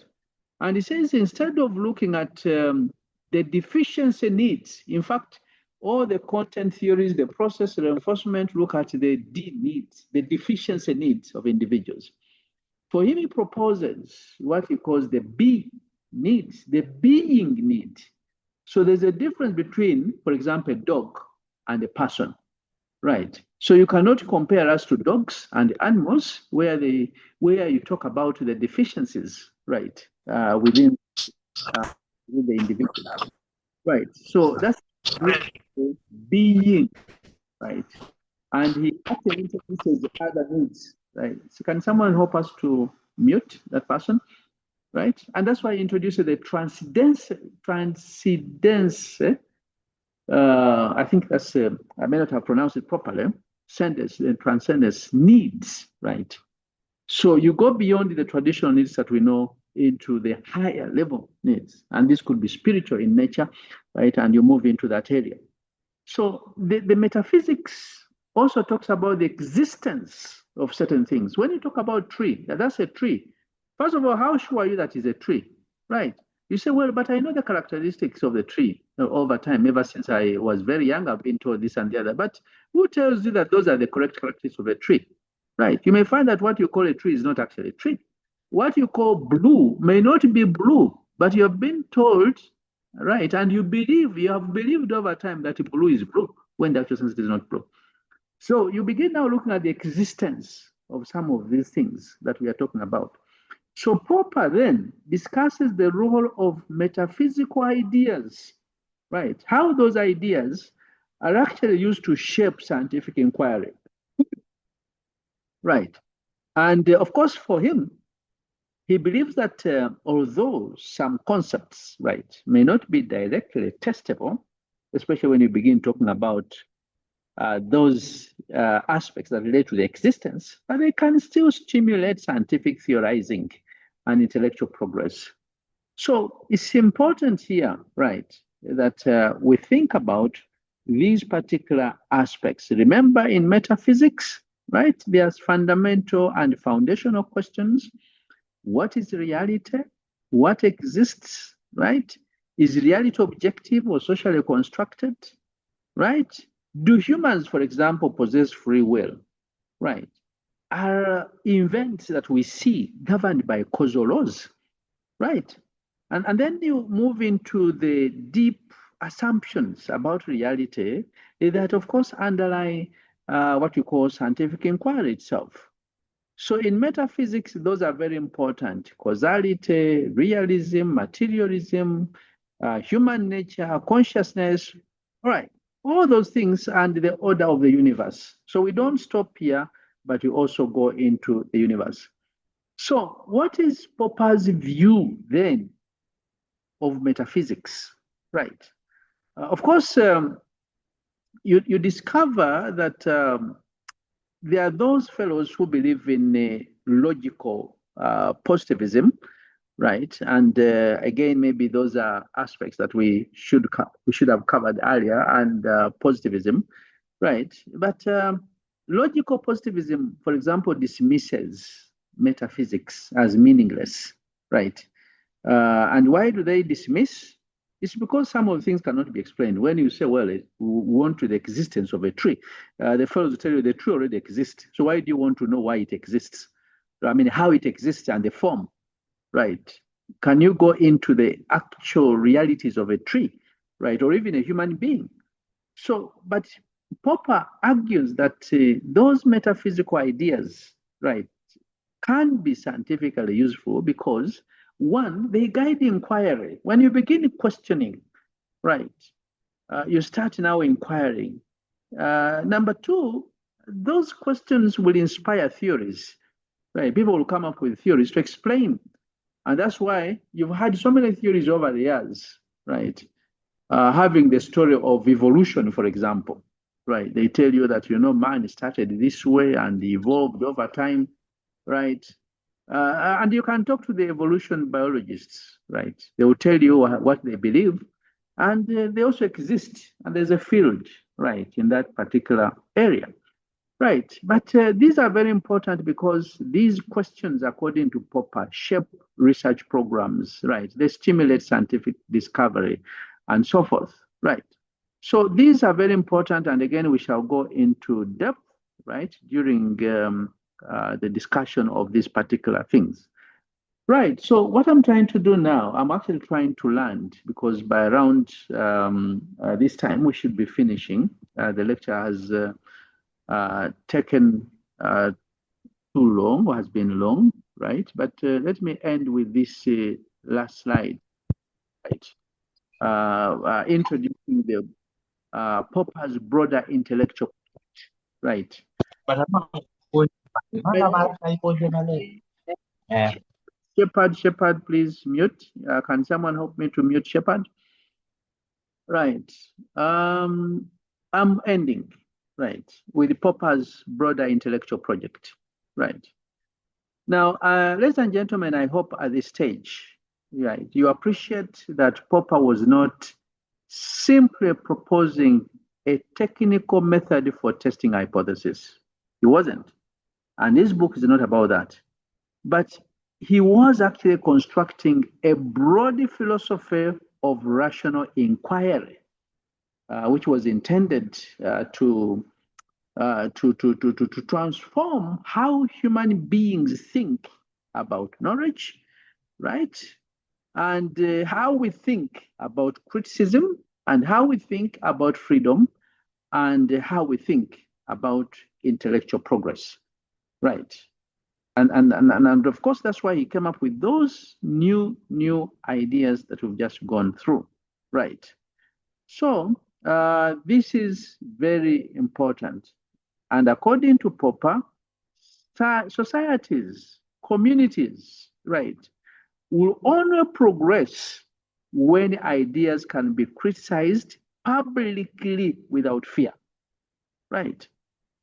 And he says instead of looking at the deficiency needs, in fact, all the content theories, the process reinforcement look at the D needs, the deficiency needs of individuals. For him, he proposes what he calls the B needs, the being need. So there's a difference between, for example, a dog and a person, right? So you cannot compare us to dogs and animals where you talk about the deficiencies, right, within the individual, right? So that's being, right? And he actually introduces other needs, right? So can someone help us to mute that person, right? And that's why he introduces the transcendence. I think that's I may not have pronounced it properly. Transcendence needs, right? So you go beyond the traditional needs that we know into the higher level needs, and this could be spiritual in nature, right? And you move into that area. So the metaphysics also talks about the existence of certain things. When you talk about tree, that's a tree. First of all, how sure are you that is a tree, right? You say, well, but I know the characteristics of the tree over time. Ever since I was very young, I've been told this and the other. But who tells you that those are the correct characteristics of a tree, right? You may find that what you call a tree is not actually a tree. What you call blue may not be blue, but you have been told, right? And you have believed over time that blue is blue when the actual sense is not blue. So you begin now looking at the existence of some of these things that we are talking about. So Popper then discusses the role of metaphysical ideas, right? How those ideas are actually used to shape scientific inquiry, right? And of course, for him, he believes that although some concepts, right, may not be directly testable, especially when you begin talking about those aspects that relate to the existence, but they can still stimulate scientific theorizing and intellectual progress. So it's important here, right, that we think about these particular aspects. Remember, in metaphysics, right, there's fundamental and foundational questions. What is reality? What exists, right? Is reality objective or socially constructed, right? Do humans, for example, possess free will, right? Are events that we see governed by causal laws, right? And then you move into the deep assumptions about reality that, of course, underlie what you call scientific inquiry itself. So in metaphysics, those are very important. Causality, realism, materialism, human nature, consciousness, all right, all those things and the order of the universe. So we don't stop here, but we also go into the universe. So what is Popper's view then of metaphysics, right? Of course, you discover that there are those fellows who believe in logical positivism, right? And again, maybe those are aspects that we should have covered earlier, and positivism, right? But logical positivism, for example, dismisses metaphysics as meaningless, right? And why do they dismiss? It's because some of the things cannot be explained. When you say, well, we want to the existence of a tree, the fellows will tell you the tree already exists. So why do you want to know why it exists? I mean, how it exists and the form, right? Can you go into the actual realities of a tree, right? Or even a human being? So, but Popper argues that those metaphysical ideas, right, can be scientifically useful because, one, they guide inquiry. When you begin questioning, right, you start now inquiring. Number two, those questions will inspire theories, right? People will come up with theories to explain. And that's why you've had so many theories over the years, right? Having the story of evolution, for example, right? They tell you that, man started this way and evolved over time, right? And you can talk to the evolution biologists, right? They will tell you what they believe, and they also exist, and there's a field, right, in that particular area, right? But these are very important because these questions, according to Popper, shape research programs, right? They stimulate scientific discovery and so forth, right? So these are very important, and again, we shall go into depth, right, during the discussion of these particular things. Right, so what I'm trying to do now, I'm actually trying to land, because by around this time we should be finishing. The lecture has taken too long, or has been long, right? But let me end with this last slide, right? Introducing the Popper's broader intellectual, right? Shepard, please mute. Can someone help me to mute Shepard? Right. I'm ending, right, with Popper's broader intellectual project, right? Now, ladies and gentlemen, I hope at this stage, right, you appreciate that Popper was not simply proposing a technical method for testing hypothesis. He wasn't. And this book is not about that. But he was actually constructing a broad philosophy of rational inquiry, which was intended to transform how human beings think about knowledge, right? And how we think about criticism, and how we think about freedom, and how we think about intellectual progress, right? And of course, that's why he came up with those new ideas that we've just gone through, right? So this is very important. And according to Popper, societies, communities, right, will only progress when ideas can be criticized publicly without fear, right?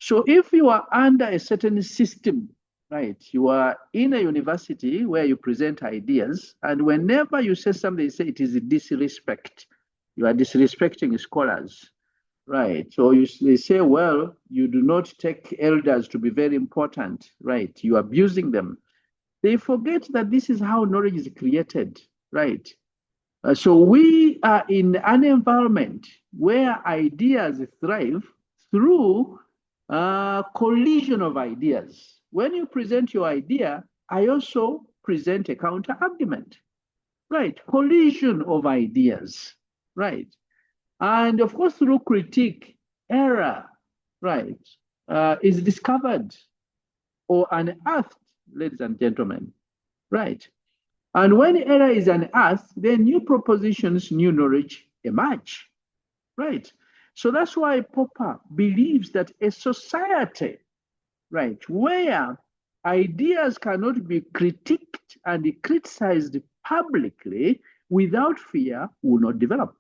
So if you are under a certain system, right, you are in a university where you present ideas, and whenever you say something, you say it is disrespect. You are disrespecting scholars, right? So they say, well, you do not take elders to be very important, right? You are abusing them. They forget that this is how knowledge is created, right? So we are in an environment where ideas thrive through collision of ideas. When you present your idea, I also present a counter argument, right? Collision of ideas, right? And of course, through critique, error, right, is discovered or unearthed, ladies and gentlemen, right? And when error is unearthed, then new propositions, new knowledge emerge, right? So that's why Popper believes that a society, right, where ideas cannot be critiqued and criticized publicly without fear will not develop.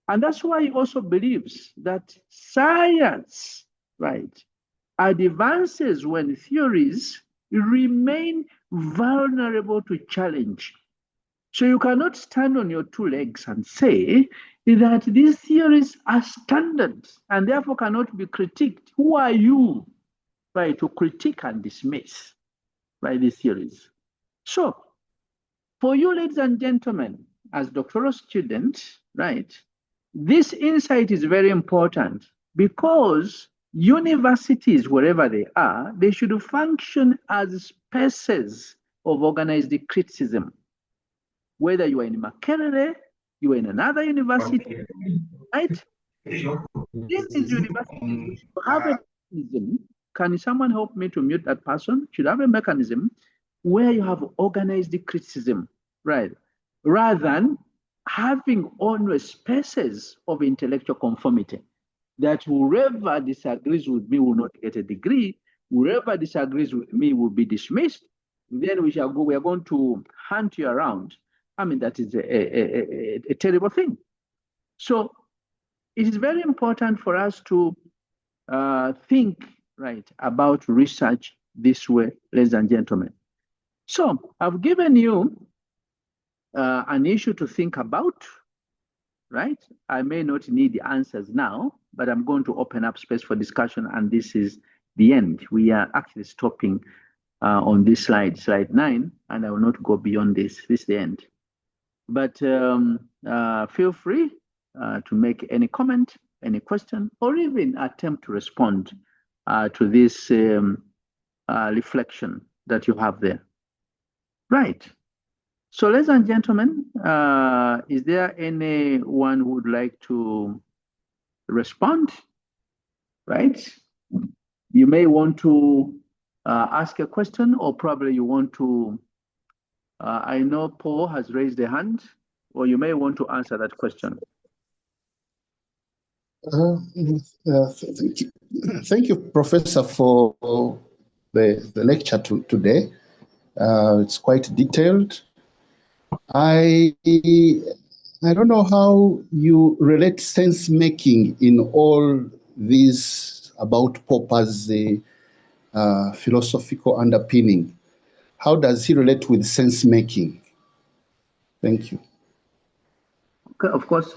And that's why he also believes that science, right, advances when theories remain vulnerable to challenge. So you cannot stand on your two legs and say that these theories are standard and therefore cannot be critiqued. Who are you, right, to critique and dismiss, right, these theories? So for you, ladies and gentlemen, as doctoral students, right, this insight is very important because universities, wherever they are, they should function as spaces of organized criticism. Whether you are in Makerere, you are in another university, right? In these universities, we should have a mechanism. Can someone help me to mute that person? Should have a mechanism where you have organized criticism, right? Rather than having only spaces of intellectual conformity, that whoever disagrees with me will not get a degree, whoever disagrees with me will be dismissed, then we are going to hunt you around. I mean, that is a terrible thing. So it is very important for us to think, right, about research this way, ladies and gentlemen. So I've given you an issue to think about, right? I may not need the answers now, but I'm going to open up space for discussion, and this is the end. We are actually stopping on this slide 9, and I will not go beyond this. This is the end. But feel free to make any comment, any question, or even attempt to respond to this reflection that you have there. Right. So, ladies and gentlemen, is there anyone who would like to respond? Right? You may want to ask a question, or probably you want to. I know Paul has raised a hand, or you may want to answer that question. Thank you, Professor, for the lecture today. It's quite detailed. I don't know how you relate sense making in all these about Popper's philosophical underpinning. How does he relate with sense making? Thank you. Okay, of course,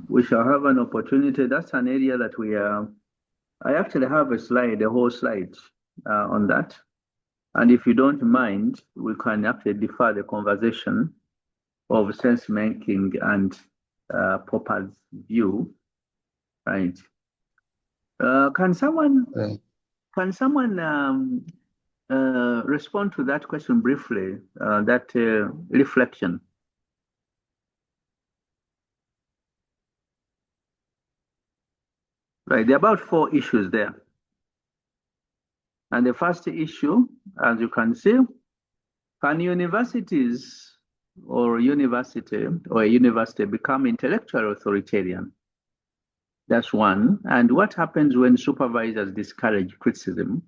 we shall have an opportunity. That's an area that we are. I actually have a slide, a whole slide on that. And if you don't mind, we can actually defer the conversation of sense making and Popper's view, right? Can someone respond to that question briefly? That reflection. Right, there are about 4 issues there. And the first issue, as you can see, can universities or a university become intellectual authoritarian? That's one. And what happens when supervisors discourage criticism?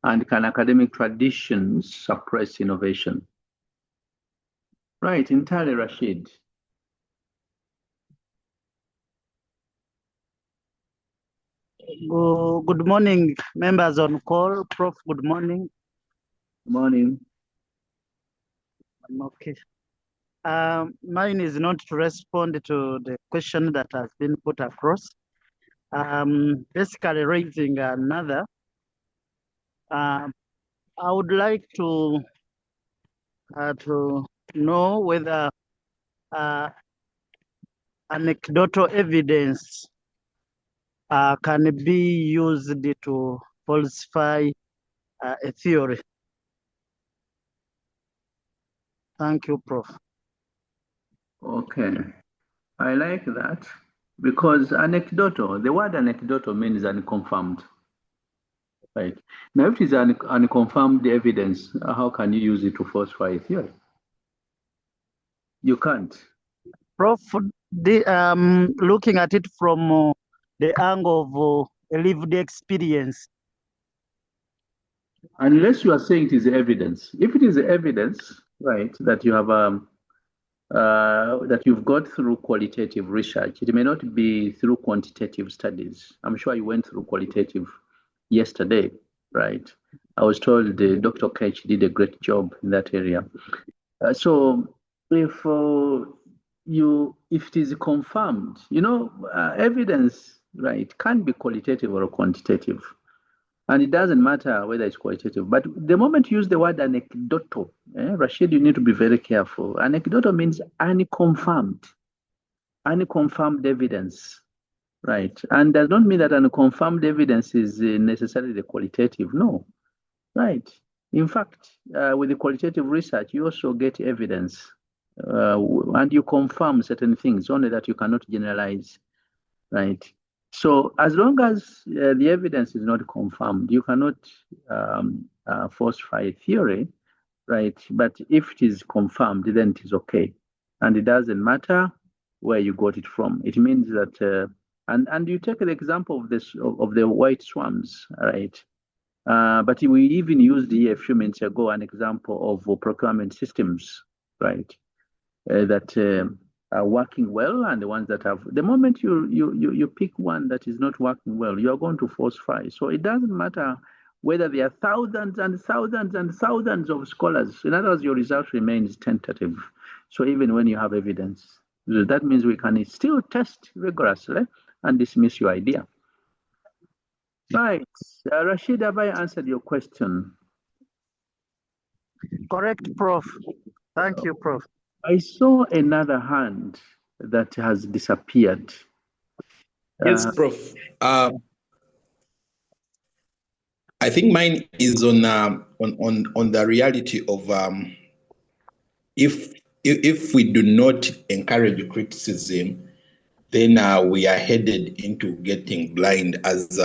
And can academic traditions suppress innovation? Right, entirely, Rashid. Good morning, members on call. Prof, good morning. Good morning. Okay. Mine is not to respond to the question that has been put across. Basically raising another. I would like to know whether anecdotal evidence can be used to falsify a theory. Thank you, Prof. Okay, I like that because anecdotal, the word anecdotal means unconfirmed. Right. Now, if it is unconfirmed evidence, how can you use it to falsify a theory? You can't. Prof, looking at it from the angle of a lived experience. Unless you are saying it is evidence. If it is evidence, right, that you have that you've got through qualitative research, it may not be through quantitative studies. I'm sure you went through qualitative yesterday, right? I was told Dr. Ketch did a great job in that area. So if it is confirmed, evidence, right, can be qualitative or quantitative. And it doesn't matter whether it's qualitative. But the moment you use the word anecdotal, Rashid, you need to be very careful. Anecdotal means unconfirmed evidence, right? And does not mean that unconfirmed evidence is necessarily the qualitative. No, right? In fact, with the qualitative research, you also get evidence and you confirm certain things, only that you cannot generalize, right? So as long as the evidence is not confirmed, you cannot falsify a theory, right? But if it is confirmed, then it is okay. And it doesn't matter where you got it from. It means that, and you take the example of this of the white swans, right? But we even used here a few minutes ago an example of procurement systems, right? That are working well, and the ones that have. The moment you pick one that is not working well, you are going to falsify. So it doesn't matter whether there are thousands and thousands and thousands of scholars. In other words, your result remains tentative. So even when you have evidence, that means we can still test rigorously and dismiss your idea. Right. Rashid, have I answered your question? Correct, Prof. Thank you, Prof. I saw another hand that has disappeared. Yes, Prof. I think mine is on the reality of if we do not encourage criticism, then we are headed into getting blind as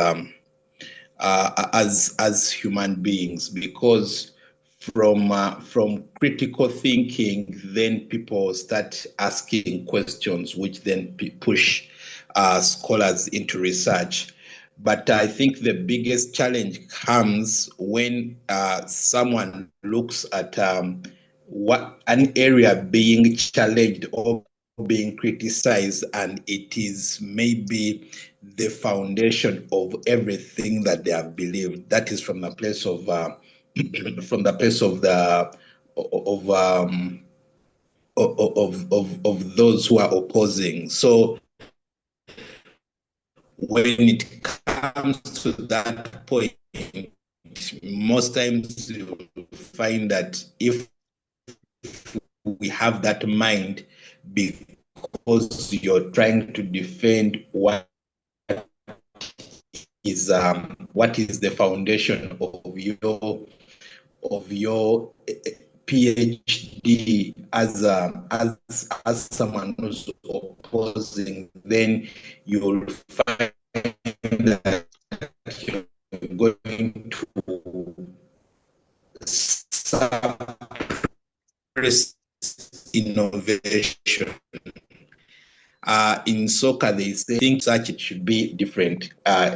human beings, because from critical thinking, then people start asking questions, which then push scholars into research. But I think the biggest challenge comes when someone looks at what an area being challenged or being criticized, and it is maybe the foundation of everything that they have believed. That is from the place of from the place of those who are opposing. So when it comes to that point, most times you find that if we have that mind, because you're trying to defend what is the foundation of your PhD as someone who's opposing, then you'll find that you're going to suppress innovation. In soccer, they think such it should be different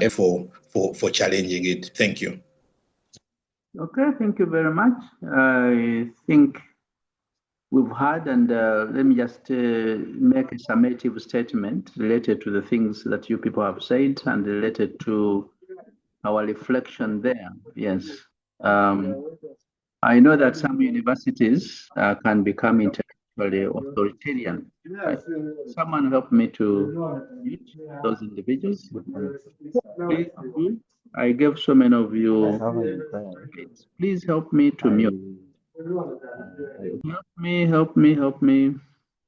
for challenging it. Thank you. Okay, thank you very much. I think we've had, and let me just make a summative statement related to the things that you people have said and related to our reflection there. Yes. I know that some universities can become intellectually authoritarian. Right? Someone help me to mute those individuals. Please, I gave so many of you. Please help me to mute. Help me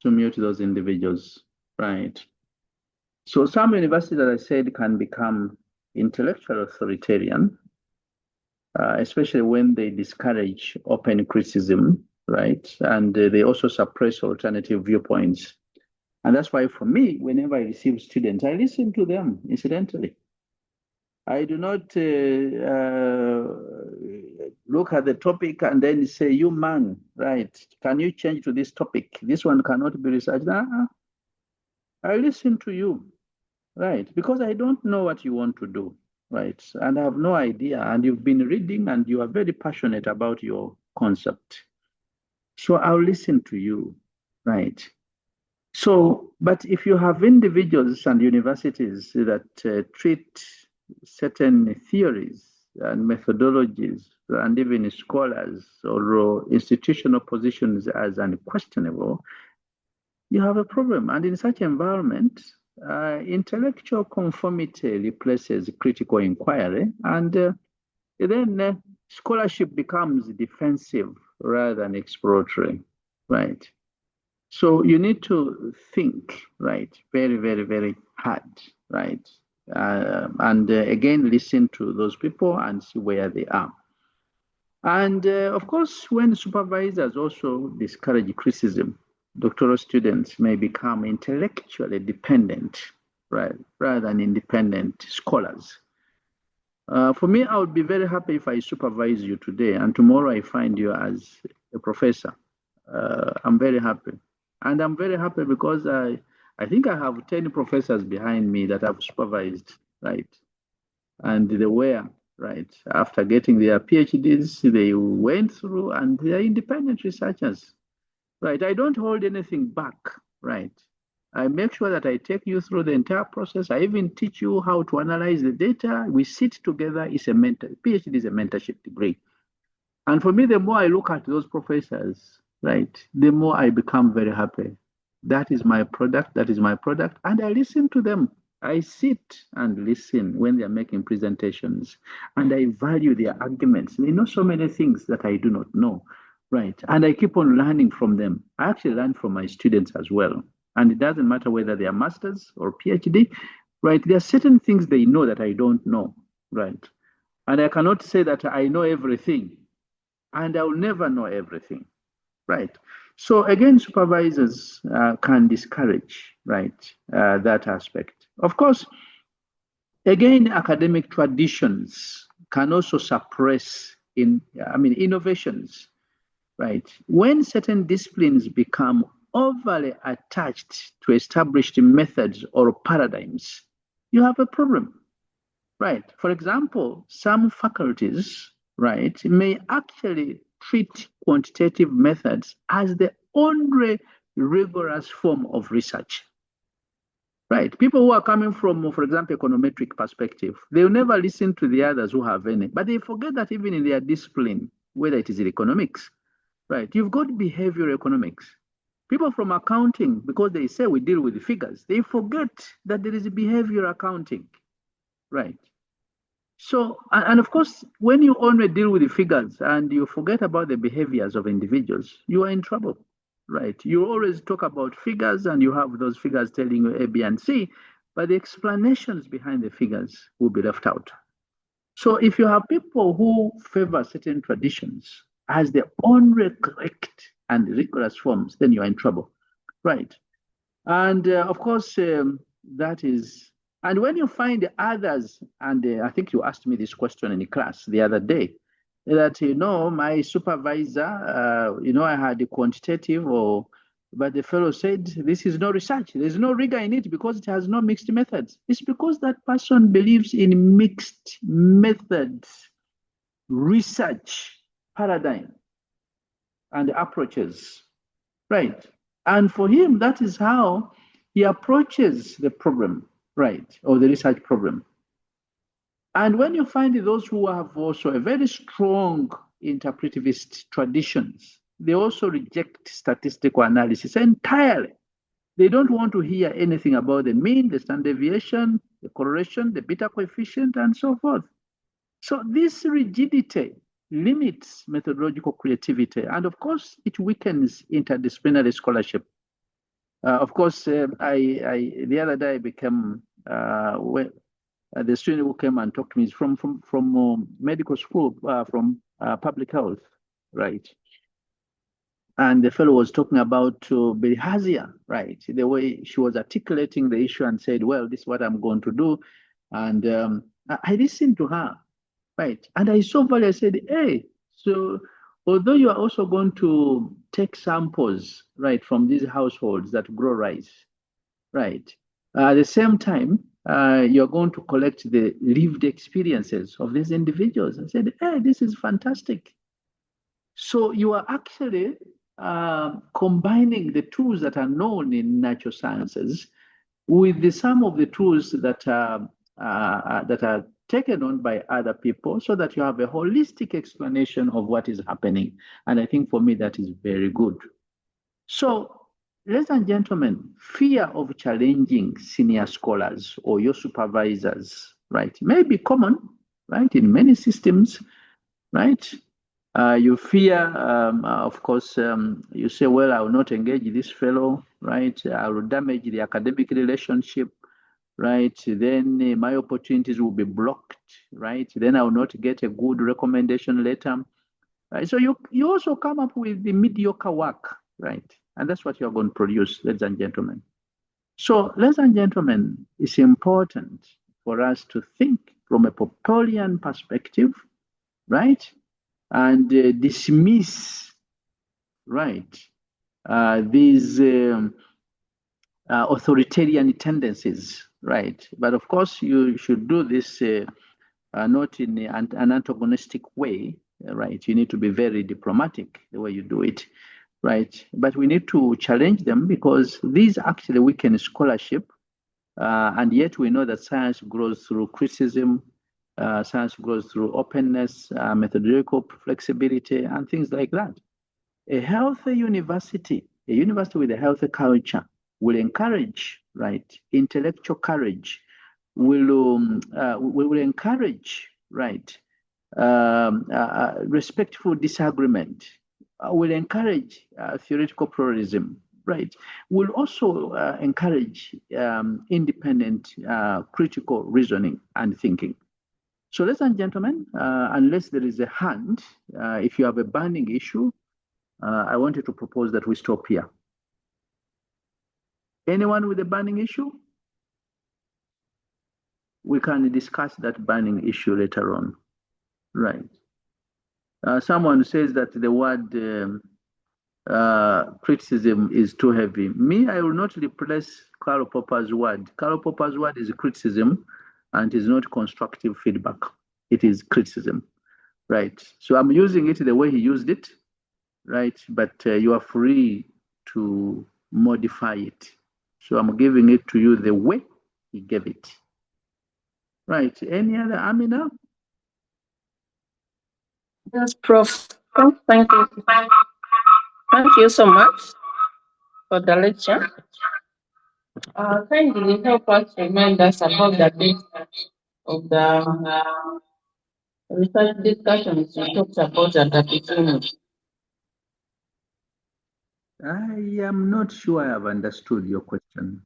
to mute those individuals. Right. So some universities, as I said, can become intellectual authoritarian, especially when they discourage open criticism, right? And they also suppress alternative viewpoints. And that's why for me, whenever I receive students, I listen to them, incidentally. I do not look at the topic and then say, you man, right, can you change to this topic? This one cannot be researched. I listen to you, right, because I don't know what you want to do, right, and I have no idea, and you've been reading and you are very passionate about your concept. So I'll listen to you, right? So, but if you have individuals and universities that treat certain theories and methodologies and even scholars or institutional positions as unquestionable, you have a problem. And in such environment, intellectual conformity replaces critical inquiry, and then scholarship becomes defensive rather than exploratory, right? So you need to think, right, very, very, very hard, right? And again, listen to those people and see where they are. And of course, when supervisors also discourage criticism, doctoral students may become intellectually dependent, right, rather than independent scholars. For me, I would be very happy if I supervise you today and tomorrow I find you as a professor. I'm very happy. And I'm very happy because I think I have 10 professors behind me that I've supervised, right? And they were, right, after getting their PhDs, they went through and they are independent researchers, right? I don't hold anything back, right? I make sure that I take you through the entire process. I even teach you how to analyze the data. We sit together. It's a PhD is a mentorship degree. And for me, the more I look at those professors, right, the more I become very happy. That is my product. That is my product. And I listen to them. I sit and listen when they are making presentations, and I value their arguments. They know so many things that I do not know, right? And I keep on learning from them. I actually learn from my students as well. And it doesn't matter whether they are masters or PhD, right? There are certain things they know that I don't know, right? And I cannot say that I know everything, and I will never know everything, right? So again, supervisors can discourage, right, that aspect. Of course, again, academic traditions can also suppress innovations, right? When certain disciplines become overly attached to established methods or paradigms, you have a problem, right? For example, some faculties, right, may actually treat quantitative methods as the only rigorous form of research. Right. People who are coming from, for example, econometric perspective, they will never listen to the others who have any, but they forget that even in their discipline, whether it is in economics, right, you've got behavioral economics. People from accounting, because they say we deal with the figures, they forget that there is behavioral accounting, right? So, and of course, when you only deal with the figures and you forget about the behaviors of individuals, you are in trouble. Right. You always talk about figures and you have those figures telling you A, B, and C, but the explanations behind the figures will be left out. So if you have people who favor certain traditions as the only correct and rigorous forms, then you're in trouble. Right. And of course, that is, and when you find others, and I think you asked me this question in the class the other day, that, my supervisor, I had a quantitative, but the fellow said, this is no research. There's no rigor in it because it has no mixed methods. It's because that person believes in mixed methods, research paradigm, and approaches, right? And for him, that is how he approaches the problem, right, or the research problem. And when you find those who have also a very strong interpretivist traditions, they also reject statistical analysis entirely. They don't want to hear anything about the mean, the standard deviation, the correlation, the beta coefficient, and so forth. So this rigidity limits methodological creativity. And of course, it weakens interdisciplinary scholarship. Of course, the other day I became, the student who came and talked to me is from medical school, from public health, right? And the fellow was talking about bilharzia, right? The way she was articulating the issue and said, well, this is what I'm going to do. And I listened to her, right? And I saw value. I said, hey, so although you are also going to take samples, right, from these households that grow rice, right? At the same time, you're going to collect the lived experiences of these individuals. I said, hey, this is fantastic. So you are actually combining the tools that are known in natural sciences with some of the tools that are that are taken on by other people so that you have a holistic explanation of what is happening. And I think for me, that is very good. So, ladies and gentlemen, fear of challenging senior scholars or your supervisors, right, may be common, right, in many systems, right? You fear, of course, you say, well, I will not engage this fellow, right? I will damage the academic relationship, right? Then my opportunities will be blocked, right? Then I will not get a good recommendation letter. Right? So you also come up with the mediocre work, right? And that's what you're going to produce, ladies and gentlemen. So, ladies and gentlemen, it's important for us to think from a Popperian perspective, right? And dismiss, right, these authoritarian tendencies, right? But of course, you should do this not in an antagonistic way, right? You need to be very diplomatic the way you do it, right? But we need to challenge them because these actually weaken scholarship. And yet we know that science grows through criticism, science grows through openness, methodological flexibility, and things like that. A healthy university, a university with a healthy culture, will encourage, right, intellectual courage, will encourage, right, respectful disagreement, will encourage theoretical pluralism, right, will also encourage independent critical reasoning and thinking. So, ladies and gentlemen, unless there is a hand, if you have a burning issue, I wanted to propose that we stop here. Anyone with a burning issue? We can discuss that burning issue later on. Right. Someone says that the word criticism is too heavy. Me, I will not replace Karl Popper's word. Karl Popper's word is criticism and is not constructive feedback. It is criticism. Right. So I'm using it the way he used it. Right. But you are free to modify it. So I'm giving it to you the way he gave it. Right. Any other, Amina? Yes, Prof. Thank you. Thank you so much for the lecture. Kindly help us remind us about the date of the research discussions we talked about at the beginning. I am not sure I have understood your question.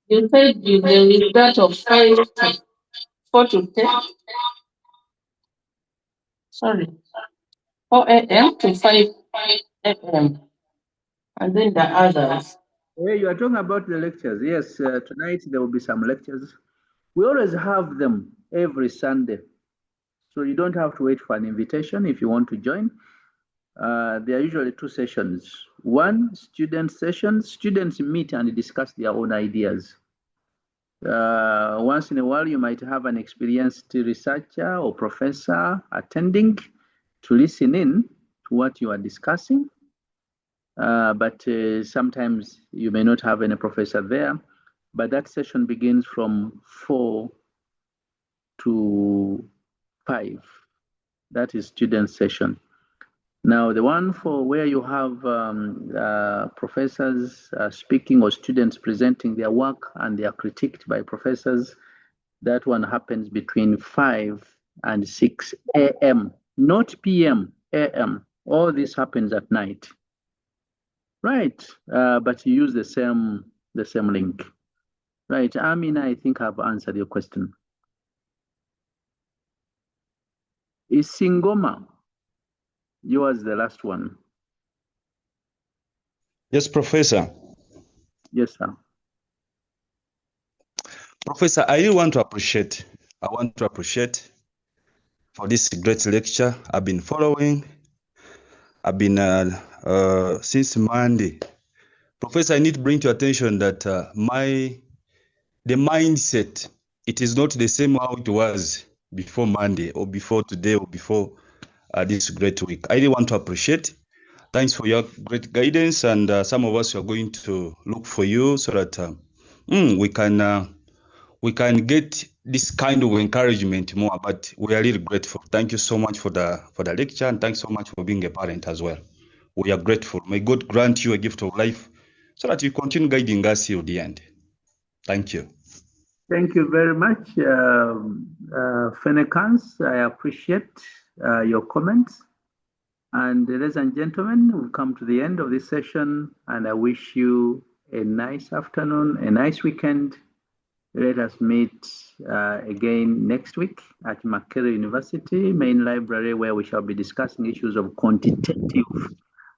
You said the result of 4 to 10. Sorry, 4 a.m. to 5 a.m. And then the others. Yeah, you are talking about the lectures. Yes, tonight there will be some lectures. We always have them every Sunday. So you don't have to wait for an invitation if you want to join. There are usually 2 sessions. One, student sessions. Students meet and discuss their own ideas. Once in a while, you might have an experienced researcher or professor attending to listen in to what you are discussing. But sometimes you may not have any professor there. But that session begins from 4 to 5. That is student session. Now, the one for where you have professors speaking or students presenting their work and they are critiqued by professors, that one happens between 5 and 6 a.m., not p.m., a.m. All this happens at night. Right, but you use the same link. Right, Amina, I think I've answered your question. Is Singoma yours the last one? Yes, Professor. Yes, sir. Professor, I want to appreciate for this great lecture I've been following. I've been since Monday. Professor, I need to bring to your attention that the mindset, it is not the same how it was before Monday or before today or before this great week. I really want to appreciate. Thanks for your great guidance, and some of us are going to look for you so that we we can get this kind of encouragement more. But we are really grateful. Thank you so much for the lecture, and thanks so much for being a parent as well. We are grateful. May God grant you a gift of life so that you continue guiding us till the end. Thank you. Thank you very much, Fenekans. I appreciate your comments. And ladies and gentlemen, we've come to the end of this session, and I wish you a nice afternoon, a nice weekend. Let us meet again next week at Makerere University Main Library, where we shall be discussing issues of quantitative,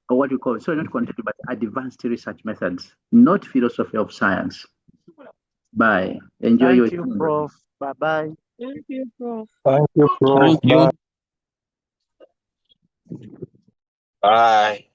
or what you call, sorry, not quantitative, but advanced research methods, not philosophy of science. Bye. Enjoy your Thank you, Prof. Bye-bye. Thank you, Prof. Thank you, Prof. Thank you. Bye. Bye.